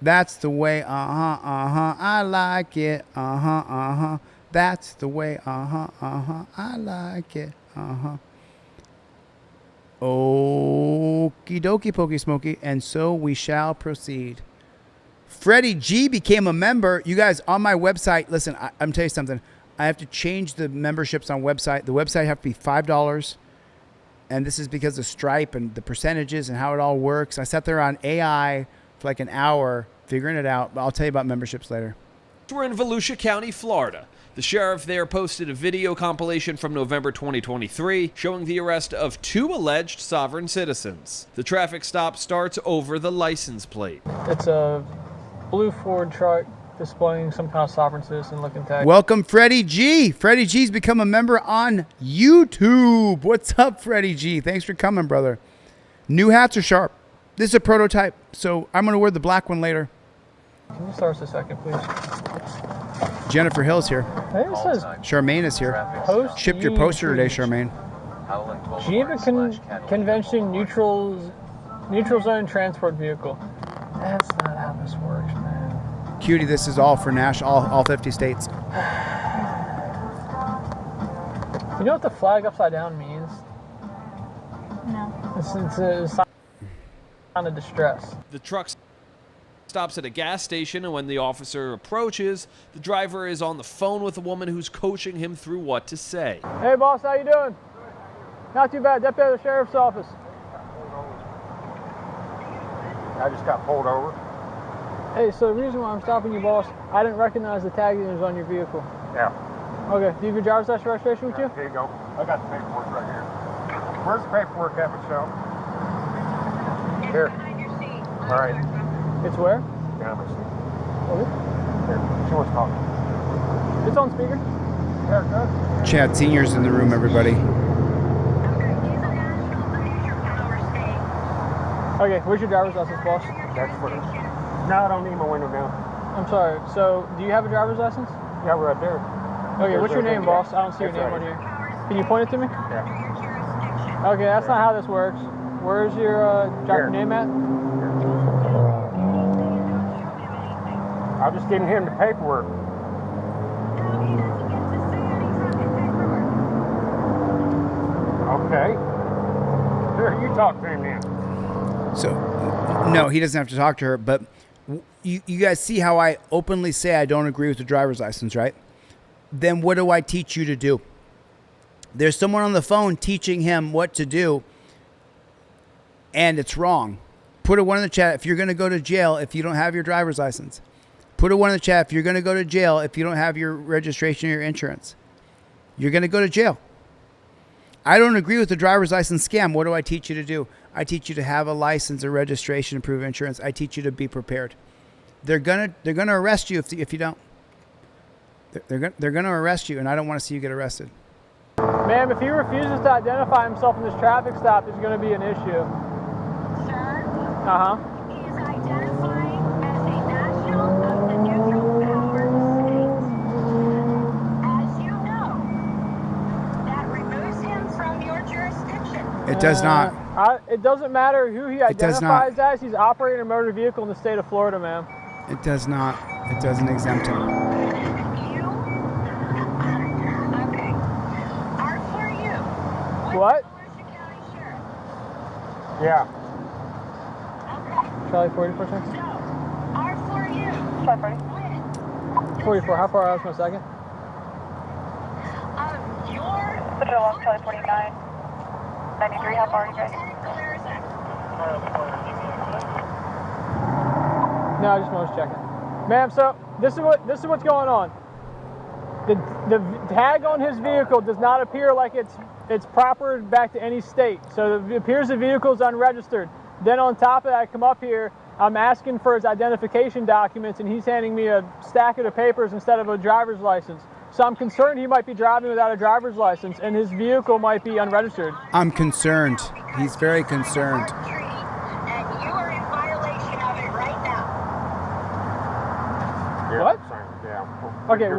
That's the way. I like it. That's the way. I like it. Okie dokie, pokey smoky, and so we shall proceed. Freddie G became a member. You guys, on my website, listen, I'm telling you something. I have to change the memberships on website. The website have to be $5. And this is because of Stripe and the percentages and how it all works. I sat there on AI for like an hour figuring it out. But I'll tell you about memberships later. We're in Volusia County, Florida. The sheriff there posted a video compilation from November 2023 showing the arrest of 2 alleged sovereign citizens. The traffic stop starts over the license plate. It's a blue Ford truck displaying some kind of sovereign citizen looking tag. Welcome, Freddie G. Freddie G's become a member on YouTube. What's up, Freddie G? Thanks for coming, brother. New hats are sharp. This is a prototype, so I'm going to wear the black one later. Can you start us a second, please? Jennifer Hill's here. Hey, it says Charmaine is here. Post Shipped your poster today, Charmaine. Geneva Convention neutral zone transport vehicle. That's not how this works, man. Cutie, this is all for all 50 states. You know what the flag upside down means? No. It's a sign of distress. The truck stops at a gas station, and when the officer approaches, the driver is on the phone with a woman who's coaching him through what to say. Hey, boss, how you doing? Not too bad. Deputy of the Sheriff's Office. I just got pulled over. Hey, so the reason why I'm stopping you, boss, I didn't recognize the tag that was on your vehicle. Yeah. Okay, do you have your driver's license registration with you? Here you go. I got the paperwork right here. Where's the paperwork at, Michelle? Here. All right. It's where? Yeah, I'm seat. Okay. Here. She wants to talk. It's on speaker. Yeah, good. Chad Senior's in the room, everybody. Okay, where's your driver's license, boss? That's for this. No, I don't need my window down. I'm sorry. So, do you have a driver's license? Yeah, right there. Okay, what's your name, boss? I don't see your name on here. Can you point it to me? Yeah. Okay, that's not how this works. Where's your driver name at? I'm just getting him the paperwork. Okay. Here, you talk to him then. So, no, he doesn't have to talk to her, but you guys see how I openly say I don't agree with the driver's license, right? Then what do I teach you to do? There's someone on the phone teaching him what to do, and it's wrong. Put a 1 in the chat if you're going to go to jail if you don't have your driver's license. Put a 1 in the chat if you're going to go to jail if you don't have your registration or your insurance. You're going to go to jail. I don't agree with the driver's license scam. What do I teach you to do? I teach you to have a license, a registration, and prove insurance. I teach you to be prepared. They're gonna arrest you if you don't. They're gonna arrest you, and I don't want to see you get arrested. Ma'am, if he refuses to identify himself in this traffic stop, there's going to be an issue. Sir? Uh-huh. He is identifying as a national of the neutral power state. As you know, that removes him from your jurisdiction. It does not. It doesn't matter who he identifies as. He's operating a motor vehicle in the state of Florida, ma'am. It does not. It doesn't exempt him. What? Yeah. Charlie 44 seconds. Charlie 44. How far out was my second? Put your along Charlie 49. 93, how far are you guys? No, I just was checking. Ma'am, so this is what's going on. The tag on his vehicle does not appear like it's proper back to any state. So it appears the vehicle is unregistered. Then on top of that, I come up here, I'm asking for his identification documents, and he's handing me a stack of the papers instead of a driver's license. So I'm concerned he might be driving without a driver's license, and his vehicle might be unregistered. I'm concerned. He's very concerned. And you are in violation of it right now. Yeah. What? Yeah. Okay,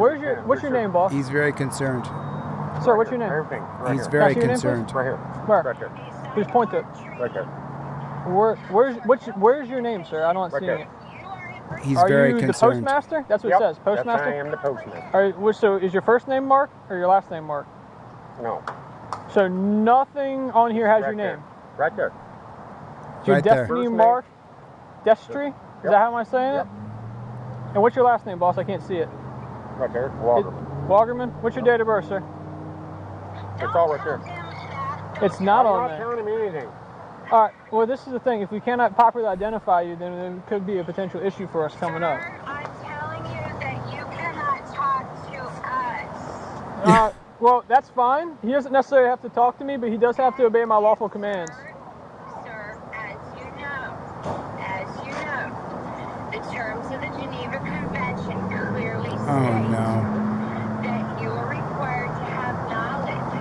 what's your name, boss? He's very concerned. Sir, what's your name? Everything. Right He's here. very Can I see your name, concerned. Right here. Where? Right there. Please point to it. Right there. Where's your name, sir? I don't see it. He's Are very you concerned. the postmaster? That's what Yep. it says. Postmaster? Yes, I am the postmaster. So is your first name Mark or your last name Mark? No. So nothing on here has Right your name. there. Right there. Your Right there. Destiny First name. Mark? Destry? Is Yep. that how am I saying Yep. it? And what's your last name, boss? I can't see it. Right there. Walkerman. Walgerman? What's your date of birth, sir? It's all right there. It's not I'm on not there. telling him anything. All right. Well, this is the thing. If we cannot properly identify you, then there could be a potential issue for us coming up. I'm telling you that you cannot talk to us. Well, that's fine. He doesn't necessarily have to talk to me, but he does have to obey my lawful commands. Sir, as you know, the terms of the Geneva Convention clearly state that you are required to have knowledge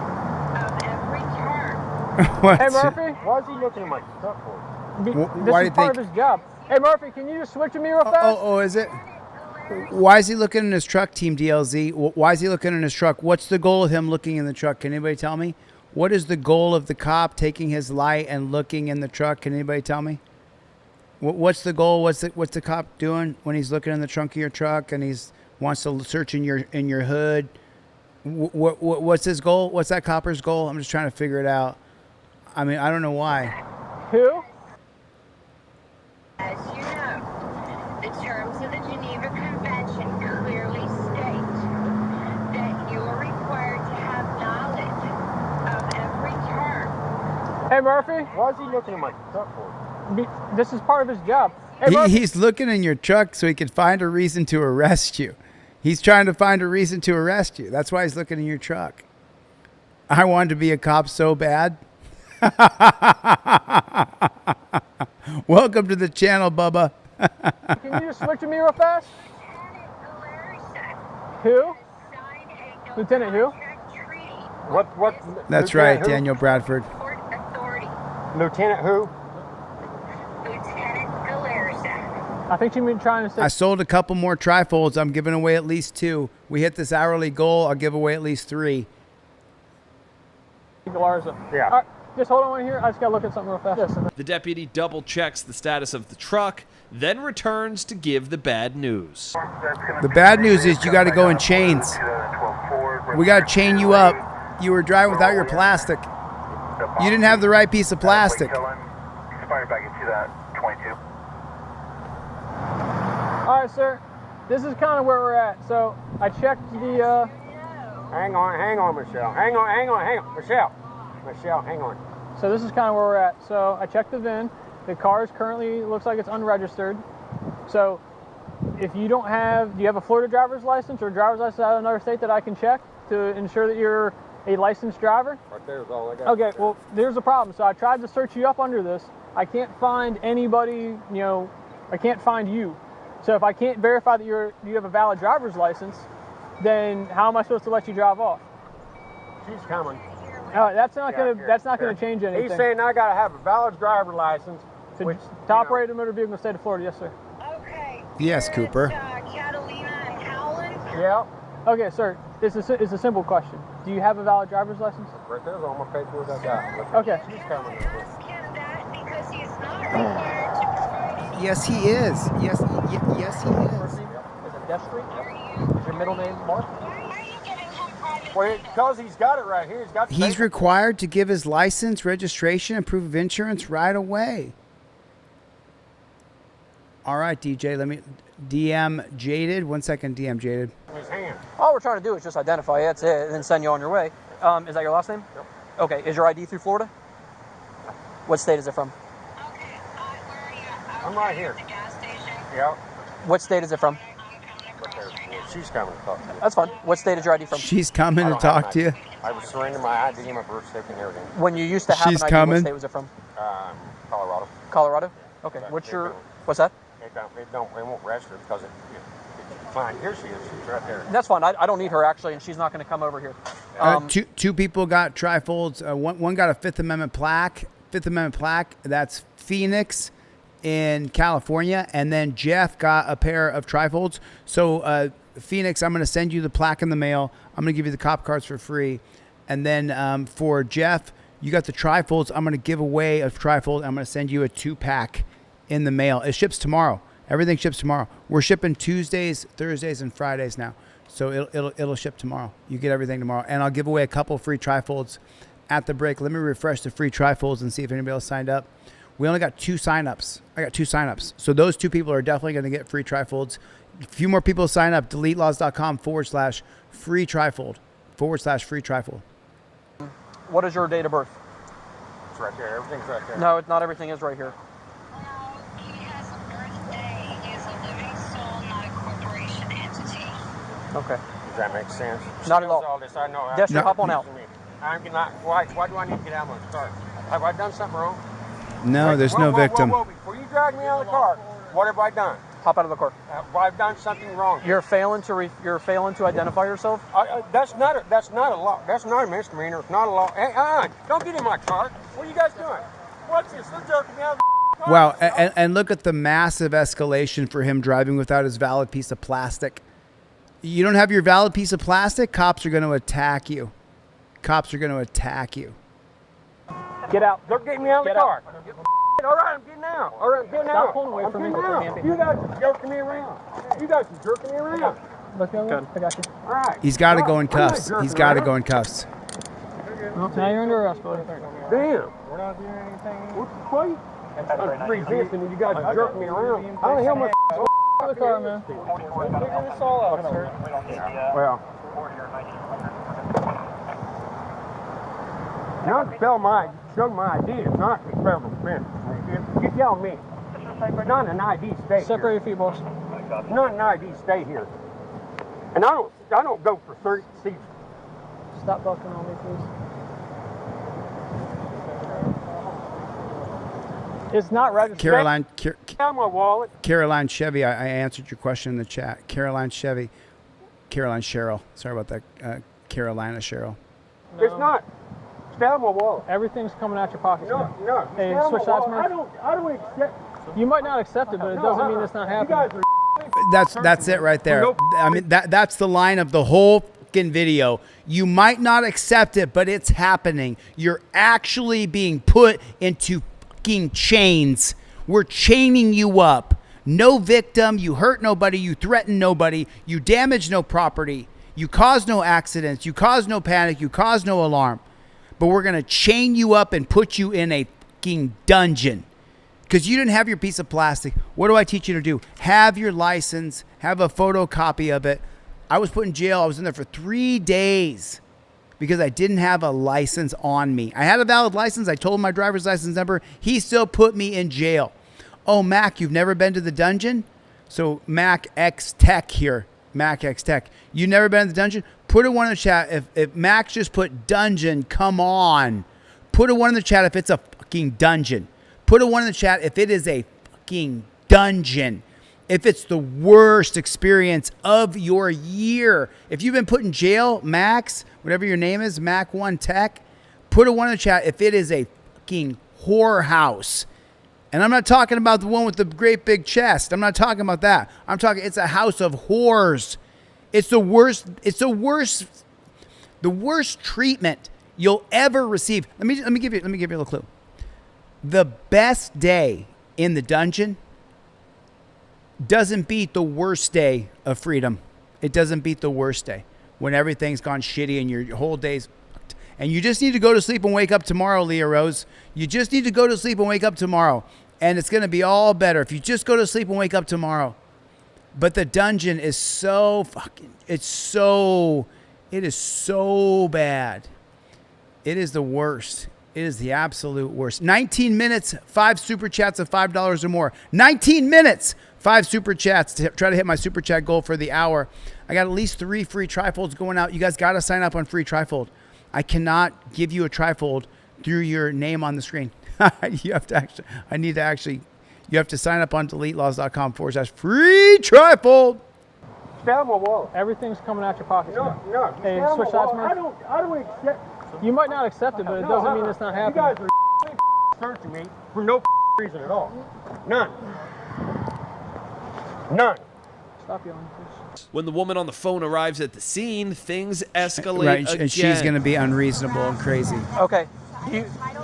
of every term. What? Hey, Murphy. Why is he looking at my stuff for? This why do is you part think- of his job. Hey, Murphy, can you just switch with me real fast? Oh, is it? Why is he looking in his truck, Team DLZ? Why is he looking in his truck? What's the goal of him looking in the truck? Can anybody tell me? What is the goal of the cop taking his light and looking in the truck? Can anybody tell me? What's the goal? What's the cop doing when he's looking in the trunk of your truck and he's wants to search in your hood? What's his goal? What's that copper's goal? I'm just trying to figure it out. I mean, I don't know why. Who? As you know, the terms of the Geneva Convention clearly state that you are required to have knowledge of every term. Hey, Murphy. Why is he looking at my stuff for? This is part of his job. Hey, Murphy. He's looking in your truck so he can find a reason to arrest you. He's trying to find a reason to arrest you. That's why he's looking in your truck. I wanted to be a cop so bad. Welcome to the channel, Bubba. Can you just switch with me real fast? Who? Lieutenant who? What? That's Lieutenant right, who? Daniel Bradford. Lieutenant who? I think you mean trying to say. I sold a couple more trifolds. I'm giving away at least 2. We hit this hourly goal. I'll give away at least 3. Garza. Yeah. All right, just hold on right here. I just gotta look at something real fast. Yes. The deputy double checks the status of the truck, then returns to give the bad news. The bad news is you got to go in chains. We got to chain you up. You were driving without your plastic. You didn't have the right piece of plastic. All right, sir. This is kind of where we're at. So I checked the. Hang on, Michelle. Hang on, Michelle, hang on. So this is kind of where we're at. So I checked the VIN. The car is currently looks like it's unregistered. So if you don't have, do you have a Florida driver's license or a driver's license out of another state that I can check to ensure that you're a licensed driver? Right there's all I got. Okay, well, there's a problem. So I tried to search you up under this. I can't find anybody, I can't find you. So if I can't verify that you have a valid driver's license, then how am I supposed to let you drive off? She's coming. That's not gonna change anything. He's saying I gotta have a valid driver's license. To operate a motor vehicle in the state of Florida, yes, sir. Okay. Yes, Cooper. Catalina and Howland. Yeah. Okay, sir. It's a simple question. Do you have a valid driver's license? Right there's all my paperwork I got. Okay. She's coming. Ask him that because he's not required to provide any. Yes, he is. Yes, he is. Is it Destry? Is your middle name Mark? Why are you giving him private Well, because he's got it right here. He's got. He's required to give his license, registration, and proof of insurance right away. All right, DJ. Let me DM Jaded. 1 second, DM Jaded. His hand. All we're trying to do is just identify you. That's it, and then send you on your way. Is that your last name? Yep. Okay. Is your ID through Florida? What state is it from? I'm right here. Yeah. What state is it from? She's coming to talk to you. That's fine. What state is your ID from? She's coming to talk to you. I was surrendering my ID, my birth certificate, and everything. When you used to have She's an ID, coming. what state was it from? Colorado. Colorado? Okay. What's that? It won't register because it's fine. Here she is. She's right there. That's fine. I don't need her actually, and she's not going to come over here. Two people got trifolds. One got a Fifth Amendment plaque. That's Phoenix in California, and then Jeff got a pair of trifolds. So Phoenix, I'm going to send you the plaque in the mail. I'm going to give you the cop cards for free, and then for Jeff, you got the trifolds. I'm going to give away a trifold. I'm going to send you a 2-pack in the mail. It ships tomorrow. Everything ships tomorrow. We're shipping Tuesdays, Thursdays, and Fridays now, so it'll ship tomorrow. You get everything tomorrow, and I'll give away a couple free trifolds at the break. Let me refresh the free trifolds and see if anybody else signed up. We only got 2 signups. I got 2 signups. So those 2 people are definitely going to get free trifolds. A few more people sign up. DeleteLawz.com/free trifold. /free trifold. What is your date of birth? It's right there. Everything's right there. No, not everything is right here. Okay. Does that make sense? Not at all. All this, I know. Dexter, hop on out. I'm not. Why do I need to get out of my car? Have I done something wrong? No, there's no victim. Whoa. Before you drag me out of the car, what have I done? Hop out of the car. Have I done something wrong? You're failing to identify yourself. That's not a law. That's not a misdemeanor. It's not a law. Hey, don't get in my car. What are you guys doing? What's this? They're jerking me out of the car. Wow, and look at the massive escalation for him driving without his valid piece of plastic. You don't have your valid piece of plastic, cops are going to attack you. Get out. They're getting me out of the car. All right, I'm getting out. Stop pulling away from me. You guys are jerking me around. I got you. All right. He's got to go in cuffs. Well, Now you're under arrest, buddy. Damn. We're not doing anything. What's the fight? I'm resisting and you guys are jerking me around. How the hell am I The car, man. figuring this all out, sir? Well. Now to show my ID is not a federal offense. You tell me. Not an ID state. Separate your feet, boss. Not an ID state here. And I don't go for certain seats. Stop bucking on me, please. It's not registered. My wallet. Caroline Chevy, I answered your question in the chat. Caroline Chevy. Caroline Cheryl. Sorry about that. Carolina Cheryl. No. It's not. Stab my wallet. Everything's coming out your pockets. No. Hey, switch sides, man. I don't accept. You might not accept it, but it doesn't mean it's not happening. That's it right there. I mean, that's the line of the whole fucking video. You might not accept it, but it's happening. You're actually being put into fucking chains. We're chaining you up. No victim. You hurt nobody. You threaten nobody. You damage no property. You cause no accidents. You cause no panic. You cause no alarm. But we're going to chain you up and put you in a fucking dungeon because you didn't have your piece of plastic. What do I teach you to do? Have your license. Have a photocopy of it. I was put in jail. I was in there for 3 days because I didn't have a license on me. I had a valid license. I told him my driver's license number. He still put me in jail. Oh, Mac, you've never been to the dungeon? So Mac X Tech here. Mac X Tech. You never been in the dungeon? Put a 1 in the chat. If Max just put dungeon, come on. Put a 1 in the chat if it's a fucking dungeon. Put a 1 in the chat if it is a fucking dungeon. If it's the worst experience of your year. If you've been put in jail, Max, whatever your name is, Mac1 Tech, put a 1 in the chat if it is a fucking whorehouse. And I'm not talking about the one with the great big chest. I'm not talking about that. I'm talking it's a house of whores. It's the worst treatment you'll ever receive. Let me give you a little clue. The best day in the dungeon doesn't beat the worst day of freedom. It doesn't beat the worst day. when everything's gone shitty and your whole day's fucked. And you just need to go to sleep and wake up tomorrow, Leah Rose. You just need to go to sleep and wake up tomorrow. And it's going to be all better if you just go to sleep and wake up tomorrow. But the dungeon is so fucking, it is so bad. It is the worst. It is the absolute worst. 19 minutes, 5 super chats of $5 or more. 19 minutes, 5 super chats to try to hit my super chat goal for the hour. I got at least 3 free trifolds going out. You guys got to sign up on free trifold. I cannot give you a trifold through your name on the screen. You have to you have to sign up on DeleteLawz.com/free trifold. Down my wallet. Everything's coming out your pockets now. No, Hey, down switch my sides, wallet. man. I don't accept. You might not accept it, but it doesn't mean it's not happening. You guys are searching me for no reason at all. None. None. Stop yelling, please. When the woman on the phone arrives at the scene, things escalate Right, again. and she's going to be unreasonable and crazy. Okay.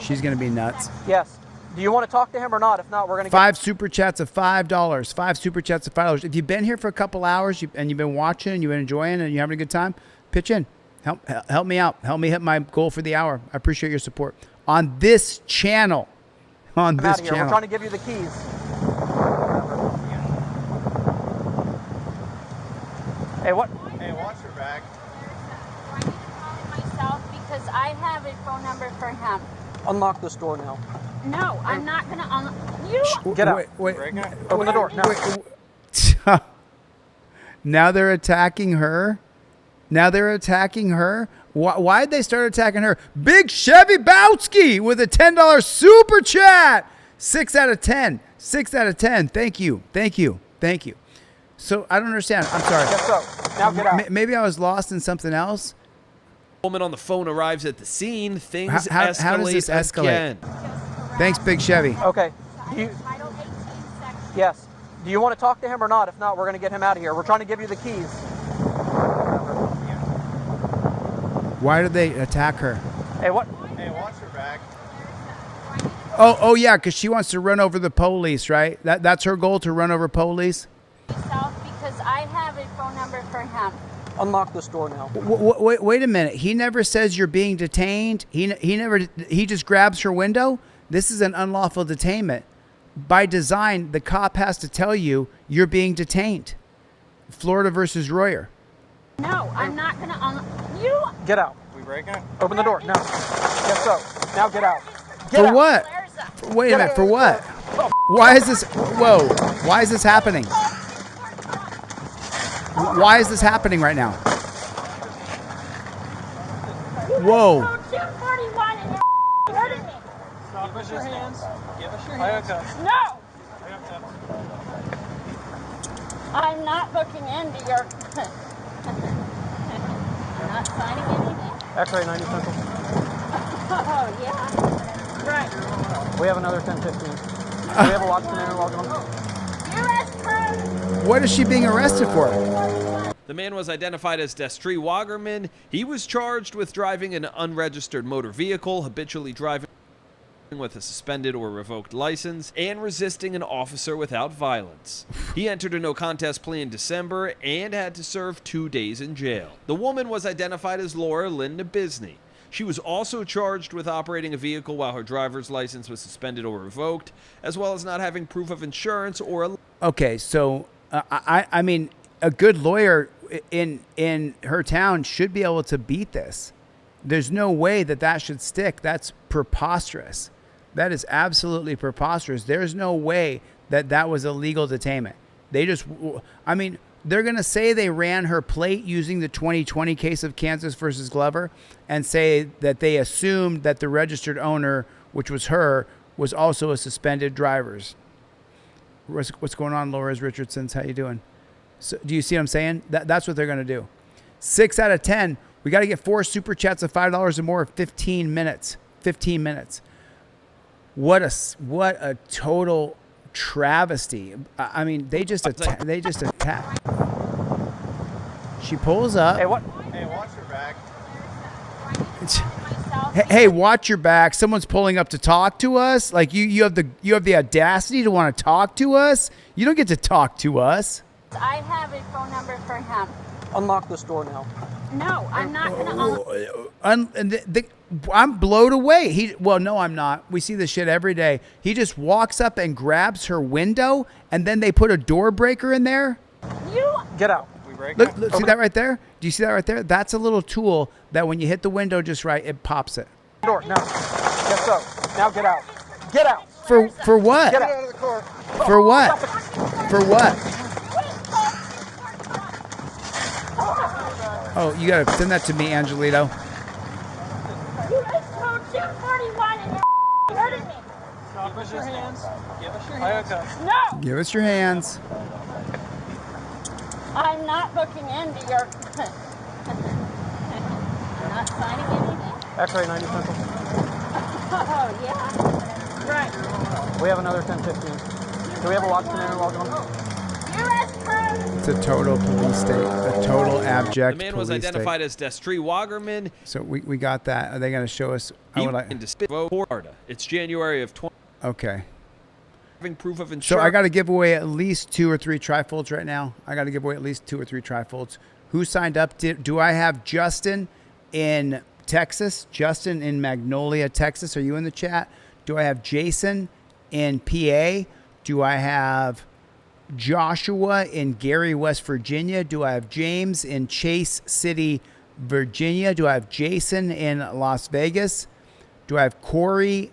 She's going to be nuts. Yes. Do you want to talk to him or not? If not, we're going to 5 super chats of $5. 5 super chats of $5. If you've been here for a couple hours and you've been watching and you've been enjoying and you're having a good time, pitch in. Help me out. Help me hit my goal for the hour. I appreciate your support on this channel. On this channel. We're trying to give you the keys. Hey, what? Hey, watch your back. Myself because I have a phone number for him. Unlock this door now. No, I'm not gonna unlock. You. Get out. Wait. Open the door. No. Now they're attacking her. Why did they start attacking her? Big Chevy Bowski with a $10 super chat. 6 out of 10. 6 out of 10. Thank you. So I don't understand. I'm sorry. Yes, so. Now get out. Maybe I was lost in something else. Woman on the phone arrives at the scene. Things How escalate does this escalate? again. Thanks, Big Chevy. Okay. Yes. Do you want to talk to him or not? If not, we're going to get him out of here. We're trying to give you the keys. Why did they attack her? Hey, what? Hey, watch your back. Oh yeah, because she wants to run over the police, right? That's her goal, to run over police. Myself because I have a phone number for him. Unlock this door now. Wait a minute. He never says you're being detained. He just grabs her window. This is an unlawful detainment. By design, the cop has to tell you you're being detained. Florida versus Royer. No, I'm not gonna unlock. You. Get out. We breaking? Open the door. No. Yes, so. Now get out. For what? Wait a minute. For what? Why is this? Whoa. Why is this happening? Why is this happening right now? Whoa. 241 and you're hurting me. Give us your hands. Give us your I hands. No. I'm not looking into your. I'm not signing anything. X-ray 90 Central. Oh yeah. Right. We have another 1015. We have a watchman in and log on. What is she being arrested for? The man was identified as Destry Wagerman. He was charged with driving an unregistered motor vehicle, habitually driving with a suspended or revoked license, and resisting an officer without violence. He entered a no-contest plea in December and had to serve 2 days in jail. The woman was identified as Laura Lynn Nabisny. She was also charged with operating a vehicle while her driver's license was suspended or revoked, as well as not having proof of insurance or a... Okay, so I mean, a good lawyer in her town should be able to beat this. There's no way that should stick. That's preposterous. That is absolutely preposterous. There's no way that was a legal detainment. They just, I mean, they're going to say they ran her plate using the 2020 case of Kansas versus Glover and say that they assumed that the registered owner, which was her, was also a suspended driver's. What's going on, Laura's Richardson's? How you doing? So, do you see what I'm saying? That's what they're going to do. 6 out of 10. We got to get 4 super chats of $5 or more. 15 minutes. 15 minutes. What a total travesty. I mean, they just attack. She pulls up. Hey, what? Hey, watch your back. Hey, watch your back. Someone's pulling up to talk to us. Like you have the audacity to want to talk to us. You don't get to talk to us. I have a phone number for him. Unlock this door now. No, I'm not going to. I'm blown away. No, I'm not. We see this shit every day. He just walks up and grabs her window, and then they put a door breaker in there. You get out. Look, see that right there? Do you see that right there? That's a little tool that when you hit the window just right, it pops it. Door now. Yes, so. Now get out. Get out. For what? Get out of the car. For what? For what? Oh, you gotta send that to me, Angelito. You just told 241 and you're hurting me. Give us your hands. Give us your hands. No. Give us your hands. I'm not looking into your. I'm not signing anything. X-ray 90 pencil. Oh, yeah. Right. We have another 1015. Do we have a watch commander logged on? It's a total police state. A total abject The man police was identified state. as Destry Wagerman. So we got that. Are they going to show us? I would like. Florida. It's January of 20. Okay. Having proof of So insurance. I got to give away at least 2 or 3 trifolds right now. I got to give away at least 2 or 3 trifolds. Who signed up? Do I have Justin in Texas? Justin in Magnolia, Texas. Are you in the chat? Do I have Jason in PA? Do I have Joshua in Gary, West Virginia? Do I have James in Chase City, Virginia? Do I have Jason in Las Vegas? Do I have Corey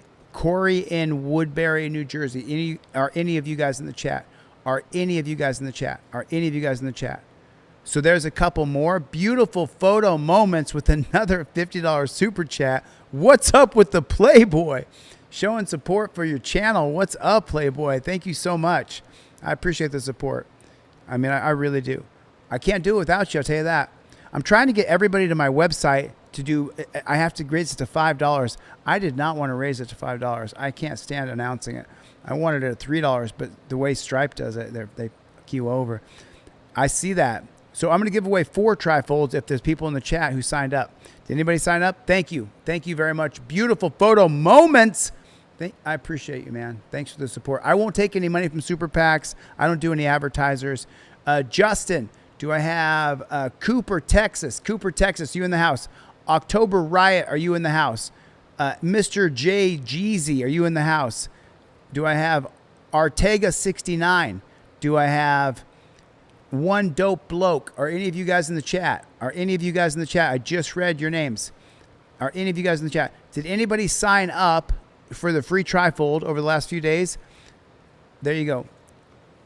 in Woodbury, New Jersey? Are any of you guys in the chat? Are any of you guys in the chat? Are any of you guys in the chat? So there's a couple more beautiful photo moments with another $50 super chat. What's up with the Playboy? Showing support for your channel. What's up, Playboy? Thank you so much. I appreciate the support. I mean, I really do. I can't do it without you, I'll tell you that. I'm trying to get everybody to my website to do, I have to raise it to $5. I did not want to raise it to $5. I can't stand announcing it. I wanted it at $3, but the way Stripe does it, they queue over. I see that. So I'm going to give away 4 trifolds if there's people in the chat who signed up. Did anybody sign up? Thank you. Thank you very much. Beautiful photo moments. I appreciate you, man. Thanks for the support. I won't take any money from super PACs. I don't do any advertisers. Justin, do I have Cooper, Texas? Cooper, Texas, you in the house? October Riot, are you in the house? Mr. J. Jeezy, are you in the house? Do I have Artega 69? Do I have One Dope Bloke? Are any of you guys in the chat? Are any of you guys in the chat? I just read your names. Are any of you guys in the chat? Did anybody sign up for the free trifold over the last few days? There you go.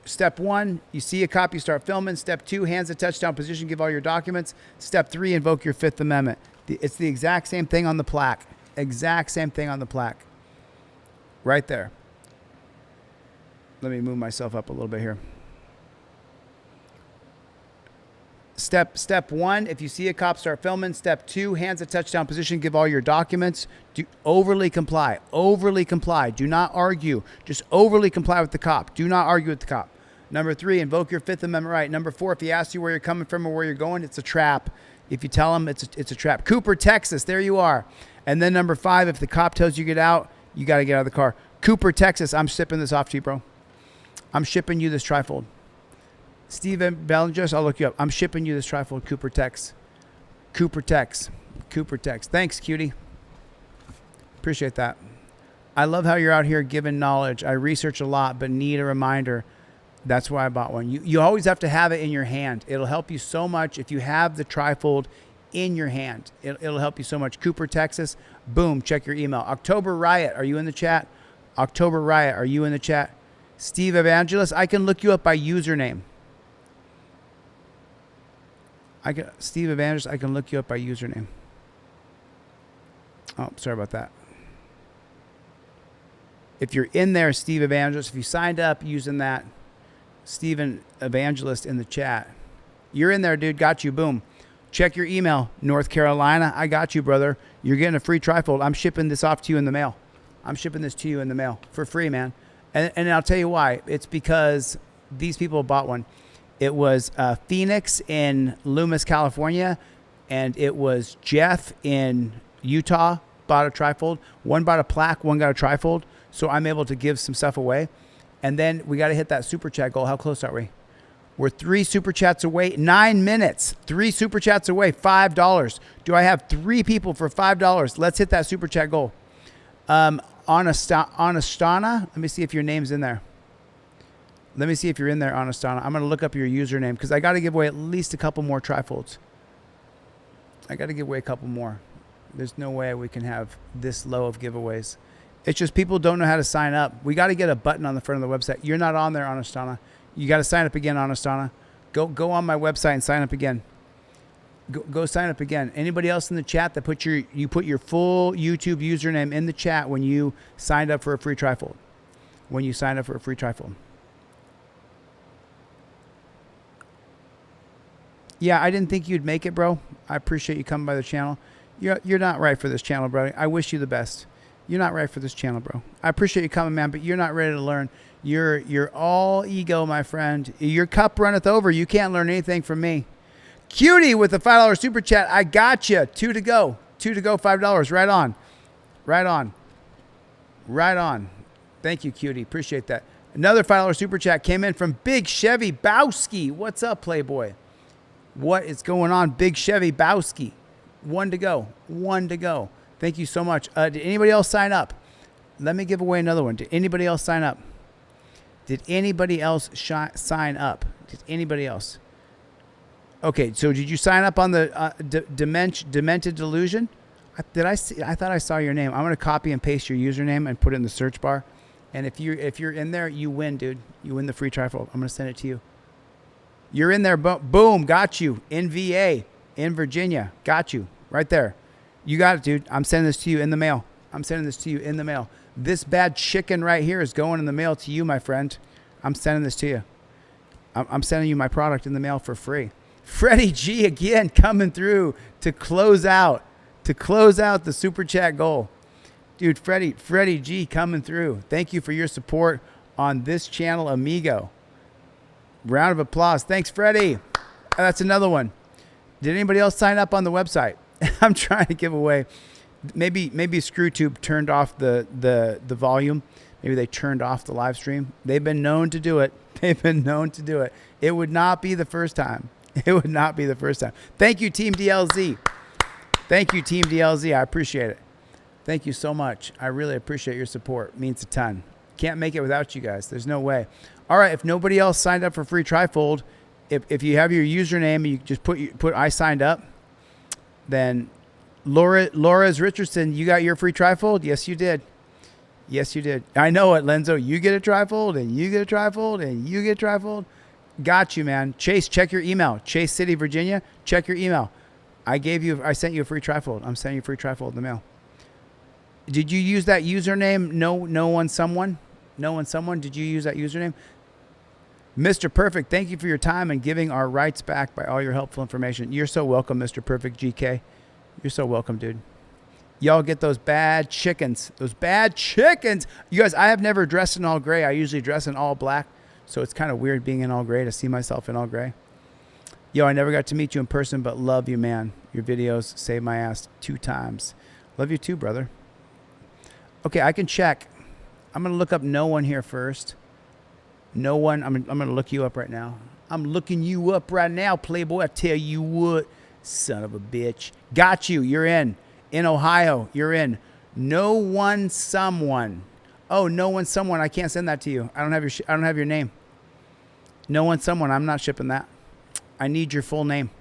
Step 1, you see a cop, you start filming. Step 2, hands the touchdown position, give all your documents. Step 3, invoke your 5th Amendment. It's the exact same thing on the plaque. Exact same thing on the plaque. Right there. Let me move myself up a little bit here. Step 1, if you see a cop, start filming. Step 2, hands a touchdown position, give all your documents. Overly comply. Overly comply. Do not argue. Just overly comply with the cop. Do not argue with the cop. Number 3, invoke your 5th Amendment right. Number 4, if he asks you where you're coming from or where you're going, it's a trap. If you tell him it's a trap. Cooper, Texas, there you are. And then number 5, if the cop tells you get out, you got to get out of the car. Cooper, Texas, I'm shipping this off to you, bro. I'm shipping you this trifold. Steven Bellinger, I'll look you up. I'm shipping you this trifold, Cooper Tex. Cooper Tex. Cooper Tex. Thanks, cutie. Appreciate that. I love how you're out here giving knowledge. I research a lot, but need a reminder. That's why I bought one. You always have to have it in your hand. It'll help you so much if you have the trifold in your hand. It'll help you so much. Cooper, Texas. Boom. Check your email. October Riot. Are you in the chat? October Riot. Are you in the chat? Steve Evangelist. I can look you up by username. Steve Evangelist, I can look you up by username. Oh, sorry about that. If you're in there, Steve Evangelist, if you signed up using that Steven Evangelist in the chat, you're in there, dude. Got you. Boom. Check your email. North Carolina, I got you, brother. You're getting a free trifold. I'm shipping this off to you in the mail. I'm shipping this to you in the mail for free, man. And I'll tell you why. It's because these people bought one. It was Phoenix in Loomis, California, and it was Jeff in Utah bought a trifold. One bought a plaque, one got a trifold. So I'm able to give some stuff away. And then we got to hit that super chat goal. How close are we? We're 3 super chats away. 9 minutes. 3 super chats away. $5. Do I have 3 people for $5? Let's hit that super chat goal. Honestana. Let me see if your name's in there. Let me see if you're in there, Honestana. I'm going to look up your username because I got to give away at least a couple more trifolds. I got to give away a couple more. There's no way we can have this low of giveaways. It's just people don't know how to sign up. We got to get a button on the front of the website. You're not on there, Honestana. You got to sign up again, Honestana. Go on my website and sign up again. Go sign up again. Anybody else in the chat that put your full YouTube username in the chat when you signed up for a free trifold. When you signed up for a free trifold. Yeah, I didn't think you'd make it, bro. I appreciate you coming by the channel. You're not right for this channel, bro. I wish you the best. You're not right for this channel, bro. I appreciate you coming, man, but you're not ready to learn. You're all ego, my friend. Your cup runneth over. You can't learn anything from me. Cutie with a $5 super chat. I got you. 2 to go. 2 to go. $5. Right on. Right on. Right on. Thank you, Cutie. Appreciate that. Another $5 super chat came in from Big Chevy Bowski. What's up, Playboy? What is going on, Big Chevy Bowski? 1 to go. 1 to go. Thank you so much. Did anybody else sign up? Let me give away another one. Did anybody else sign up? Did anybody else sign up? Did anybody else? Okay, so did you sign up on the Demented Delusion? I thought I saw your name. I'm gonna copy and paste your username and put it in the search bar. And if you're in there, you win, dude. You win the free trifold. I'm gonna send it to you. You're in there. Boom. Got you. In VA. In Virginia. Got you. Right there. You got it, dude. I'm sending this to you in the mail. I'm sending this to you in the mail. This bad chicken right here is going in the mail to you, my friend. I'm sending this to you. I'm sending you my product in the mail for free. Freddie G again coming through to close out the super chat goal. Dude, Freddie G coming through. Thank you for your support on this channel, amigo. Round of applause. Thanks, Freddie. That's another one. Did anybody else sign up on the website? I'm trying to give away. Maybe ScrewTube turned off the volume. Maybe they turned off the live stream. They've been known to do it. They've been known to do it. It would not be the first time. It would not be the first time. Thank you, Team DLZ. Thank you, Team DLZ. I appreciate it. Thank you so much. I really appreciate your support. It means a ton. Can't make it without you guys. There's no way. All right, if nobody else signed up for free trifold, if you have your username and you just put I signed up, then Laura's Richardson, you got your free trifold? Yes, you did. Yes, you did. I know it, Lenzo. You get a trifold, and you get a trifold, and you get a trifold. Got you, man. Chase, check your email. Chase City, Virginia, check your email. I sent you a free trifold. I'm sending you a free trifold in the mail. Did you use that username? No one, someone? No one, someone? Did you use that username? Mr. Perfect, thank you for your time and giving our rights back by all your helpful information. You're so welcome, Mr. Perfect GK. You're so welcome, dude. Y'all get those bad chickens. Those bad chickens. You guys, I have never dressed in all gray. I usually dress in all black. So it's kind of weird being in all gray to see myself in all gray. Yo, I never got to meet you in person, but love you, man. Your videos saved my ass 2 times. Love you too, brother. Okay, I can check. I'm going to look up no one here first. No one. I'm going to look you up right now. I'm looking you up right now, Playboy. I tell you what, son of a bitch. Got you. You're in. In Ohio, you're in. No one, someone. Oh, no one, someone. I can't send that to you. I don't have your name. No one, someone. I'm not shipping that. I need your full name.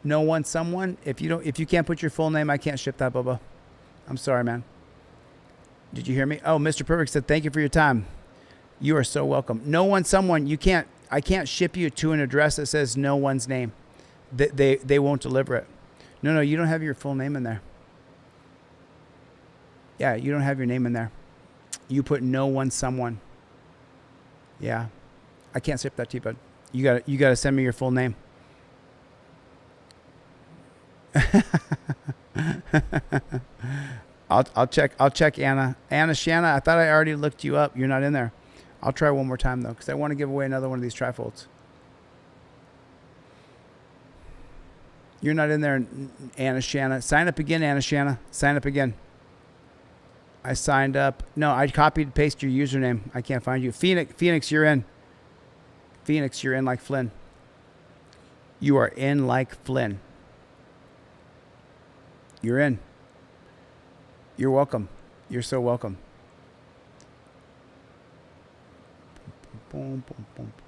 No one, someone. If you can't put your full name, I can't ship that, Bubba. I'm sorry, man. Did you hear me? Oh, Mr. Perfect said thank you for your time. You are so welcome. No one, someone. I can't ship you to an address that says no one's name. They won't deliver it. No, you don't have your full name in there. Yeah, you don't have your name in there. You put no one, someone. Yeah, I can't ship that to you, bud. You gotta send me your full name. I'll check Anna. Shanna, I thought I already looked you up. You're not in there. I'll try one more time though, because I want to give away another one of these trifolds. You're not in there, Anna Shanna. Sign up again, Anna Shanna. Sign up again. I signed up. No, I copied and pasted your username. I can't find you. Phoenix, you're in. Phoenix, you're in like Flynn. You are in like Flynn. You're in. You're welcome. You're so welcome. Boom, boom, boom, boom.